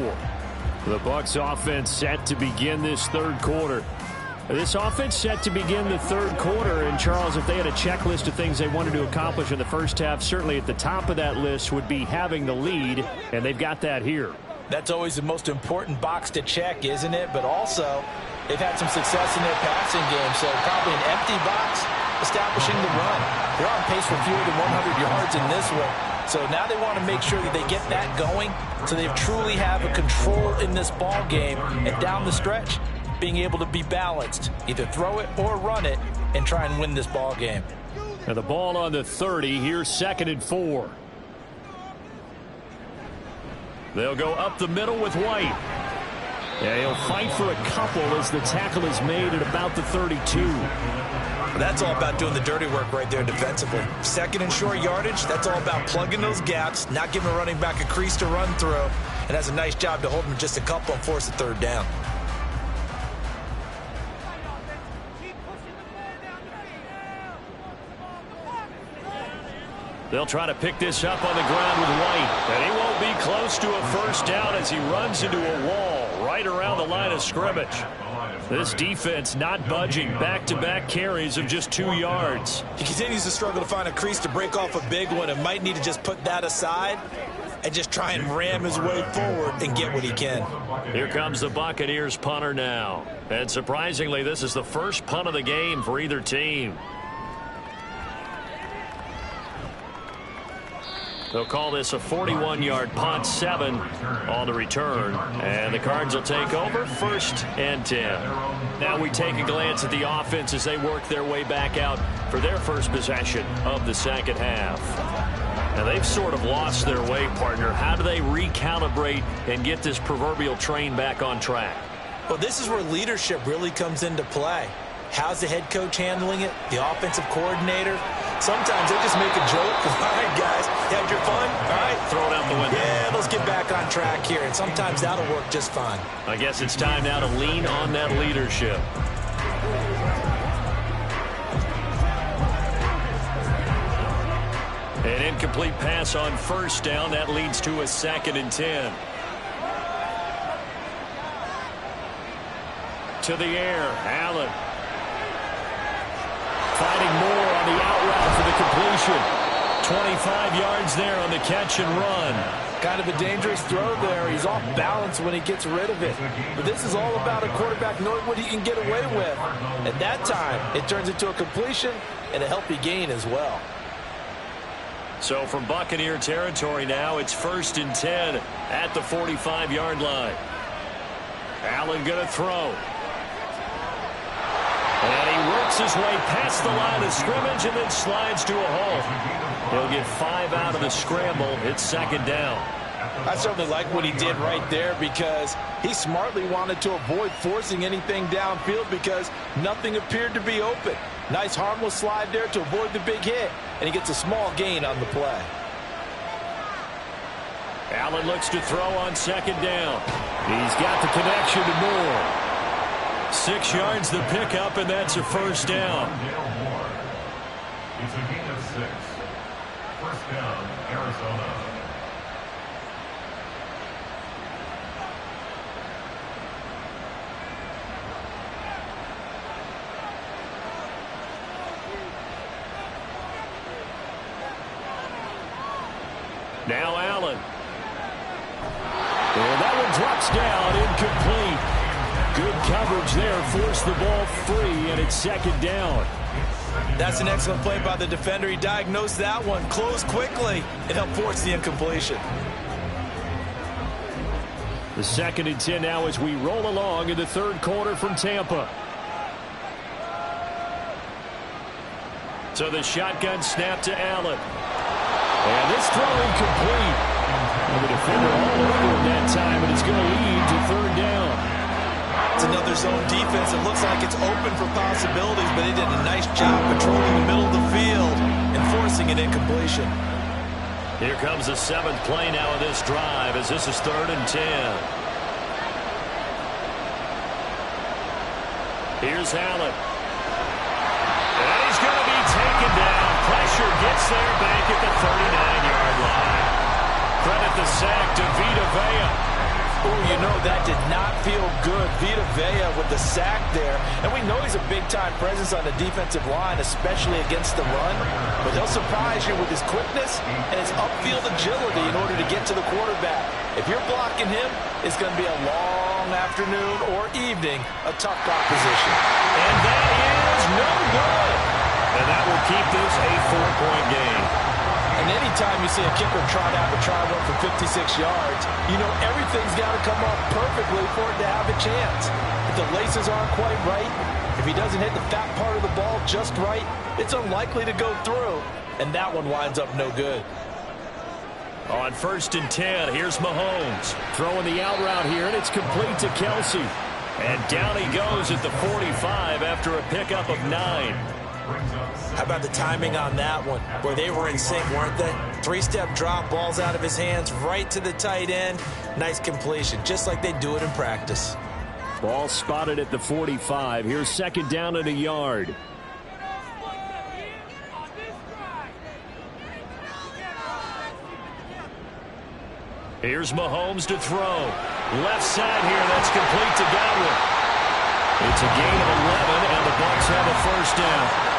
The Bucs offense set to begin this third quarter. This offense set to begin the third quarter, and Charles, if they had a checklist of things they wanted to accomplish in the first half, certainly at the top of that list would be having the lead, and they've got that here. That's always the most important box to check, isn't it? But also, they've had some success in their passing game, so probably an empty box, establishing the run. They're on pace for fewer than 100 yards in this one. So now they want to make sure that they get that going so they truly have a control in this ball game, and down the stretch, being able to be balanced, either throw it or run it, and try and win this ball game. And the ball on the 30, here's 2nd and 4. They'll go up the middle with White. Yeah, he'll fight for a couple as the tackle is made at about the 32. That's all about doing the dirty work right there defensively. 2nd and short yardage, that's all about plugging those gaps, not giving a running back a crease to run through, and that's a nice job to hold him just a couple and force a third down. They'll try to pick this up on the ground with White. And he won't be close to a first down as he runs into a wall right around the line of scrimmage. This defense not budging. Back-to-back carries of just 2 yards. He continues to struggle to find a crease to break off a big one and might need to just put that aside and just try and ram his way forward and get what he can. Here comes the Buccaneers punter now. And surprisingly, this is the first punt of the game for either team. They'll call this a 41-yard punt, 7 on the return. And the Cards will take over, 1st and 10. Now we take a glance at the offense as they work their way back out for their first possession of the second half. Now they've sort of lost their way, partner. How do they recalibrate and get this proverbial train back on track? Well, this is where leadership really comes into play. How's the head coach handling it? The offensive coordinator? Sometimes they just make a joke. All right, guys, you had your fun? All right, throw it out the window. Yeah, let's get back on track here, and sometimes that'll work just fine. I guess it's time now to lean on that leadership. An incomplete pass on first down. That leads to a 2nd and 10. To the air, Allen. Finding more on the out route for the completion. 25 yards there on the catch and run. Kind of a dangerous throw there. He's off balance when he gets rid of it. But this is all about a quarterback knowing what he can get away with. At that time, it turns into a completion and a healthy gain as well. So from Buccaneer territory now, it's 1st and 10 at the 45-yard line. Allen going to throw. And he works his way past the line of scrimmage and then slides to a hole. He'll get 5 out of the scramble. It's 2nd down. I certainly like what he did right there because he smartly wanted to avoid forcing anything downfield because nothing appeared to be open. Nice harmless slide there to avoid the big hit, and he gets a small gain on the play. Allen looks to throw on 2nd down. He's got the connection to Moore. 6 yards the pickup, and that's a 1st down. It's a gain of 6. 1st down, Arizona. Now Allen. And that one drops down, incomplete. Good coverage there, forced the ball free, and it's 2nd down. That's an excellent play by the defender. He diagnosed that one, closed quickly, and helped force the incompletion. The 2nd and 10 now as we roll along in the 3rd quarter from Tampa. So the shotgun snap to Allen. And this throw incomplete. And the defender all over him that time, and it's going to lead to 3rd down. It's another zone defense. It looks like it's open for possibilities, but he did a nice job patrolling the middle of the field and forcing an incompletion. Here comes the 7th play now of this drive as this is 3rd and 10. Here's Allen. And he's going to be taken down. Pressure gets there back at the 39-yard line. Credit the sack to Vita Vea. Oh, you know, that did not feel good. Vita Vea with the sack there. And we know he's a big-time presence on the defensive line, especially against the run. But he'll surprise you with his quickness and his upfield agility in order to get to the quarterback. If you're blocking him, it's going to be a long afternoon or evening, a tough proposition. And that is no good. And that will keep this a 4-point game. And anytime you see a kicker trot out and try one for 56 yards, you know everything's got to come off perfectly for it to have a chance. If the laces aren't quite right, if he doesn't hit the fat part of the ball just right, it's unlikely to go through. And that one winds up no good. On 1st and 10, here's Mahomes. Throwing the out route here, and it's complete to Kelsey. And down he goes at the 45 after a pickup of 9. How about the timing on that one? Where they were in sync, weren't they? 3-step drop, balls out of his hands, right to the tight end. Nice completion, just like they do it in practice. Ball spotted at the 45. Here's 2nd down and a yard. Here's Mahomes to throw. Left side here, that's complete to Godwin. It's a gain of 11, and the Bucs have a 1st down.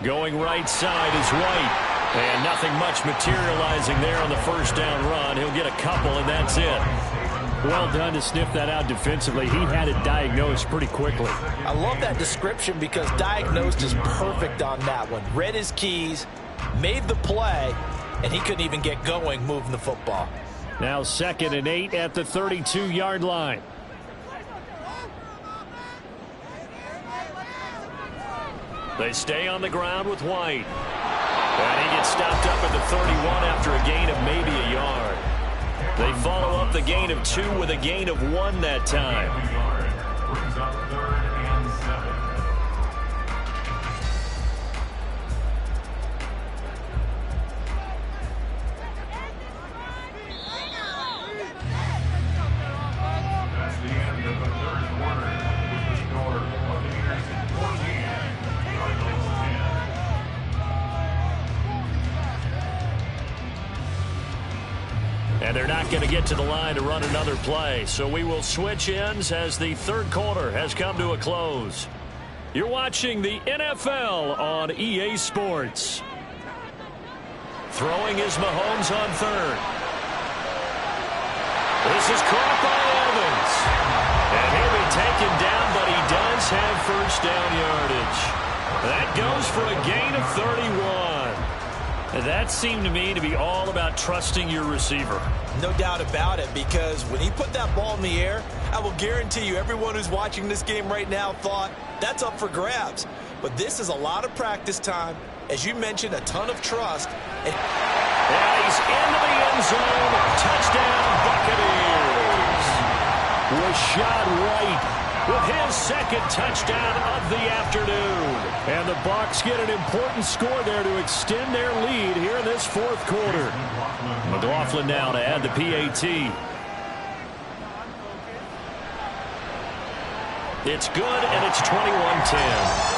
Going right side is White. And nothing much materializing there on the 1st down run. He'll get a couple, and that's it. Well done to sniff that out defensively. He had it diagnosed pretty quickly. I love that description because diagnosed is perfect on that one. Read his keys, made the play, and he couldn't even get going moving the football. Now 2nd and 8 at the 32-yard line. They stay on the ground with White. And he gets stopped up at the 31 after a gain of maybe a yard. They follow up the gain of 2 with a gain of 1 that time. Brings up 3rd and 7. That's the end of the 3rd quarter with the score of Buccaneers 14, Cardinals 10. And they're not going to get to the line to run another play. So we will switch ends as the 3rd quarter has come to a close. You're watching the NFL on EA Sports. Throwing is Mahomes on 3rd. This is caught by Evans. And he'll be taken down, but he does have first down yardage. That goes for a gain of 31. That seemed to me to be all about trusting your receiver. No doubt about it, because when he put that ball in the air, I will guarantee you everyone who's watching this game right now thought that's up for grabs. But this is a lot of practice time. As you mentioned, a ton of trust. And he's into the end zone. Touchdown, Buccaneers. Rashad White with his 2nd touchdown of the afternoon. And the Bucs get an important score there to extend their lead here in this 4th quarter. McLaughlin now to add the PAT. It's good, and it's 21-10.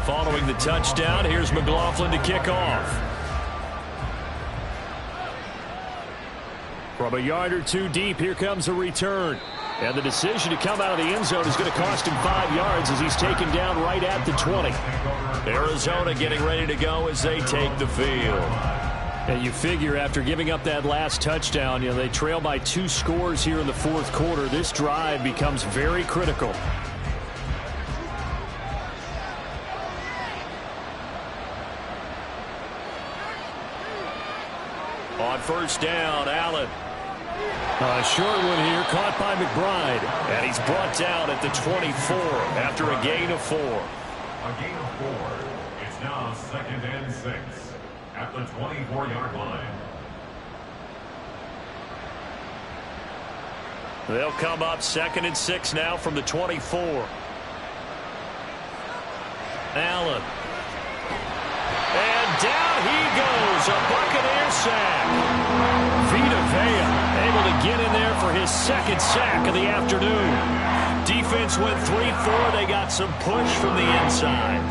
Following the touchdown, here's McLaughlin to kick off. From a yard or 2 deep, here comes a return. And the decision to come out of the end zone is going to cost him 5 yards as he's taken down right at the 20. Arizona getting ready to go as they take the field. And you figure after giving up that last touchdown, they trail by 2 scores here in the 4th quarter. This drive becomes very critical. On first down, Allen. A short one here, caught by McBride. And he's brought down at the 24 after a gain of 4. A gain of 4. It's now 2nd and 6 at the 24-yard line. They'll come up 2nd and 6 now from the 24. Allen. And down he goes. A Buccaneer sack. Vita Vea able to get in there for his 2nd sack of the afternoon. Defense went 3-4. They got some push from the inside.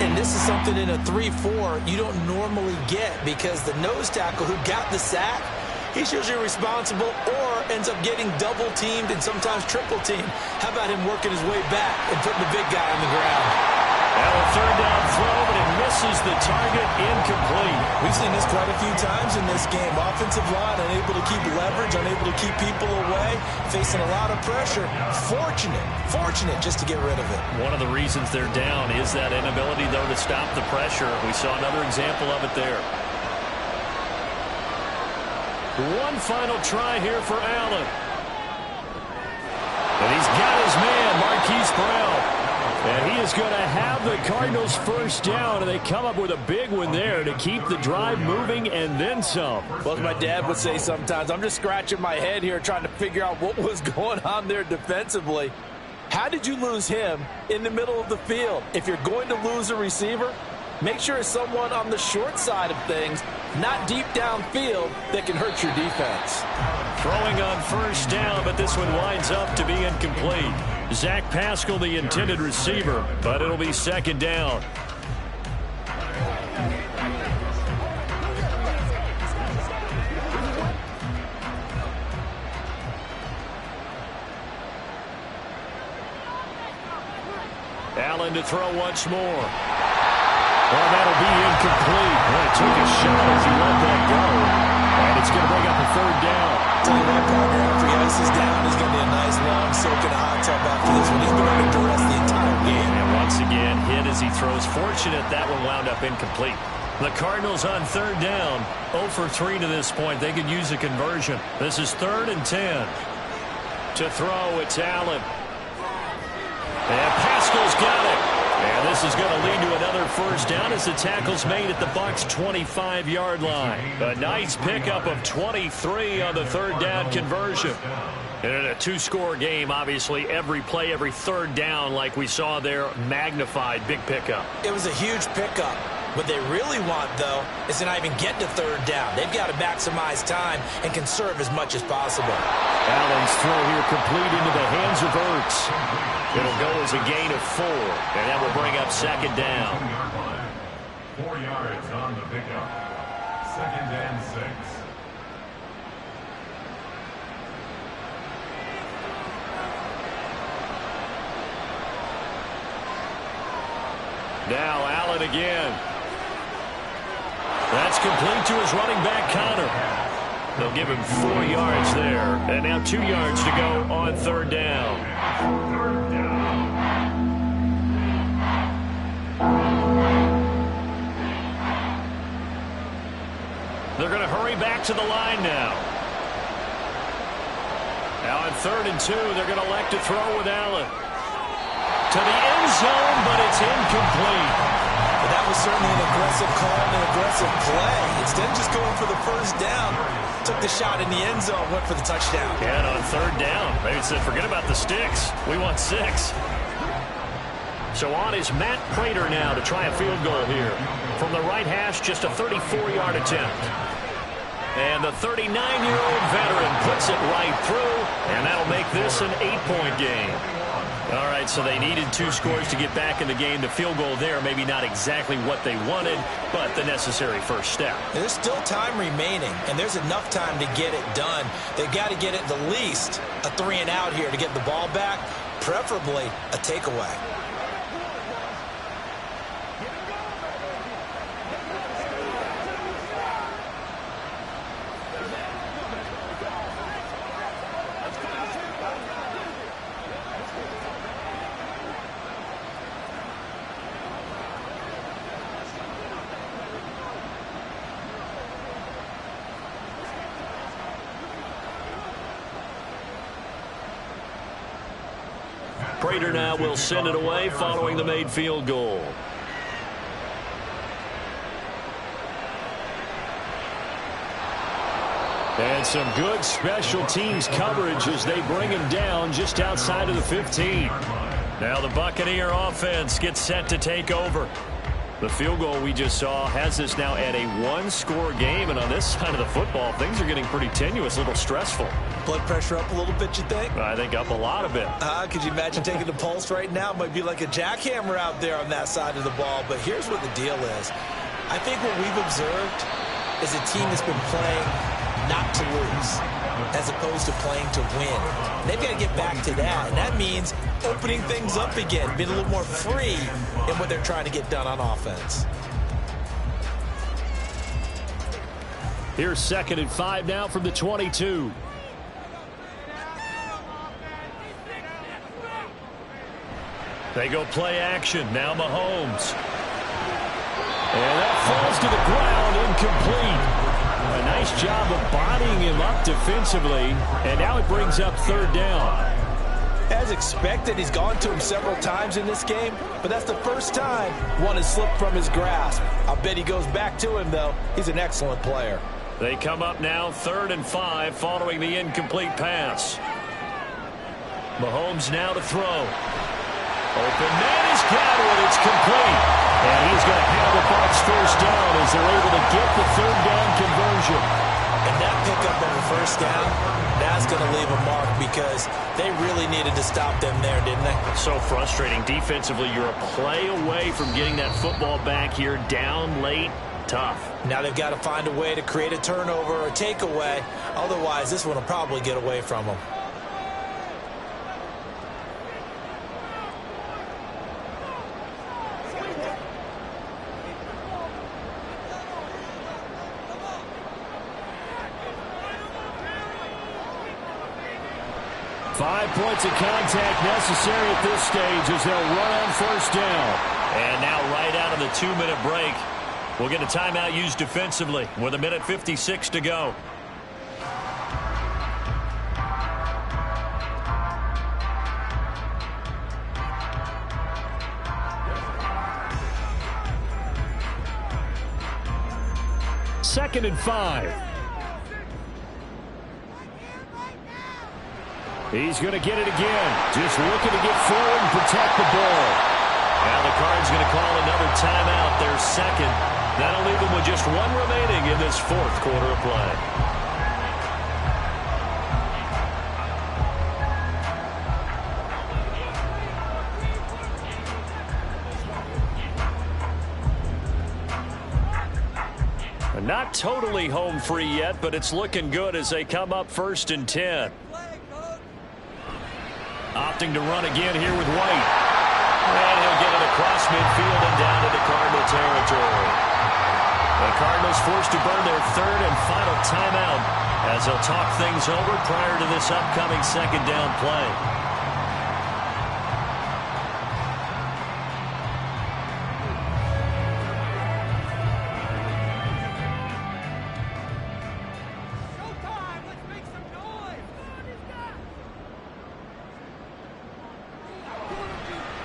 And this is something in a 3-4 you don't normally get, because the nose tackle who got the sack, he's usually responsible or ends up getting double teamed and sometimes triple teamed. How about him working his way back and putting the big guy on the ground? Now a 3rd down throw, but it misses the target, incomplete. We've seen this quite a few times in this game. Offensive line unable to keep leverage, unable to keep people away, facing a lot of pressure. Fortunate just to get rid of it. One of the reasons they're down is that inability, though, to stop the pressure. We saw another example of it there. One final try here for Allen. And he's got his man, Marquise Brown. And he is going to have the Cardinals first down, and they come up with a big one there to keep the drive moving and then some. Well, as my dad would say sometimes, I'm just scratching my head here trying to figure out what was going on there defensively. How did you lose him in the middle of the field? If you're going to lose a receiver, make sure it's someone on the short side of things, not deep downfield, that can hurt your defense. Throwing on first down, but this one winds up to be incomplete. Zach Pascal, the intended receiver, but it'll be second down. Allen to throw once more. Well, that'll be incomplete. Well, he took a shot as he let that go. And it's going to bring up a third down. Tell you what, partner, after he ices down, he's going to be a nice long soak in a hot tub after this one. He's been under duress the entire game. And once again, hit as he throws. Fortunate that one wound up incomplete. The Cardinals on third down. 0 for 3 to this point. They could use a conversion. This is 3rd and 10. To throw, it's Allen. And Pascal's got it. And this is going to lead to another first down as the tackle's made at the Bucs' 25-yard line. A nice pickup of 23 on the third down conversion. And in a two-score game, obviously, every play, every third down, like we saw there, magnified. Big pickup. It was a huge pickup. What they really want, though, is to not even get to third down. They've got to maximize time and conserve as much as possible. Allen's throw here complete into the hands of Ertz. It'll go as a gain of 4, and that will bring up second down. 4 yards on the pickup. 2nd and 6. Now Allen again. That's complete to his running back, Connor. They'll give him 4 yards there. And now 2 yards to go on third down. They're going to hurry back to the line now. Now on 3rd and 2, they're going to elect to throw with Allen. To the end zone, but it's incomplete. But that was certainly an aggressive call and an aggressive play. Instead of just going for the first down, took the shot in the end zone, went for the touchdown. Yeah, and on third down, maybe said, forget about the sticks. We want 6. So on is Matt Prater now to try a field goal here. From the right hash, just a 34-yard attempt. And the 39-year-old veteran puts it right through, and that'll make this an 8-point game. All right, so they needed 2 scores to get back in the game. The field goal there, maybe not exactly what they wanted, but the necessary first step. There's still time remaining, and there's enough time to get it done. They've got to get it the least a 3-and-out here to get the ball back, preferably a takeaway. Prater now will send it away following the made field goal. And some good special teams coverage as they bring him down just outside of the 15. Now the Buccaneer offense gets set to take over. The field goal we just saw has us now at a 1-score game, and on this side of the football, things are getting pretty tenuous, a little stressful. Blood pressure up a little bit, you think? I think up a lot of it. Could you imagine taking the pulse right now? It might be like a jackhammer out there on that side of the ball, but here's what the deal is. I think what we've observed is a team that's been playing not to lose as opposed to playing to win. They've got to get back to that, and that means opening things up again, being a little more free in what they're trying to get done on offense. Here's 2nd and 5 now from the 22. They go play action. Now Mahomes. And that falls to the ground, incomplete. A nice job of bodying him up defensively, and now it brings up third down. As expected, he's gone to him several times in this game, but that's the first time one has slipped from his grasp. I'll bet he goes back to him, though. He's an excellent player. They come up now 3rd and 5 following the incomplete pass. Mahomes now to throw. Open man is got it. It's complete. And he's going to have the Bucs first down as they're able to get the third down conversion. And that pickup of a first down, that's going to leave a mark because they really needed to stop them there, didn't they? So frustrating. Defensively, you're a play away from getting that football back here down late. Tough. Now they've got to find a way to create a turnover or a takeaway. Otherwise, this one will probably get away from them. Five points of contact necessary at this stage as they'll run on first down. And now right out of the 2-minute break, we'll get a timeout used defensively with 1:56 to go. Second and 5. He's going to get it again. Just looking to get forward and protect the ball. Now the Cards going to call another timeout, their second. That'll leave them with just one remaining in this fourth quarter of play. Not totally home free yet, but it's looking good as they come up 1st and 10. Opting to run again here with White. And he'll get it across midfield and down into Cardinal territory. The Cardinals forced to burn their third and final timeout as they'll talk things over prior to this upcoming second down play.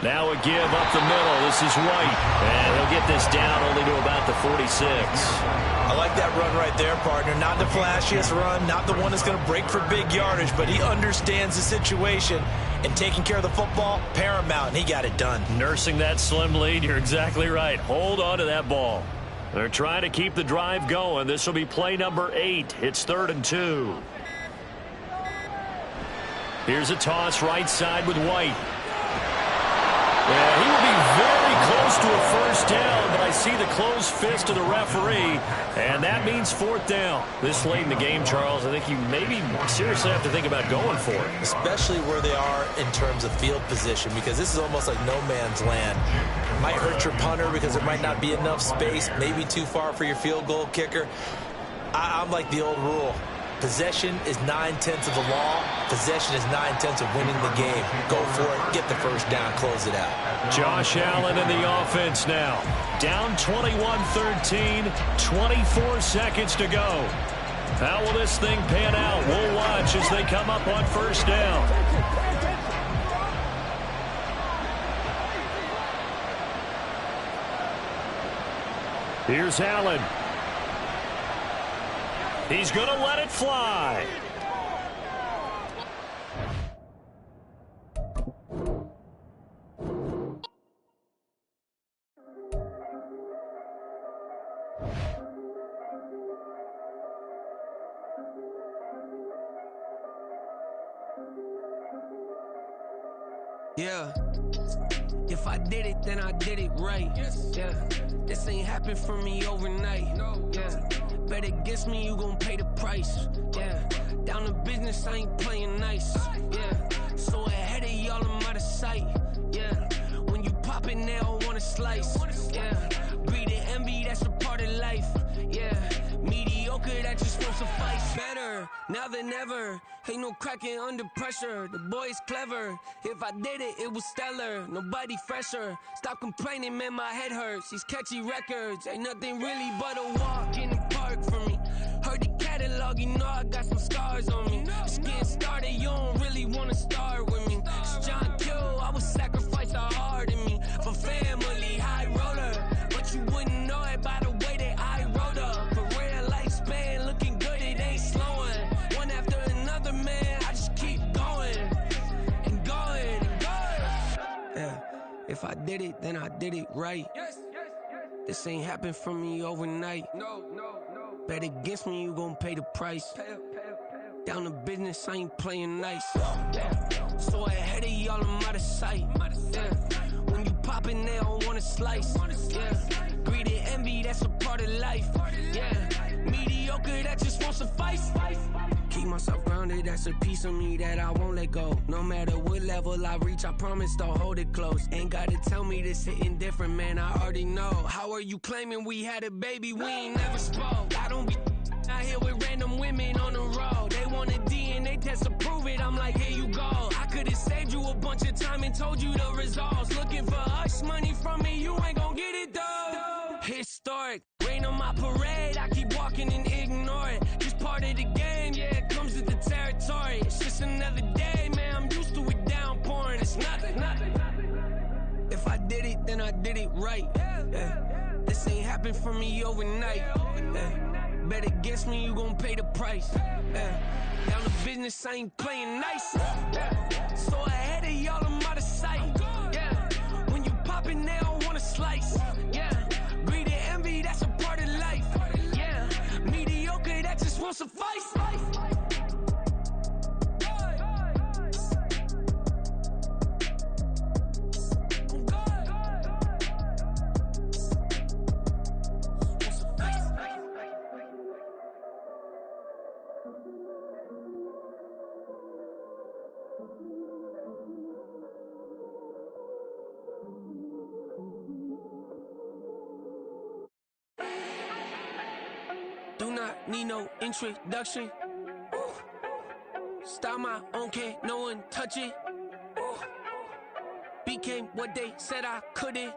Now a give up the middle. This is White. And he'll get this down only to about the 46. I like that run right there, partner. Not the flashiest run, not the one that's going to break for big yardage, but he understands the situation, and taking care of the football, paramount, and he got it done. Nursing that slim lead, you're exactly right. Hold on to that ball. They're trying to keep the drive going. This will be play number 8. It's 3rd and 2. Here's a toss right side with White. Yeah, he will be very close to a first down, but I see the closed fist of the referee, and that means 4th down. This late in the game, Charles, I think you maybe seriously have to think about going for it. Especially where they are in terms of field position, because this is almost like no man's land. Might hurt your punter because there might not be enough space, maybe too far for your field goal kicker. I'm like the old rule. Possession is 9/10 of the law. Possession is 9/10 of winning the game. Go for it. Get the first down. Close it out. Josh Allen in the offense now. Down 21-13. 24 seconds to go. How will this thing pan out? We'll watch as they come up on first down. Here's Allen. He's going to let it fly. Yeah. If I did it, then I did it right. Yeah. This ain't happened for me overnight. Yeah. Bet against me, you gon' pay the price. Yeah. Down to business, I ain't playing nice. Yeah. So ahead of y'all, I'm out of sight. Yeah. When you pop it, they don't wanna slice. Yeah. Greed and envy, that's a part of life. Yeah. Mediocre, that just won't suffice. Better now than ever. Ain't no cracking under pressure. The boy's clever. If I did it, it was stellar. Nobody fresher. Stop complaining, man, my head hurts. These catchy records ain't nothing really but a walk in the park for me. Heard the catalog, you know I got some scars on me. Just getting started, you don't really wanna start with me. It's John Kill, I would sacrifice a heart in me. For family, high roller. But you wouldn't know it by the way that I wrote up. Career lifespan, looking good, it ain't slowing. One after another, man, I just keep going. And going, and going. Yeah, if I did it, then I did it right. This ain't happen for me overnight. Bet against me, you gon' pay the price. Down to business, I ain't playing nice. So ahead of y'all, I'm out of sight. When you poppin', they don't wanna slice. Greed and envy, that's a part of life. Mediocre, that just won't suffice. Keep myself grounded, that's a piece of me that I won't let go. No matter what level I reach, I promise to hold it close. Ain't gotta tell me this hitting different, man, I already know. How are you claiming we had a baby, we ain't never spoke? I don't be out here with random women on the road. They want a DNA test to prove it, I'm like, here you go. I could've saved you a bunch of time and told you the results. Looking for hush money from me, you ain't gon' get it though. Historic, rain on my parade, I keep walking and ignore it. Just part of the game, yeah, it comes with the territory. It's just another day, man, I'm used to it downpouring. It's nothing. If I did it, then I did it right. This ain't happen for me overnight. Bet against me, you gon' pay the price. Down to business, I ain't playing nice. So ahead of y'all, I'm out of sight. When you poppin', they don't wanna slice. Greed and envy, that's a part of life. Mediocre, that just won't suffice. Do not need no introduction. Style my own, can't no one touch it. Became what they said I couldn't.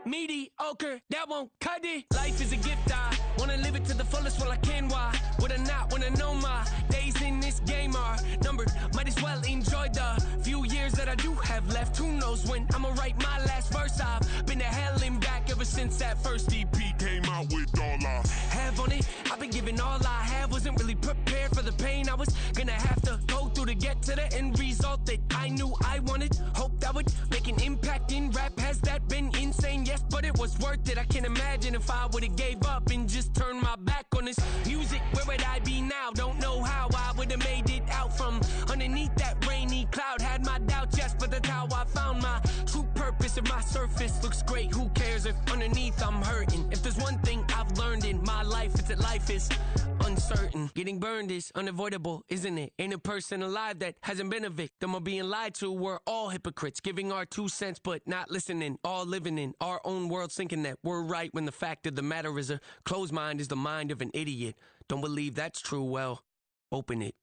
Mediocre, that won't cut it. Life is a gift, I wanna live it to the fullest while I can. Why would I not wanna know my days in this game are numbered? Might as well enjoy the few years that I do have left. Who knows when I'ma write my last verse? I've been to hell and back ever since that first EP came out with all I have on it. I've been giving all I have, wasn't really prepared for the pain I was gonna have to go through to get to the end result that I knew I wanted. Hope that would make an impact in rap. Has that been insane? Yes, but it was worth it. I can't imagine if I would've gave up and just turned my back on this music. Where would I be now? Don't know how I would've made it out from underneath that rainy cloud. Had my doubts, yes, but that's how I found my true purpose. If my surface looks great, who cares if underneath I'm hurting? If there's one thing I've learned in my life, it's that life is uncertain. Getting burned is unavoidable, isn't it? Ain't a person alive that hasn't been a victim of being lied to. We're all hypocrites, giving our 2 cents but not listening. All living in our own world, thinking that we're right when the fact of the matter is a closed mind is the mind of an idiot. Don't believe that's true? Well, open it.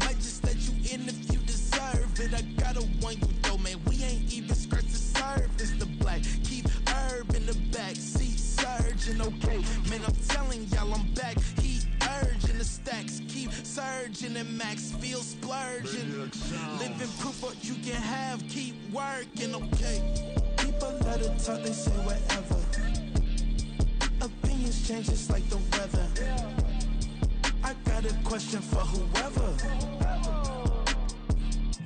Might just let you in if you deserve it. I gotta warn you though, man, we ain't even scratched the surface. The black, keep herb in the back seat, surging, okay. Man, I'm telling y'all I'm back. Heat urging the stacks, keep surging and max feel splurging. Living proof what you can have, keep working, okay. People let it talk, they say whatever. Opinions change just like the weather. I got a question for whoever.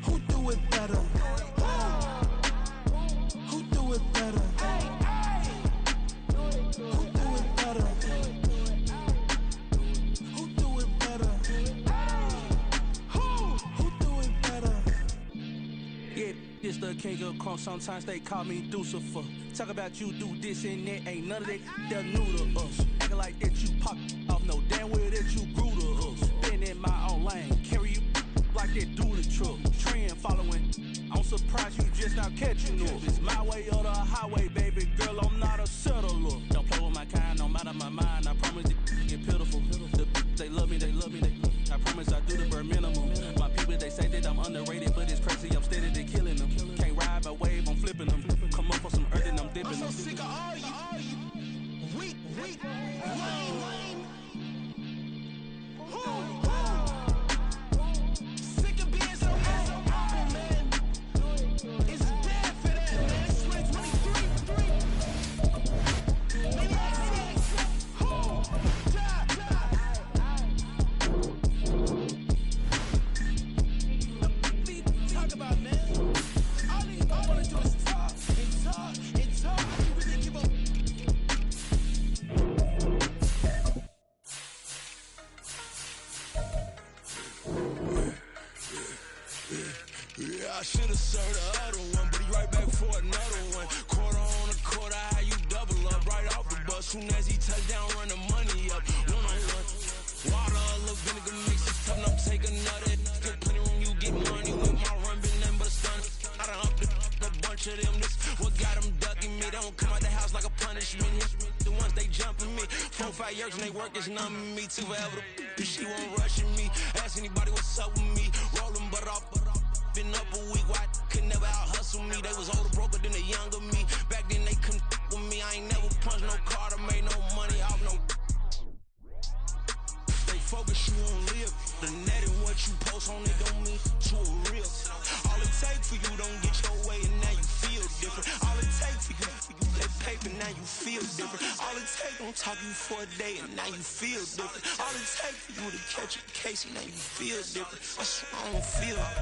Who do it better? Who do it better? Who do it better? Who do it better? Who do it better? Yeah, this the king of crunk. Sometimes they call me Lucifer. Talk about you do this and that. Ain't none of that. They're new to us. Acting like that you pop off. No damn well that you grew to us. Been in my own lane. Carry you like that do the truck. Trend following. I'm surprised you just now catching up. It's my way or the highway, baby girl. I'm not a settler. Don't play with my kind, no matter my mind. I promise it get pitiful. They love me, they love me, I promise I do the bare minimum. My people, they say that I'm underrated, but it's crazy, I'm steady, they killing them. Can't ride my wave, I'm flipping them. Come up for some earth and I'm dipping them. I'm so sick of all you. Weak, lame. as he touch down, run the money up. One-on-one. Water, a little vinegar mix it tough enough, take another. Still plenty room, you get money with my run, been nothing but a stun. I done up a bunch of them. This what got them ducking me. They don't come out the house like a punishment. The ones they jumping me. 4-5 years and they work is numbing me. Too forever. She won't rushing me. Ask anybody what's up with me. Rolling butt off. Been up a week, why could never out hustle me? They was older, broker than the younger me. Back then they couldn't with me. I ain't never punched no card or made no money off no. Stay focused, you won't live. The net and what you post on it don't mean to a real. All it take for you don't get your way and now you feel different. All it take for you that paper, now you feel different. All it take don't talk you for a day and now you feel different. All it take for you to catch a case and now you feel different. I swear I don't feel it.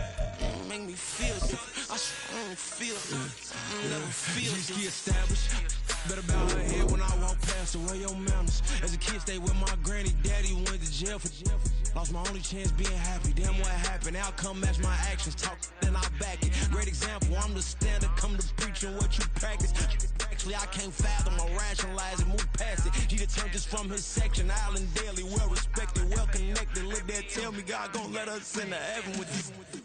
Make me feel different. I swear I don't feel it. I never feel it. Just get established. Better bow her head when I walk past the way your manners. As a kid, stayed with my granny, daddy went to jail for jail. Lost my only chance being happy. Damn what happened. Outcome match my actions. Talk then I back it. Great example. I'm the standard. Come to preaching what you practice. Actually, I can't fathom or rationalize it. Move past it. He turned this from his section. Island daily, well respected, well connected. Look there, tell me God gon' let us into heaven with you.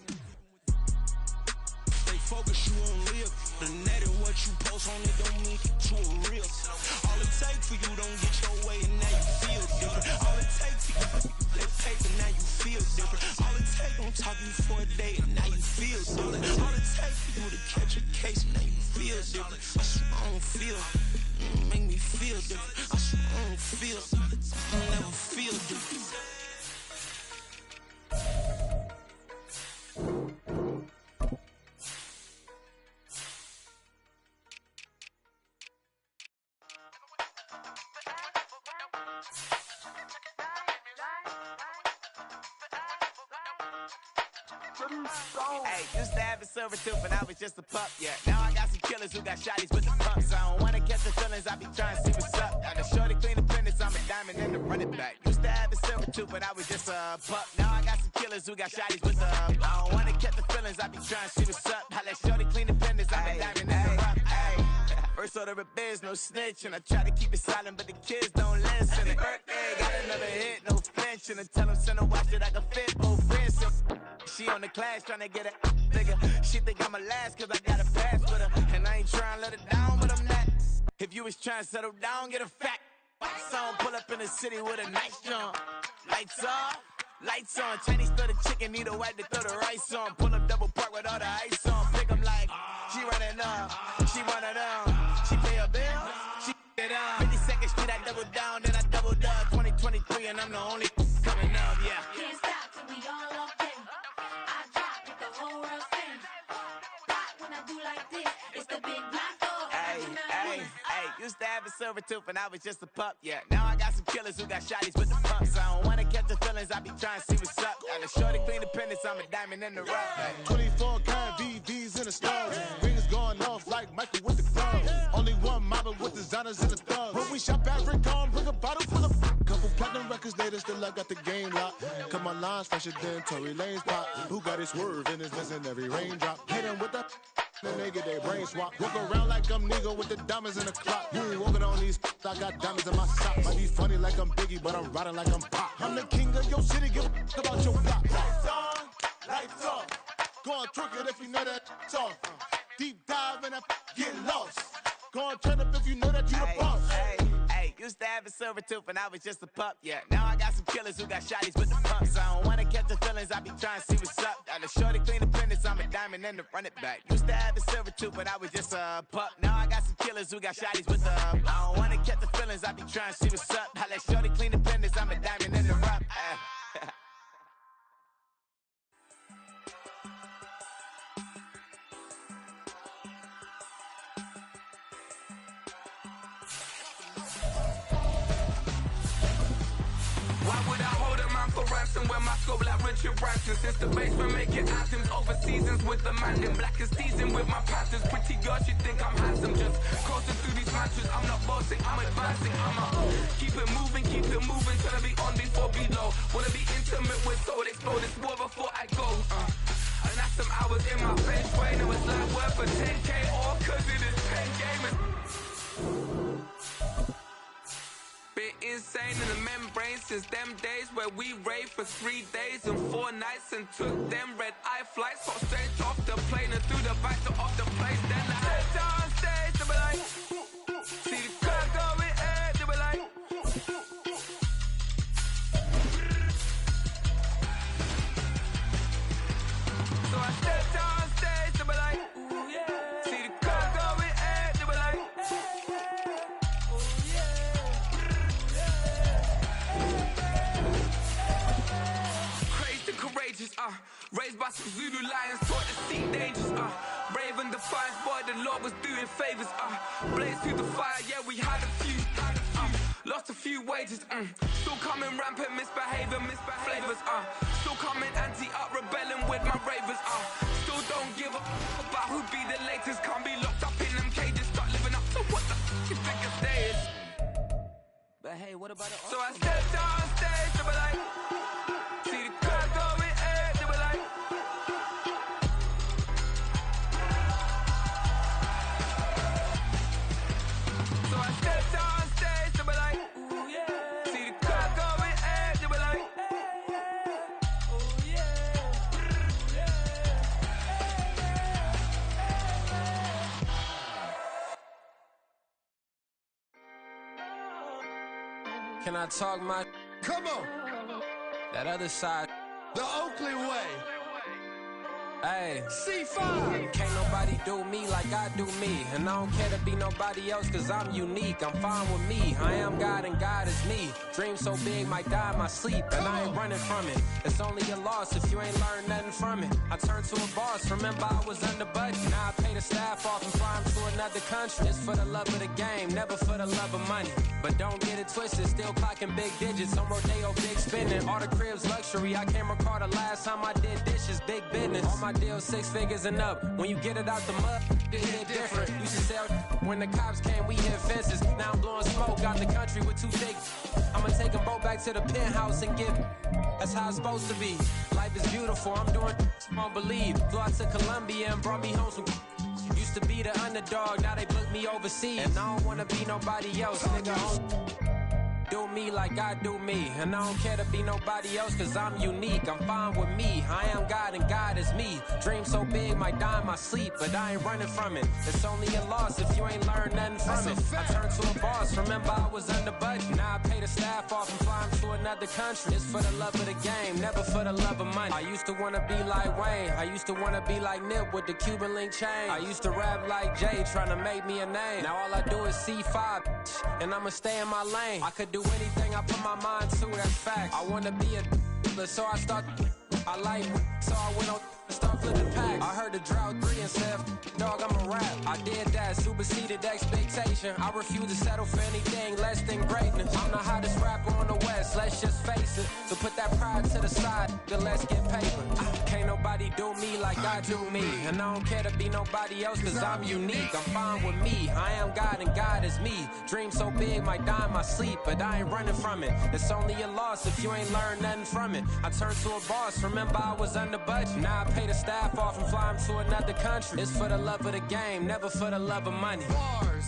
Focus, you won't live. The net and what you post on it don't mean to a real. All it take for you don't get your way and now you feel different. All it take for you that paper, now you feel different. All it take don't talk you for a day and now you feel different. All it take for you to catch a case and now you feel different. I swear I don't feel it. Make me feel different. I swear I don't feel it. I never feel different. Hey, used to have a silver tooth and I was just a pup, yeah. Now I got some killers who got shotties with the pumps. I don't wanna catch the feelings, I be trying to see what's up. Now the shorty clean the pendants, I'm a diamond in the run it back. Used to have a silver tooth but I was just a pup. Now I got some killers who got shotties with the I don't wanna catch the feelings, I be trying to see what's up. I let shorty clean the pendants, I'm a diamond in the rough. First order of biz, no snitch, and I try to keep it silent, but the kids don't listen. And birthday, got another hit, no flinch, and I tell them send a watch that I can fit both wrists. She on the class trying to get a nigga. She think I'm a last cause I got a pass with her, and I ain't trying to let her down, but I'm not. If you was trying to settle down, get a fact. Song pull up in the city with a nice jump. Lights off, lights on. Chinese throw the chicken, need a wipe to throw the rice on. Pull up double park with all the ice on. Pick 'em like, she running up, she running up. She pay her bill, she it up. 52nd Street, I double down, then I doubled up. 2023, and I'm the only coming up, yeah. Can't stop till we all locked in. I drop with the whole world spin. Rock when I do like this, it's the big black dog. Hey, used to have a silver tooth and I was just a pup, yeah. Now I got some killers who got shotties with the pumps. I don't wanna catch the feelings, I be trying to see what's up. Now the shorty clean the pendants, I'm a diamond in the rough. Hey. 24 karat VVs in the stars. Rings going off like Michael with the gloves. Only one mobbing with designers in the thugs. When we shop at Rick on, bring a bottle full of couple platinum records later, still I got the game locked. Cut my lines fresher than Tory Lane's pop. Who got his swerve and is missing every raindrop. Hit him with that. Then they get their brain swap. Walk around like I'm nigga with the diamonds in the clock. You ain't walking on these, I got diamonds in my socks. Might be funny like I'm Biggie, but I'm riding like I'm Pop. I'm the king of your city, give a about your block. Lights on, lights off. Go on, trick it if you know that off. Deep dive and get lost. Go on, turn up if you know that you the boss. Hey, used to have a silver tooth and I was just a pup, yeah. Now I got some killers who got shotties with the pumps. I don't wanna catch the feelings, I be trying to see what's up. Now the shorty clean the pendants, I'm a diamond in the run it back. Used to have a silver tooth but I was just a pup. Now I got some killers who got shotties with the I don't wanna catch the feelings, I be trying to see what's up. I let shorty clean the pendants, I'm a diamond in the rough. Why would I hold a man for ransom when my scope like Richard Branson? Since the basement making items over seasons with the man in black is teasing with my patterns. Pretty girl, she think I'm handsome. Just coasting through these matches. I'm not bossing, I'm advancing. I'ma keep it moving till I be on before below. Wanna be intimate with soul, explode this war before I go. And that's some hours in my Fletchboy. Now it's like worth for 10K or cause it is 10 gamers. insane in the membrane since them days where we raved for 3 days and 4 nights and took them red eye flights. Got straight off the plane and through the back door of the place. Then I head down stage, they were like, see the crowd going ahead, they were like. So I stepped on stage, they were like, ooh yeah. See the crowd going ahead, they were like, ooh yeah. Crazed and courageous, raised by some Zulu lions, taught to see dangers, brave and defiant, boy, the Lord was doing favors, blaze through the fire, yeah, we had a few, lost a few wages, still coming rampant, misbehavior, flavors, still coming anti-up, rebelling with my ravers, still don't give up about who be the latest, can't be locked up in them cages, start living up to what the you think your day is. But hey, what about it? So I stepped on stage, they were like, see the crowd going ahead, they were like. So I stepped on stage, they were like, ooh yeah. See the crowd going ahead, they were like, ooh yeah. Can I talk my? Come on. That other side. The Oakley way. Hey, C5. Can't nobody do me like I do me. And I don't care to be nobody else cause I'm unique. I'm fine with me. I am God and God is me. Dream so big might die in my sleep. And I ain't running from it. It's only a loss if you ain't learned nothing from it. I turned to a boss. Remember I was under budget. Now I pay the staff off and fly them to another country. It's for the love of the game, never for the love of money. But don't get it twisted, still clocking big digits. On Rodeo, big spending. All the cribs luxury. I can't recall the last time I did dishes. Big business. All my deals 6 figures and up. When you get it out the mud, it hit different. Used to sell when the cops came, we hit fences. Now I'm blowing smoke out the country with 2 big. I'ma take them both back to the penthouse and give. That's how it's supposed to be. Life is beautiful. I'm doing you won't believe. Flew out to Colombia and brought me home some. Used to be the underdog, now they book me overseas. And I don't wanna be nobody else, nigga. Do me like I do me. And I don't care to be nobody else cause I'm unique. I'm fine with me. I am God and God is me. Dream so big might die in my sleep, but I ain't running from it. It's only a loss if you ain't learned nothing from it. I turned to a boss, remember I was under budget. Now I pay the staff off and fly them to another country. It's for the love of the game, never for the love of money. I used to wanna be like Wayne. I used to wanna be like Nip with the Cuban link chain. I used to rap like Jay, trying to make me a name. Now all I do is C5, and I'ma stay in my lane. I could do anything I put my mind to, that's fact. I wanna be a so I start. I like, so I went on start flipping packs. I heard the drought 3 and said, dog, I'm a rap. I did that, superseded expectation. I refuse to settle for anything less than greatness. I'm the hottest rapper on the West, let's just face it. So put that pride to the side, then let's get paper. Can't nobody do me like I do me. And I don't care to be nobody else cause I'm unique. I'm fine with me, I am God and God is me. Dream so big might die in my sleep, but I ain't running from it. It's only a loss if you ain't learned nothing from it. I turned to a boss, remember I was under budget. Now I pay the staff off and fly them to another country. It's for the love of the game, never for the love of money. Bars.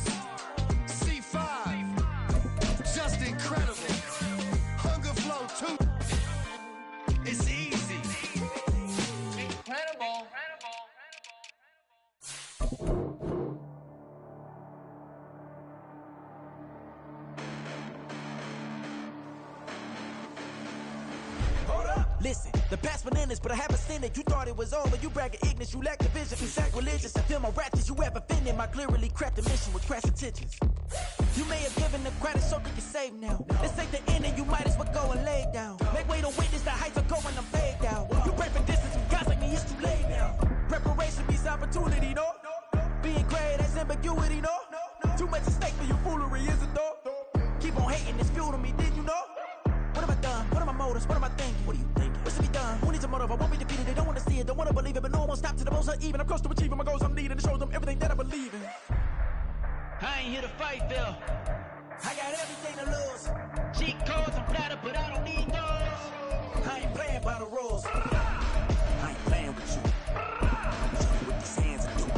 C5. Just incredible. Hunger Flow 2. It's easy. Incredible. Listen, the past bananas, but I haven't seen it. You thought it was over, you bragging ignorance, you lack the vision, you sacrilegious. I feel my ratchets, you have offended my clearly crafted mission with crass intentions. You may have given the credit so you can save now. This ain't the end and you might as well go and lay down. Make way to witness the heights are going, I'm fade down. You pray for distance from guys like me, it's too late now. Preparation beats opportunity, no? Being great, that's ambiguity, no? Too much at stake for your foolery, is it though? Keep on hating, it's fuel to me, did you know? What have I done? What are my motives? What am I thinking? What are you thinking? What's to be done? Who needs a motive? I won't be defeated. They don't want to see it, don't want to believe it, but no one won't stop to the most uneven. I'm close to achieving my goals. I'm needing to show them everything that I believe in. I ain't here to fight, Phil. I got everything to lose. Cheat codes, I'm flattered, but I don't need those. I ain't playing by the rules. I ain't playing with you. Show you what these hands are doing.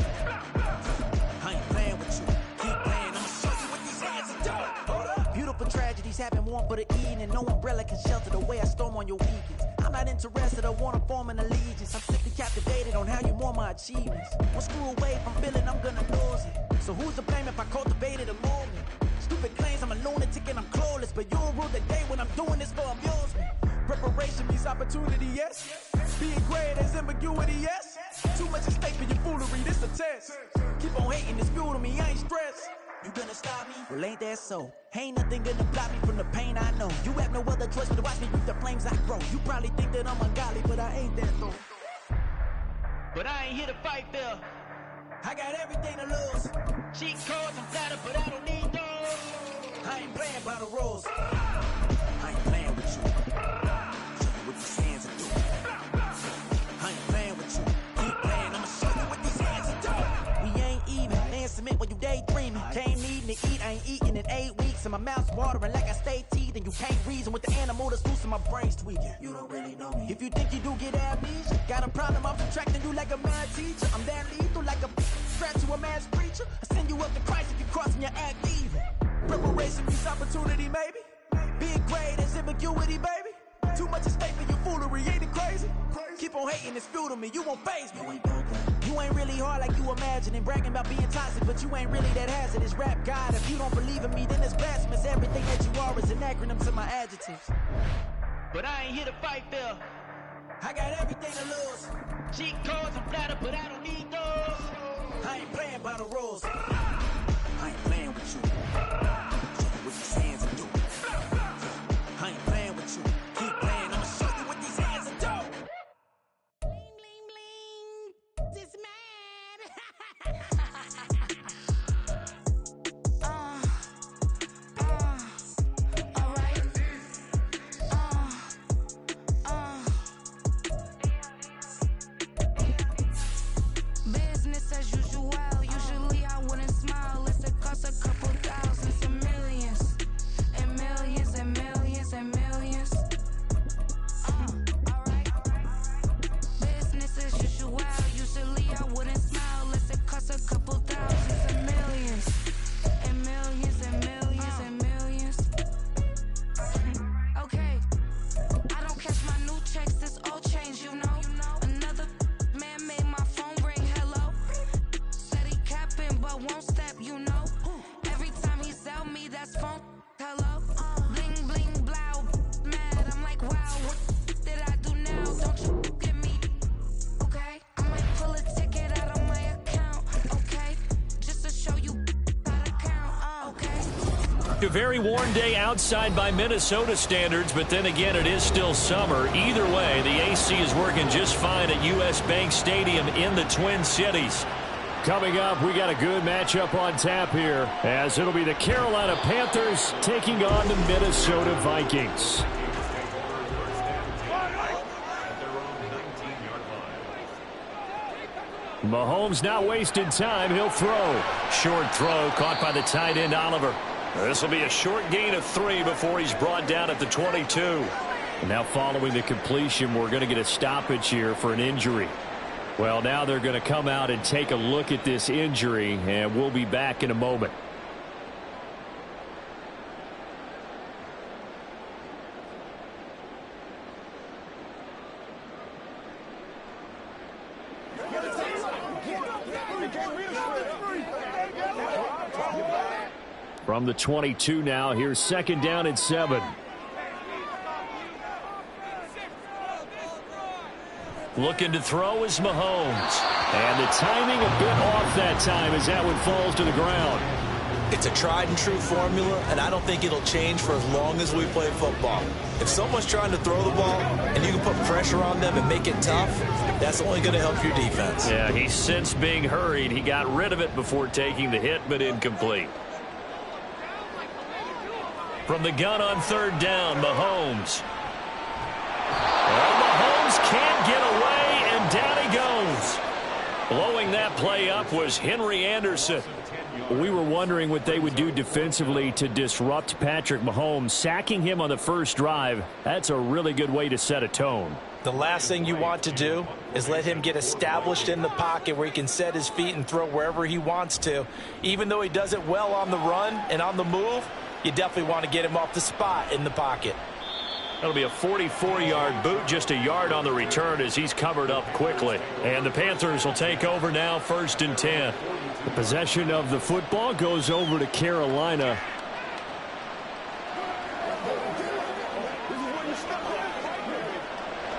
I ain't playing with you. Keep playing, I'ma show you what these hands are doing. Hold up. Beautiful tragedy, She's having warm for the evening. No umbrella can shelter the way I storm on your weekends. I'm not interested or want to form an allegiance. I'm simply captivated on how you more my achievements. One screw away from feeling I'm gonna lose it. So who's to blame if I cultivated a moment? Stupid claims I'm a lunatic and I'm clueless, but you'll rule the day when I'm doing this for amusement. Preparation means opportunity, yes. Being great is ambiguity, yes. Too much at stake for your foolery, this a test. Keep on hating, it's fuel to me, I ain't stressed. You gonna stop me? Well, ain't that so? Ain't nothing gonna block me from the pain I know. You have no other choice but to watch me with the flames I grow. You probably think that I'm ungodly, but I ain't that though. But I ain't here to fight fair. I got everything to lose. Cheat codes and flatter, but I don't need those. I ain't playing by the rules. I ain't playing with you. Show you what these hands are doing. I ain't playing with you. Keep playing, I'ma show you what these hands are doing. We ain't even. Laying cement when you daydreaming. Came needing to eat, I ain't eating in 8 weeks. And my mouth's watering like I stay teeth. And you can't reason with the animal that's loose and my brain's tweaking. You don't really know me. If you think you do get amnesia, got a problem, I'm subtracting you like a mad teacher. I'm that lethal like a threat to a mass preacher. I send you up to Christ if you crossing your act evil. Preparation means opportunity, maybe. Being great is ambiguity, baby. Too much at stake for your foolery, ain't it crazy? Keep on hating, it's fuel to me, you won't faze me. You ain't really hard like you imagine and bragging about being toxic, but you ain't really that hazardous. Rap God, if you don't believe in me, then it's blasphemous. Everything that you are is an acronym to my adjectives. But I ain't here to fight fair. I got everything to lose. Cheat codes and flatter, but I don't need those. I ain't playing by the rules. I ain't playing with you. Show you what these hands are doing. I ain't playing with you. Keep playing, I'ma show you what these hands are doing. Bling, bling, bling. This man. Alright. Business as usual. Usually I wouldn't smile unless it costs a couple thousands and millions. And millions and millions and millions. Alright. Business as usual. Usually I wouldn't smile unless it costs a couple thousands and millions. And millions and millions and millions. Okay. I don't catch my new checks, this old change, you know. Another man made my phone ring, hello. Said he capping but won't step, you know. Every time he sell me, that's phone, hello. Bling, bling, blow, mad. I'm like, wow, what did I do now? Don't you get me, okay? I might pull a ticket out of my account, okay? Just to show you how to count, okay? A very warm day outside by Minnesota standards, but then again, it is still summer. Either way, the AC is working just fine at U.S. Bank Stadium in the Twin Cities. Coming up, we got a good matchup on tap here, as it'll be the Carolina Panthers taking on the Minnesota Vikings. Mahomes not wasting time. He'll throw. Short throw caught by the tight end Oliver. This will be a short gain of 3 before he's brought down at the 22. And now following the completion, we're going to get a stoppage here for an injury. Well, now they're going to come out and take a look at this injury, and we'll be back in a moment. From the 22 now, here's 2nd down and 7. Looking to throw is Mahomes. And the timing a bit off that time as that one falls to the ground. It's a tried and true formula, and I don't think it'll change for as long as we play football. If someone's trying to throw the ball and you can put pressure on them and make it tough, that's only going to help your defense. Yeah, he's since being hurried. He got rid of it before taking the hit, but incomplete. From the gun on 3rd down, Mahomes. Well, Mahomes can't get away, and down he goes. Blowing that play up was Henry Anderson. We were wondering what they would do defensively to disrupt Patrick Mahomes. Sacking him on the first drive, that's a really good way to set a tone. The last thing you want to do is let him get established in the pocket where he can set his feet and throw wherever he wants to. Even though he does it well on the run and on the move, you definitely want to get him off the spot in the pocket. That'll be a 44-yard boot, just a yard on the return as he's covered up quickly. And the Panthers will take over now, 1st and 10. The possession of the football goes over to Carolina.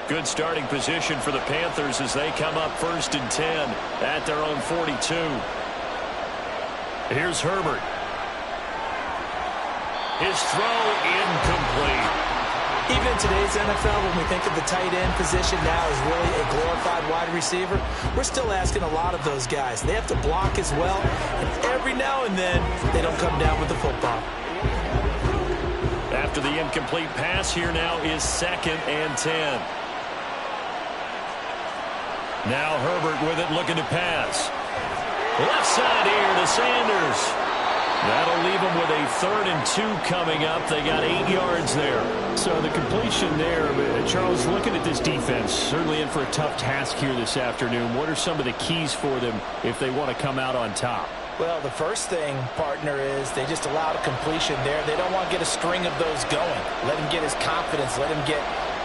Good starting position for the Panthers as they come up 1st and 10 at their own 42. Here's Herbert. His throw incomplete. Even in today's NFL, when we think of the tight end position now as really a glorified wide receiver, we're still asking a lot of those guys. They have to block as well, and every now and then, they don't come down with the football. After the incomplete pass, here now is 2nd and 10. Now Herbert with it, looking to pass. Left side here to Sanders. That'll leave them with a 3rd and 2 coming up. They got 8 yards there. So the completion there, Charles, looking at this defense, certainly in for a tough task here this afternoon. What are some of the keys for them if they want to come out on top? Well, the first thing, partner, is they just allowed a completion there. They don't want to get a string of those going. Let him get his confidence. Let him get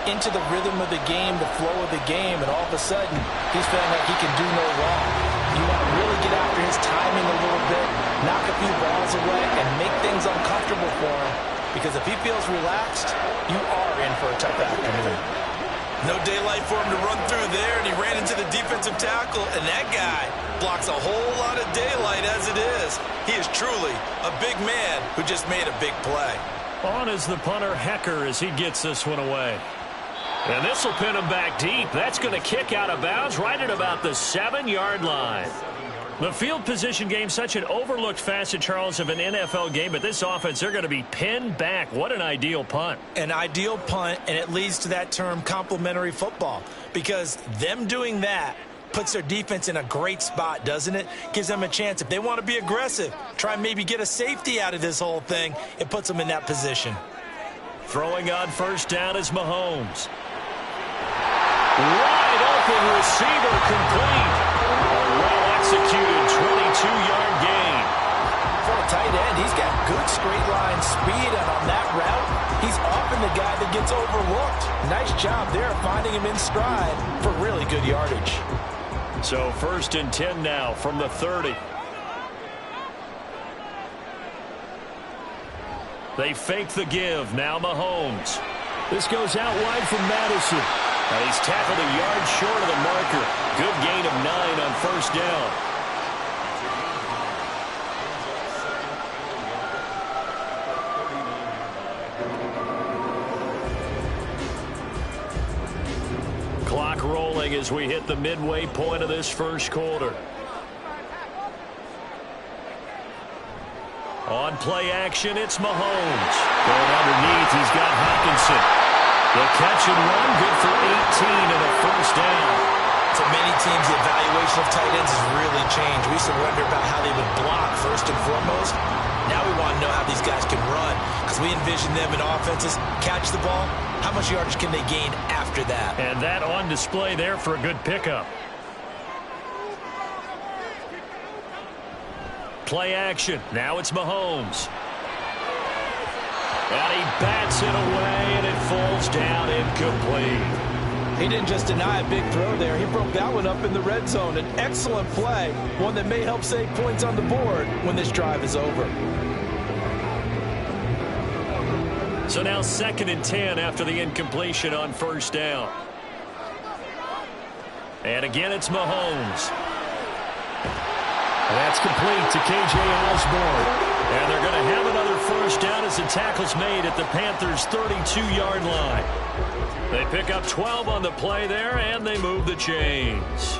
into the rhythm of the game, the flow of the game, and all of a sudden, he's feeling like he can do no wrong. You want to really get after his timing a little bit, knock a few balls away, and make things uncomfortable for him. Because if he feels relaxed, you are in for a tough afternoon. No daylight for him to run through there, and he ran into the defensive tackle, and that guy blocks a whole lot of daylight as it is. He is truly a big man who just made a big play. On is the punter, Hecker, as he gets this one away. And this will pin him back deep. That's going to kick out of bounds right at about the 7-yard line. The field position game, such an overlooked facet, Charles, of an NFL game. But this offense, they're going to be pinned back. What an ideal punt. An ideal punt, and it leads to that term complementary football. Because them doing that puts their defense in a great spot, doesn't it? Gives them a chance. If they want to be aggressive, try and maybe get a safety out of this whole thing, it puts them in that position. Throwing on 1st down is Mahomes. Wide open receiver complete. A well-executed 22-yard gain. For a tight end, he's got good straight-line speed, and on that route, he's often the guy that gets overlooked. Nice job there finding him in stride for really good yardage. So 1st and 10 now from the 30. They fake the give. Now Mahomes. This goes out wide from Madison. And he's tackled a yard short of the marker. Good gain of 9 on 1st down. Clock rolling as we hit the midway point of this 1st quarter. On play action, it's Mahomes. Going underneath, he's got Hockenson. The catch and run, good for 18 and a 1st down. To many teams, the evaluation of tight ends has really changed. We used to wonder about how they would block first and foremost. Now we want to know how these guys can run, because we envision them in offenses catch the ball. How much yardage can they gain after that? And that on display there for a good pickup. Play action. Now it's Mahomes. And he bats it away, and it falls down incomplete. He didn't just deny a big throw there. He broke that one up in the red zone. An excellent play, one that may help save points on the board when this drive is over. So now 2nd and 10 after the incompletion on 1st down. And again, it's Mahomes. And that's complete to K.J. Osborne. And they're going to have another 1st down as the tackle's made at the Panthers' 32-yard line. They pick up 12 on the play there, and they move the chains.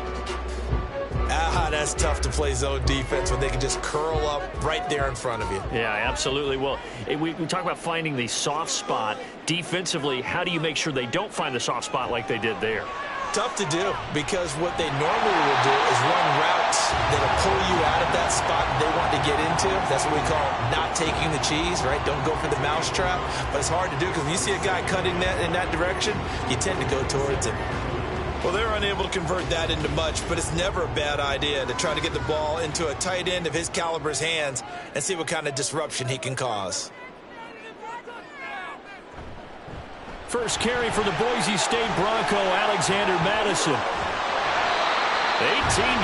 That's tough to play zone defense when they can just curl up right there in front of you. Yeah, absolutely. Well, we talk about finding the soft spot. Defensively, how do you make sure they don't find the soft spot like they did there? Tough to do, because what they normally will do is run routes that'll pull you out of that spot they want to get into. That's what we call not taking the cheese, right? Don't go for the mousetrap. But it's hard to do, because when you see a guy cutting that in that direction, you tend to go towards him. Well, they're unable to convert that into much, but it's never a bad idea to try to get the ball into a tight end of his caliber's hands and see what kind of disruption he can cause. First carry for the Boise State Bronco, Alexander Madison. 18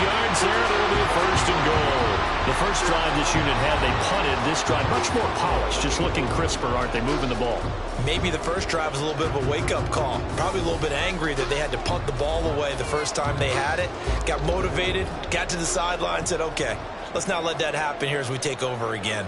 yards there, and it'll be a first and goal. The first drive this unit had, they punted. This drive, much more polished, just looking crisper, aren't they, moving the ball? Maybe the first drive was a little bit of a wake-up call. Probably a little bit angry that they had to punt the ball away the first time they had it. Got motivated, got to the sideline, said, okay, let's not let that happen here as we take over again.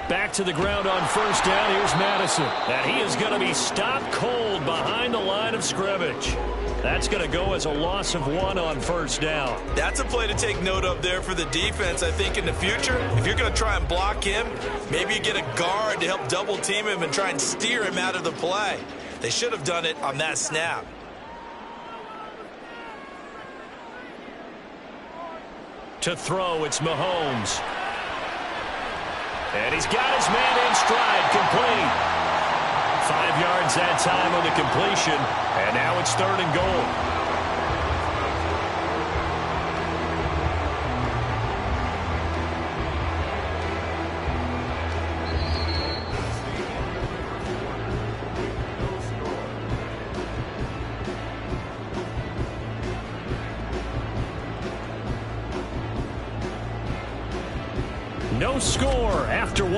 Back to the ground on first down. Here's Madison. And he is going to be stopped cold behind the line of scrimmage. That's going to go as a loss of 1 on first down. That's a play to take note of there for the defense, I think, in the future. If you're going to try and block him, maybe you get a guard to help double team him and try and steer him out of the play. They should have done it on that snap. To throw, it's Mahomes. And he's got his man in stride, complete. 5 yards that time on the completion, and now it's 3rd and goal. No score after 1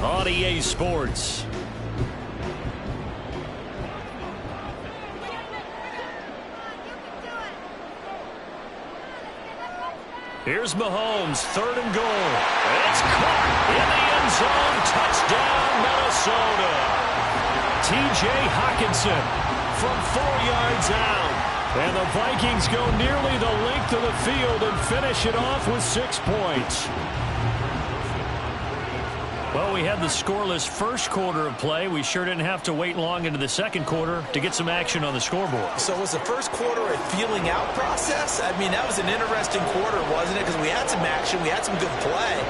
on EA Sports. Here's Mahomes, 3rd and goal. It's caught in the end zone. Touchdown, Minnesota. T.J. Hockenson from 4 yards out. And the Vikings go nearly the length of the field and finish it off with 6 points. Well, we had the scoreless first quarter of play. We sure didn't have to wait long into the second quarter to get some action on the scoreboard. So was the first quarter a feeling out process? I mean, that was an interesting quarter, wasn't it? Because we had some action, we had some good play,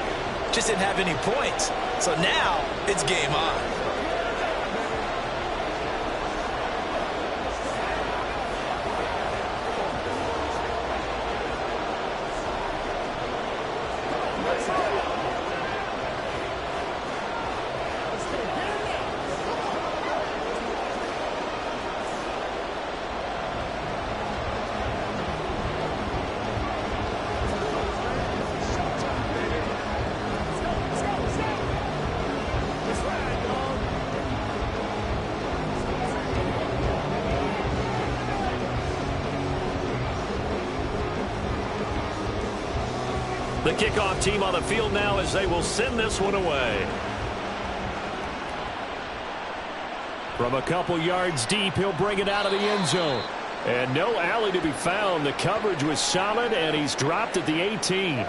just didn't have any points. So now it's game on. The kickoff team on the field now as they will send this one away. From a couple yards deep, he'll bring it out of the end zone. And no alley to be found. The coverage was solid, and he's dropped at the 18.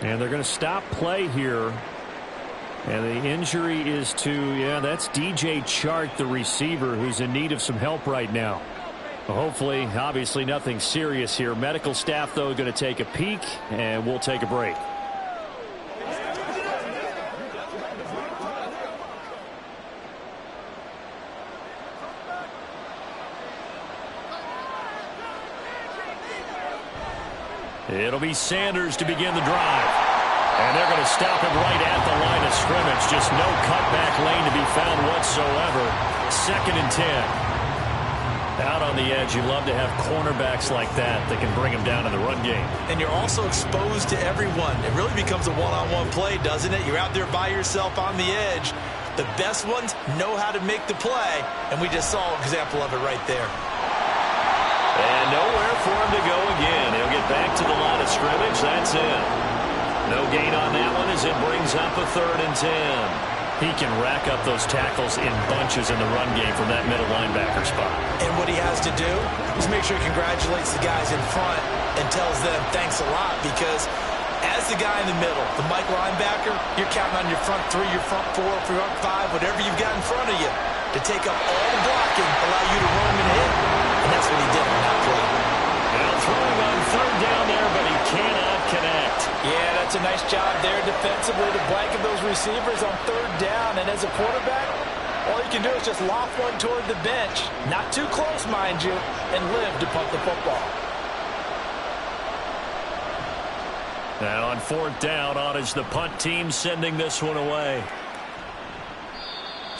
And they're going to stop play here. And the injury is to, that's DJ Chark, the receiver, who's in need of some help right now. Hopefully, obviously nothing serious here. Medical staff, though, going to take a peek, and we'll take a break. It'll be Sanders to begin the drive. And they're going to stop him right at the line of scrimmage. Just no cutback lane to be found whatsoever. 2nd and 10. Out on the edge, you love to have cornerbacks like that that can bring them down in the run game. And you're also exposed to everyone. It really becomes a one-on-one play, doesn't it? You're out there by yourself on the edge. The best ones know how to make the play, and we just saw an example of it right there. And nowhere for him to go again. He'll get back to the line of scrimmage. That's it. No gain on that one as it brings up a 3rd and 10. He can rack up those tackles in bunches in the run game from that middle linebacker spot. And what he has to do is make sure he congratulates the guys in front and tells them thanks a lot, because as the guy in the middle, the Mike linebacker, you're counting on your front 3, your front 4, front 5, whatever you've got in front of you to take up all the blocking, allow you to roam and hit. And that's what he did on that play. Now throwing on 3rd down there, but he cannot connect. Yeah, that's a nice job there defensively to blanket those receivers on 3rd down. And as a quarterback, all you can do is just loft one toward the bench. Not too close, mind you, and live to punt the football. And on 4th down, on is the punt team sending this one away.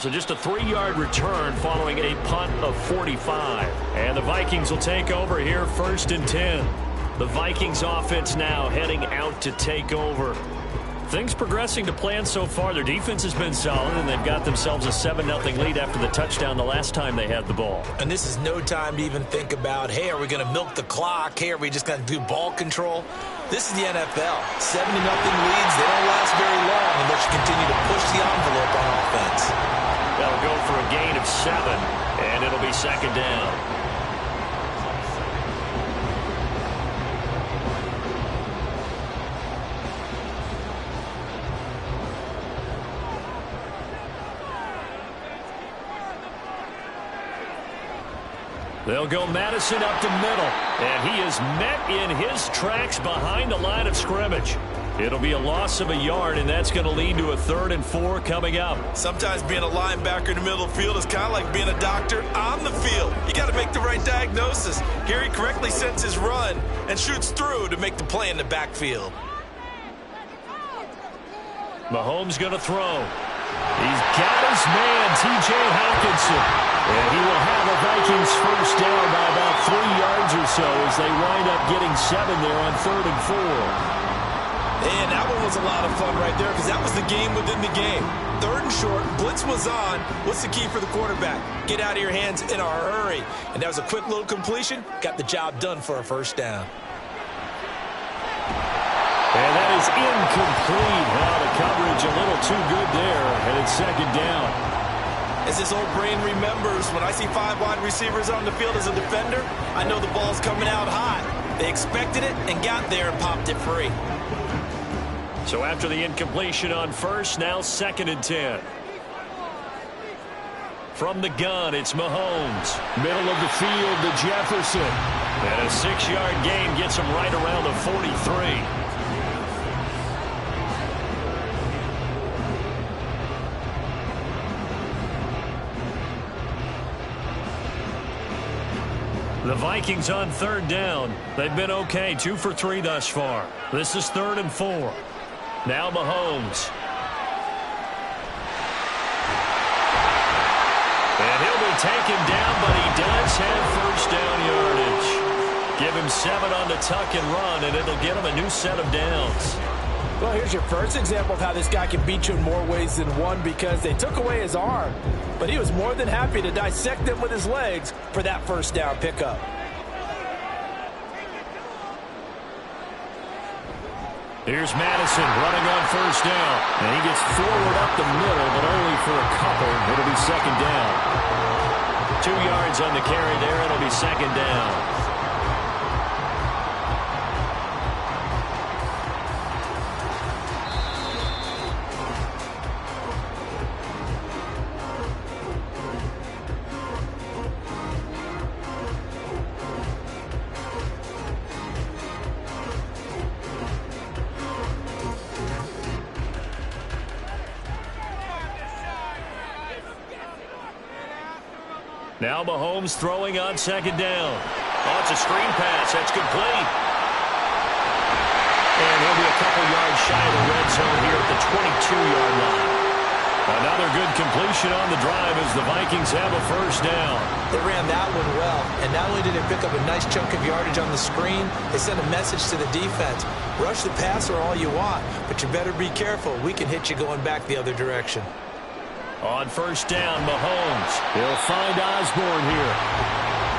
So just a 3-yard return following a punt of 45. And the Vikings will take over here 1st and 10. The Vikings offense now heading out to take over. Things progressing to plan so far. Their defense has been solid, and they've got themselves a 7-0 lead after the touchdown the last time they had the ball. And this is no time to even think about, hey, are we going to milk the clock? Hey, are we just going to do ball control? This is the NFL. 7-0 leads, they don't last very long unless you continue to push the envelope on offense. They'll go for a gain of 7, and it'll be 2nd down. They'll go Madison up the middle, and he is met in his tracks behind the line of scrimmage. It'll be a loss of a yard, and that's going to lead to a 3rd and 4 coming up. Sometimes being a linebacker in the middle of the field is kind of like being a doctor on the field. You got to make the right diagnosis. Here he correctly sets his run and shoots through to make the play in the backfield. Mahomes going to throw. He's got his man, T.J. Hawkinson. And he will have a Vikings first down by about 3 yards or so as they wind up getting 7 there on 3rd and 4. And that one was a lot of fun right there because that was the game within the game. 3rd and short, blitz was on. What's the key for the quarterback? Get out of your hands in a hurry. And that was a quick little completion. Got the job done for a first down. And that is incomplete. Well, the coverage a little too good there, and it's 2nd down. As this old brain remembers, when I see 5 wide receivers on the field as a defender, I know the ball's coming out hot. They expected it and got there and popped it free. So after the incompletion on first, now 2nd and 10. From the gun, it's Mahomes. Middle of the field to Jefferson. And a 6-yard gain gets him right around the 43. The Vikings on 3rd down. They've been okay, 2 for 3 thus far. This is 3rd and 4. Now Mahomes. And he'll be taken down, but he does have first down yardage. Give him 7 on the tuck and run, and it'll get him a new set of downs. Well, here's your first example of how this guy can beat you in more ways than one because they took away his arm. But he was more than happy to dissect them with his legs for that first down pickup. Here's Madison running on first down. And he gets forward up the middle, but only for a couple. It'll be 2nd down. 2 yards on the carry there. It'll be 2nd down. Now Mahomes throwing on 2nd down. Oh, it's a screen pass. That's complete. And he'll be a couple yards shy of the red zone here at the 22-yard line. Another good completion on the drive as the Vikings have a first down. They ran that one well, and not only did they pick up a nice chunk of yardage on the screen, they sent a message to the defense. Rush the passer all you want, but you better be careful. We can hit you going back the other direction. On first down, Mahomes. He'll find Osborne here.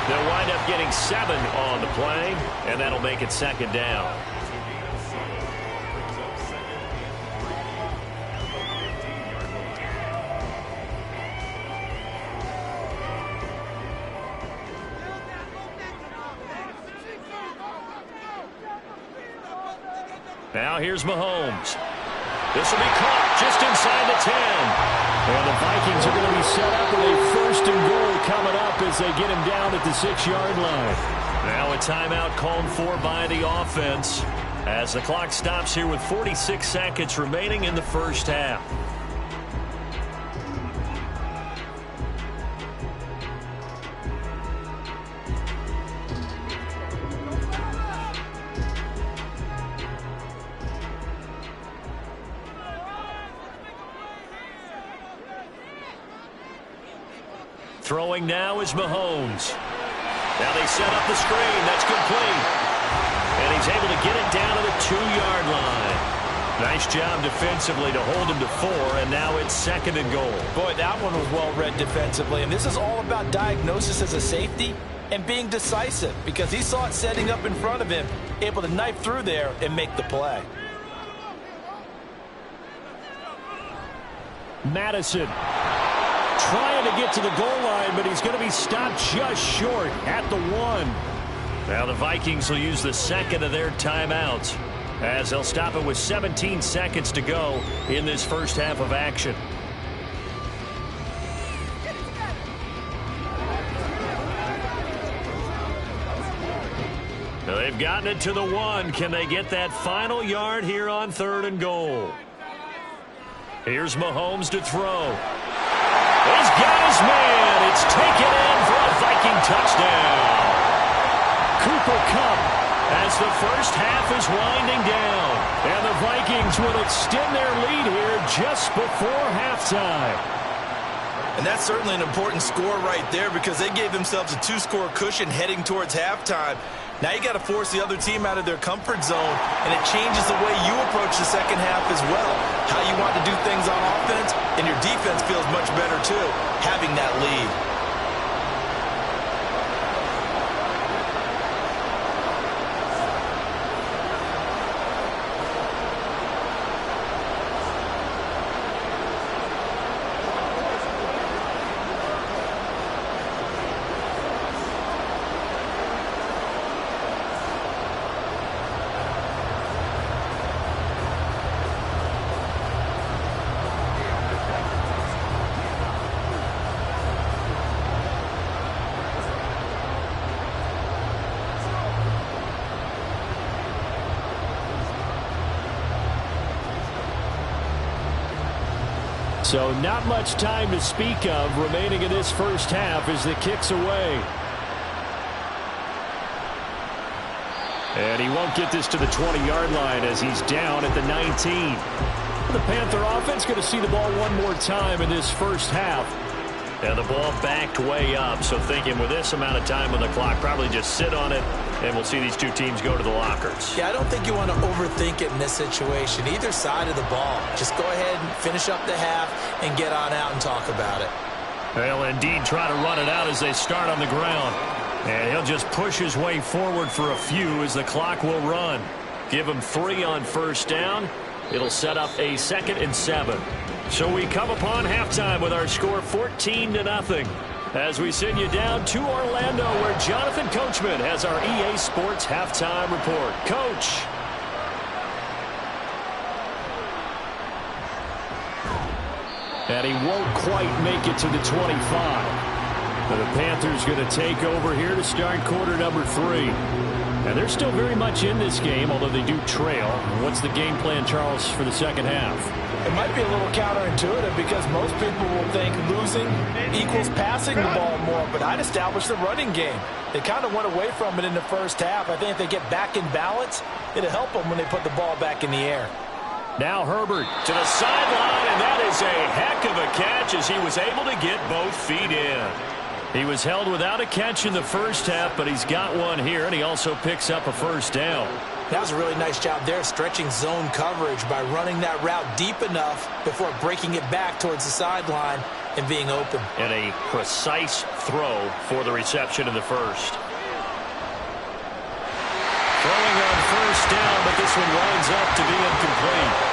They'll wind up getting 7 on the play, and that'll make it 2nd down. Now here's Mahomes. This will be caught just inside the 10. And the Vikings are going to be set up with a 1st and goal coming up as they get him down at the 6-yard line. Now a timeout called for by the offense as the clock stops here with 46 seconds remaining in the first half. Throwing now is Mahomes. Now they set up the screen. That's complete. And he's able to get it down to the 2-yard line. Nice job defensively to hold him to 4, and now it's 2nd and goal. Boy, that one was well read defensively, and this is all about diagnosis as a safety and being decisive because he saw it setting up in front of him, able to knife through there and make the play. Madison trying to get to the goal line, but he's going to be stopped just short at the 1. Now the Vikings will use the 2nd of their timeouts as they'll stop it with 17 seconds to go in this first half of action. Now they've gotten it to the 1. Can they get that final yard here on 3rd and goal? Here's Mahomes to throw. He's got his man. It's taken in for a Viking touchdown. Cooper Kupp as the first half is winding down. And the Vikings will extend their lead here just before halftime. And that's certainly an important score right there because they gave themselves a 2-score cushion heading towards halftime. Now you got to force the other team out of their comfort zone, and it changes the way you approach the second half as well. How you want to do things on offense, and your defense feels much better too, having that lead. So not much time to speak of remaining in this first half as the kick's away. And he won't get this to the 20-yard line as he's down at the 19. The Panther offense going to see the ball one more time in this first half. And the ball backed way up, so thinking with this amount of time on the clock, probably just sit on it, and we'll see these two teams go to the lockers. Yeah, I don't think you want to overthink it in this situation. Either side of the ball. Just go ahead and finish up the half and get on out and talk about it. They'll indeed try to run it out as they start on the ground. And he'll just push his way forward for a few as the clock will run. Give him 3 on first down. It'll set up a 2nd and 7. So we come upon halftime with our score 14-0. As we send you down to Orlando where Jonathan Coachman has our EA Sports halftime report. Coach. And he won't quite make it to the 25. But the Panthers going to take over here to start quarter number 3. And they're still very much in this game, although they do trail. What's the game plan, Charles, for the second half? It might be a little counterintuitive because most people will think losing equals passing the ball more, but I'd establish the running game. They kind of went away from it in the first half. I think if they get back in balance, it'll help them when they put the ball back in the air. Now Herbert to the sideline, and that is a heck of a catch as he was able to get both feet in. He was held without a catch in the first half, but he's got one here, and he also picks up a first down. That was a really nice job there, stretching zone coverage by running that route deep enough before breaking it back towards the sideline and being open. And a precise throw for the reception in the first. Throwing on first down, but this one winds up to be incomplete.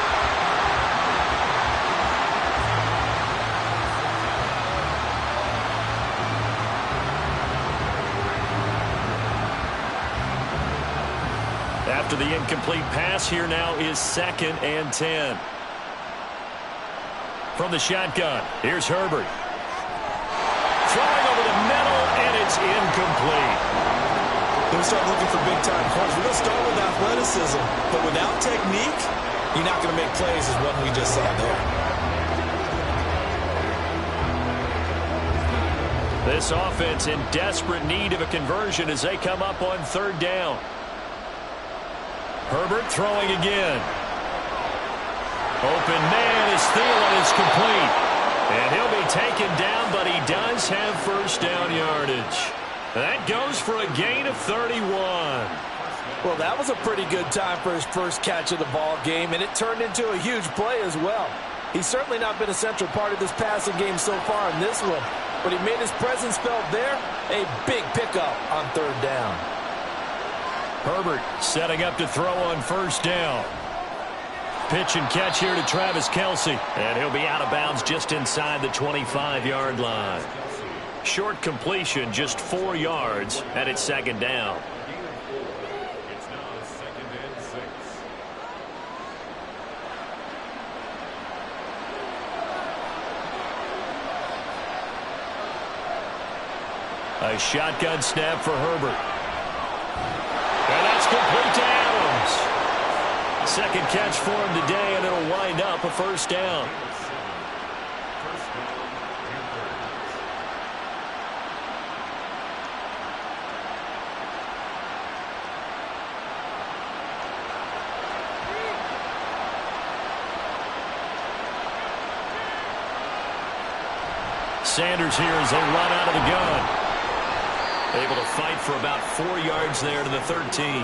After the incomplete pass, here now is 2nd and 10. From the shotgun, here's Herbert. Throwing over the middle, and it's incomplete. We'll start looking for big-time plays. We're going to start with athleticism, but without technique, you're not going to make plays as what we just saw there. This offense in desperate need of a conversion as they come up on 3rd down. Herbert throwing again. Open man is Thielen is complete. And he'll be taken down, but he does have first down yardage. That goes for a gain of 31. Well, that was a pretty good time for his first catch of the ball game, and it turned into a huge play as well. He's certainly not been a central part of this passing game so far in this one, but he made his presence felt there. A big pickup on third down. Herbert setting up to throw on first down. Pitch and catch here to Travis Kelce, and he'll be out of bounds just inside the 25-yard line. Short completion, just 4 yards, and it's second down. A shotgun snap for Herbert. And that's complete to Adams. Second catch for him today, and it'll wind up a first down. Sanders here as they run out of the gun. Able to fight for about 4 yards there to the 13.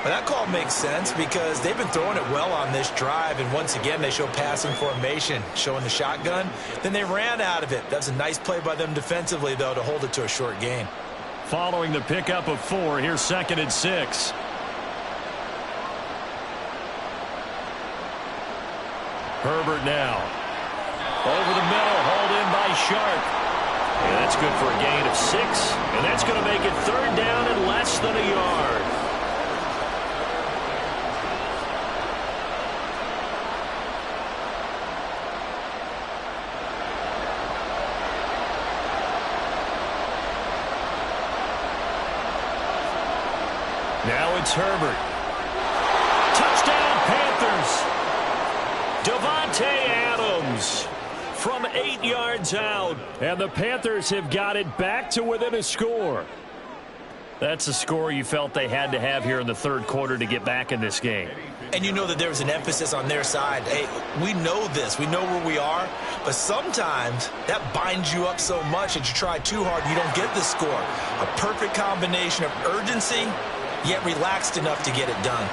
Well, that call makes sense because they've been throwing it well on this drive, and once again they show passing formation, showing the shotgun. Then they ran out of it. That's a nice play by them defensively, though, to hold it to a short gain. Following the pickup of 4, here's 2nd and 6. Herbert now. Over the middle, hauled in by Sharp. And that's good for a gain of 6. And that's going to make it third down and less than a yard. Now it's Herbert. Touchdown, Panthers. Davante Adams from 8 yards out. And the Panthers have got it back to within a score. That's a score you felt they had to have here in the third quarter to get back in this game. And you know that there was an emphasis on their side. Hey, we know this. We know where we are. But sometimes that binds you up so much that you try too hard and you don't get the score. A perfect combination of urgency, yet relaxed enough to get it done.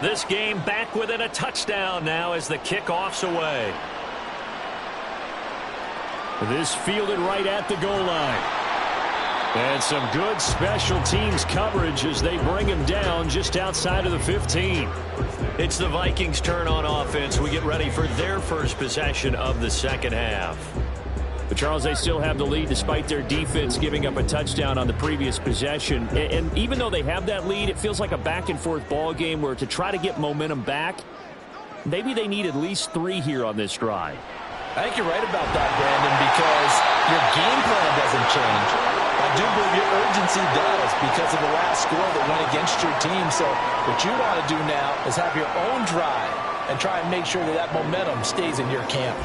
This game back within a touchdown now as the kickoff's away. This fielded right at the goal line. And some good special teams coverage as they bring him down just outside of the 15. It's the Vikings' turn on offense. We get ready for their first possession of the second half. But, Charles, they still have the lead despite their defense giving up a touchdown on the previous possession. And even though they have that lead, it feels like a back-and-forth ball game where to try to get momentum back, maybe they need at least 3 here on this drive. I think you're right about that, Brandon, because your game plan doesn't change. I do believe your urgency does because of the last score that went against your team. So what you want to do now is have your own drive and try and make sure that that momentum stays in your camp.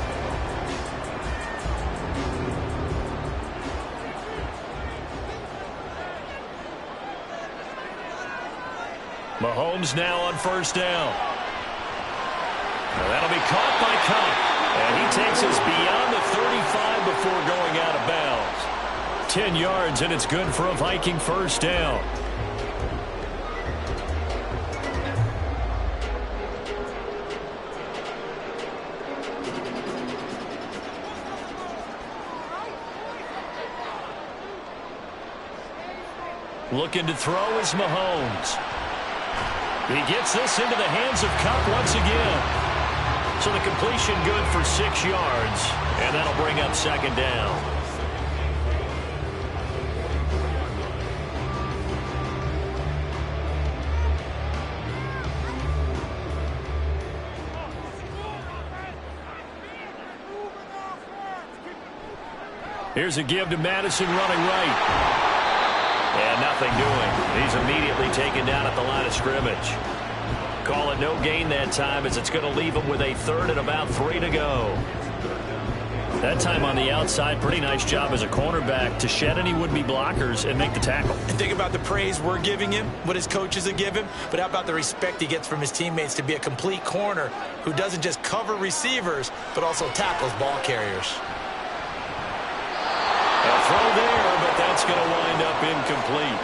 Mahomes now on first down. That'll be caught by Cobb. And he takes us beyond the 35 before going out of bounds. 10 yards, and it's good for a Viking first down. Looking to throw is Mahomes. He gets this into the hands of Kupp once again. So the completion good for 6 yards, and that'll bring up second down. Here's a give to Madison running right. And nothing doing. He's immediately taken down at the line of scrimmage. Call it no gain that time as it's going to leave him with a third and about 3 to go. That time on the outside, pretty nice job as a cornerback to shed any would-be blockers and make the tackle. And think about the praise we're giving him, what his coaches have given him, but how about the respect he gets from his teammates to be a complete corner who doesn't just cover receivers, but also tackles ball carriers. A throw there, but that's going to wind up incomplete.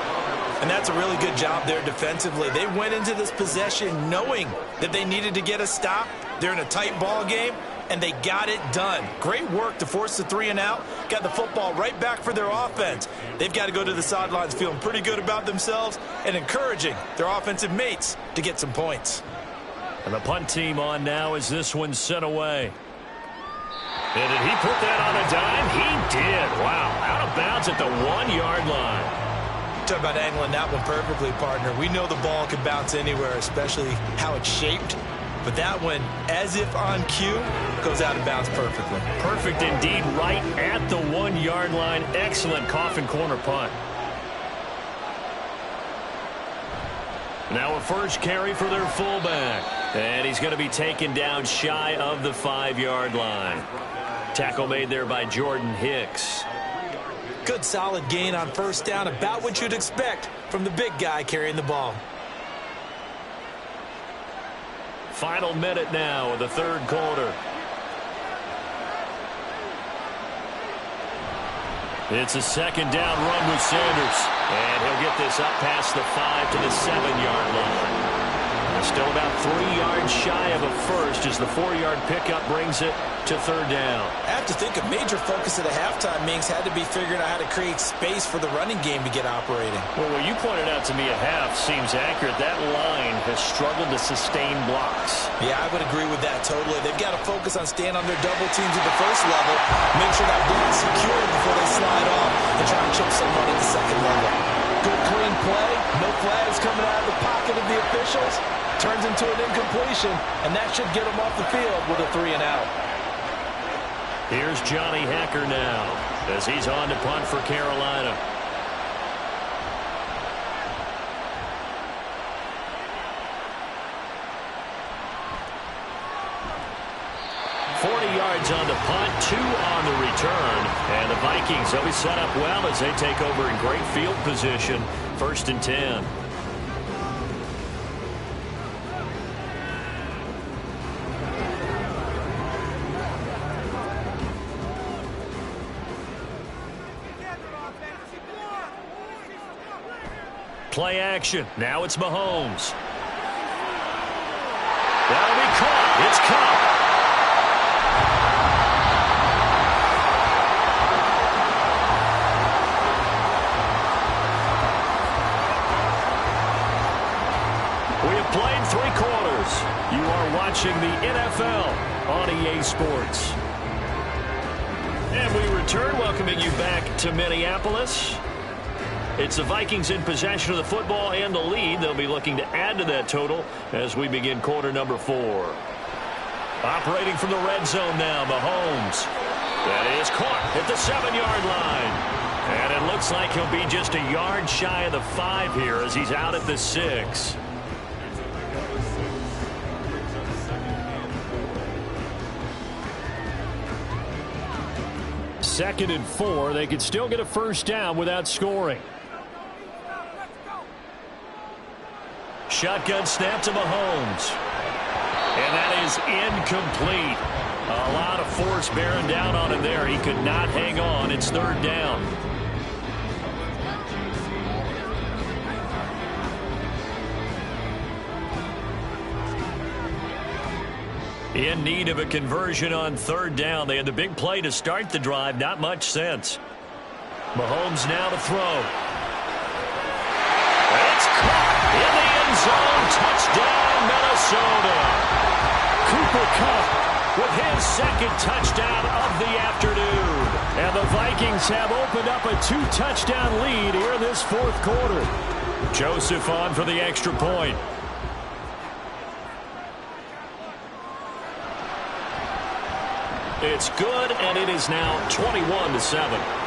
And that's a really good job there defensively. They went into this possession knowing that they needed to get a stop. They're in a tight ball game, and they got it done. Great work to force the 3 and out. Got the football right back for their offense. They've got to go to the sidelines feeling pretty good about themselves and encouraging their offensive mates to get some points. And the punt team on now as this one's sent away. And did he put that on a dime? He did. Wow. Out of bounds at the 1-yard line. Talk about angling that one perfectly, partner. We know the ball can bounce anywhere, especially how it's shaped. But that one, as if on cue, goes out of bounds perfectly. Perfect indeed, right at the 1-yard line. Excellent coffin corner punt. Now a first carry for their fullback. And he's going to be taken down shy of the 5-yard line. Tackle made there by Jordan Hicks. Good solid gain on first down, about what you'd expect from the big guy carrying the ball. Final minute now of the third quarter. It's a second down run with Sanders. And he'll get this up past the 5 to the 7-yard line. Still about 3 yards shy of a first as the 4-yard pickup brings it to third down. I have to think a major focus at the halftime means had to be figuring out how to create space for the running game to get operating. Well, what you pointed out to me at half seems accurate. That line has struggled to sustain blocks. Yeah, I would agree with that totally. They've got to focus on staying on their double teams at the first level, make sure that block's secured before they slide off and try to chip someone at the second level. Good clean play, no flags coming out of the pocket of the officials. Turns into an incompletion, and that should get him off the field with a 3 and out. Here's Johnny Hacker now as he's on to punt for Carolina. Yards on the punt, 2 on the return. And the Vikings always set up well as they take over in great field position. 1st and 10. Play action. Now it's Mahomes. That'll be caught. It's caught. We have played 3 quarters. You are watching the NFL on EA Sports. And we return, welcoming you back to Minneapolis. It's the Vikings in possession of the football and the lead. They'll be looking to add to that total as we begin quarter number 4. Operating from the red zone now, Mahomes. That is caught at the 7-yard line. And it looks like he'll be just a yard shy of the 5 here as he's out at the 6. Second and 4. They could still get a first down without scoring. Shotgun snap to Mahomes. And that is incomplete. A lot of force bearing down on him there. He could not hang on. It's 3rd down. In need of a conversion on 3rd down. They had the big play to start the drive. Not much sense. Mahomes now to throw. It's caught in the end zone. Touchdown, Minnesota. Cooper Kupp with his 2nd touchdown of the afternoon. And the Vikings have opened up a 2-touchdown lead here in this 4th quarter. Joseph on for the extra point. It's good, and it is now 21-7.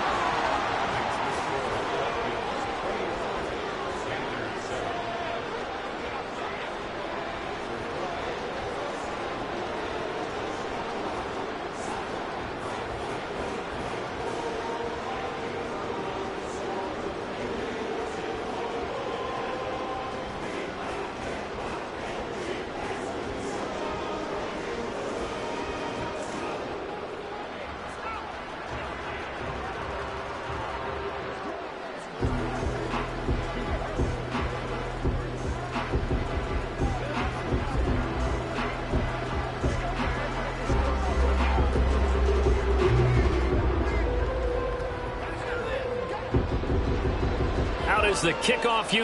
Out is the kickoff unit.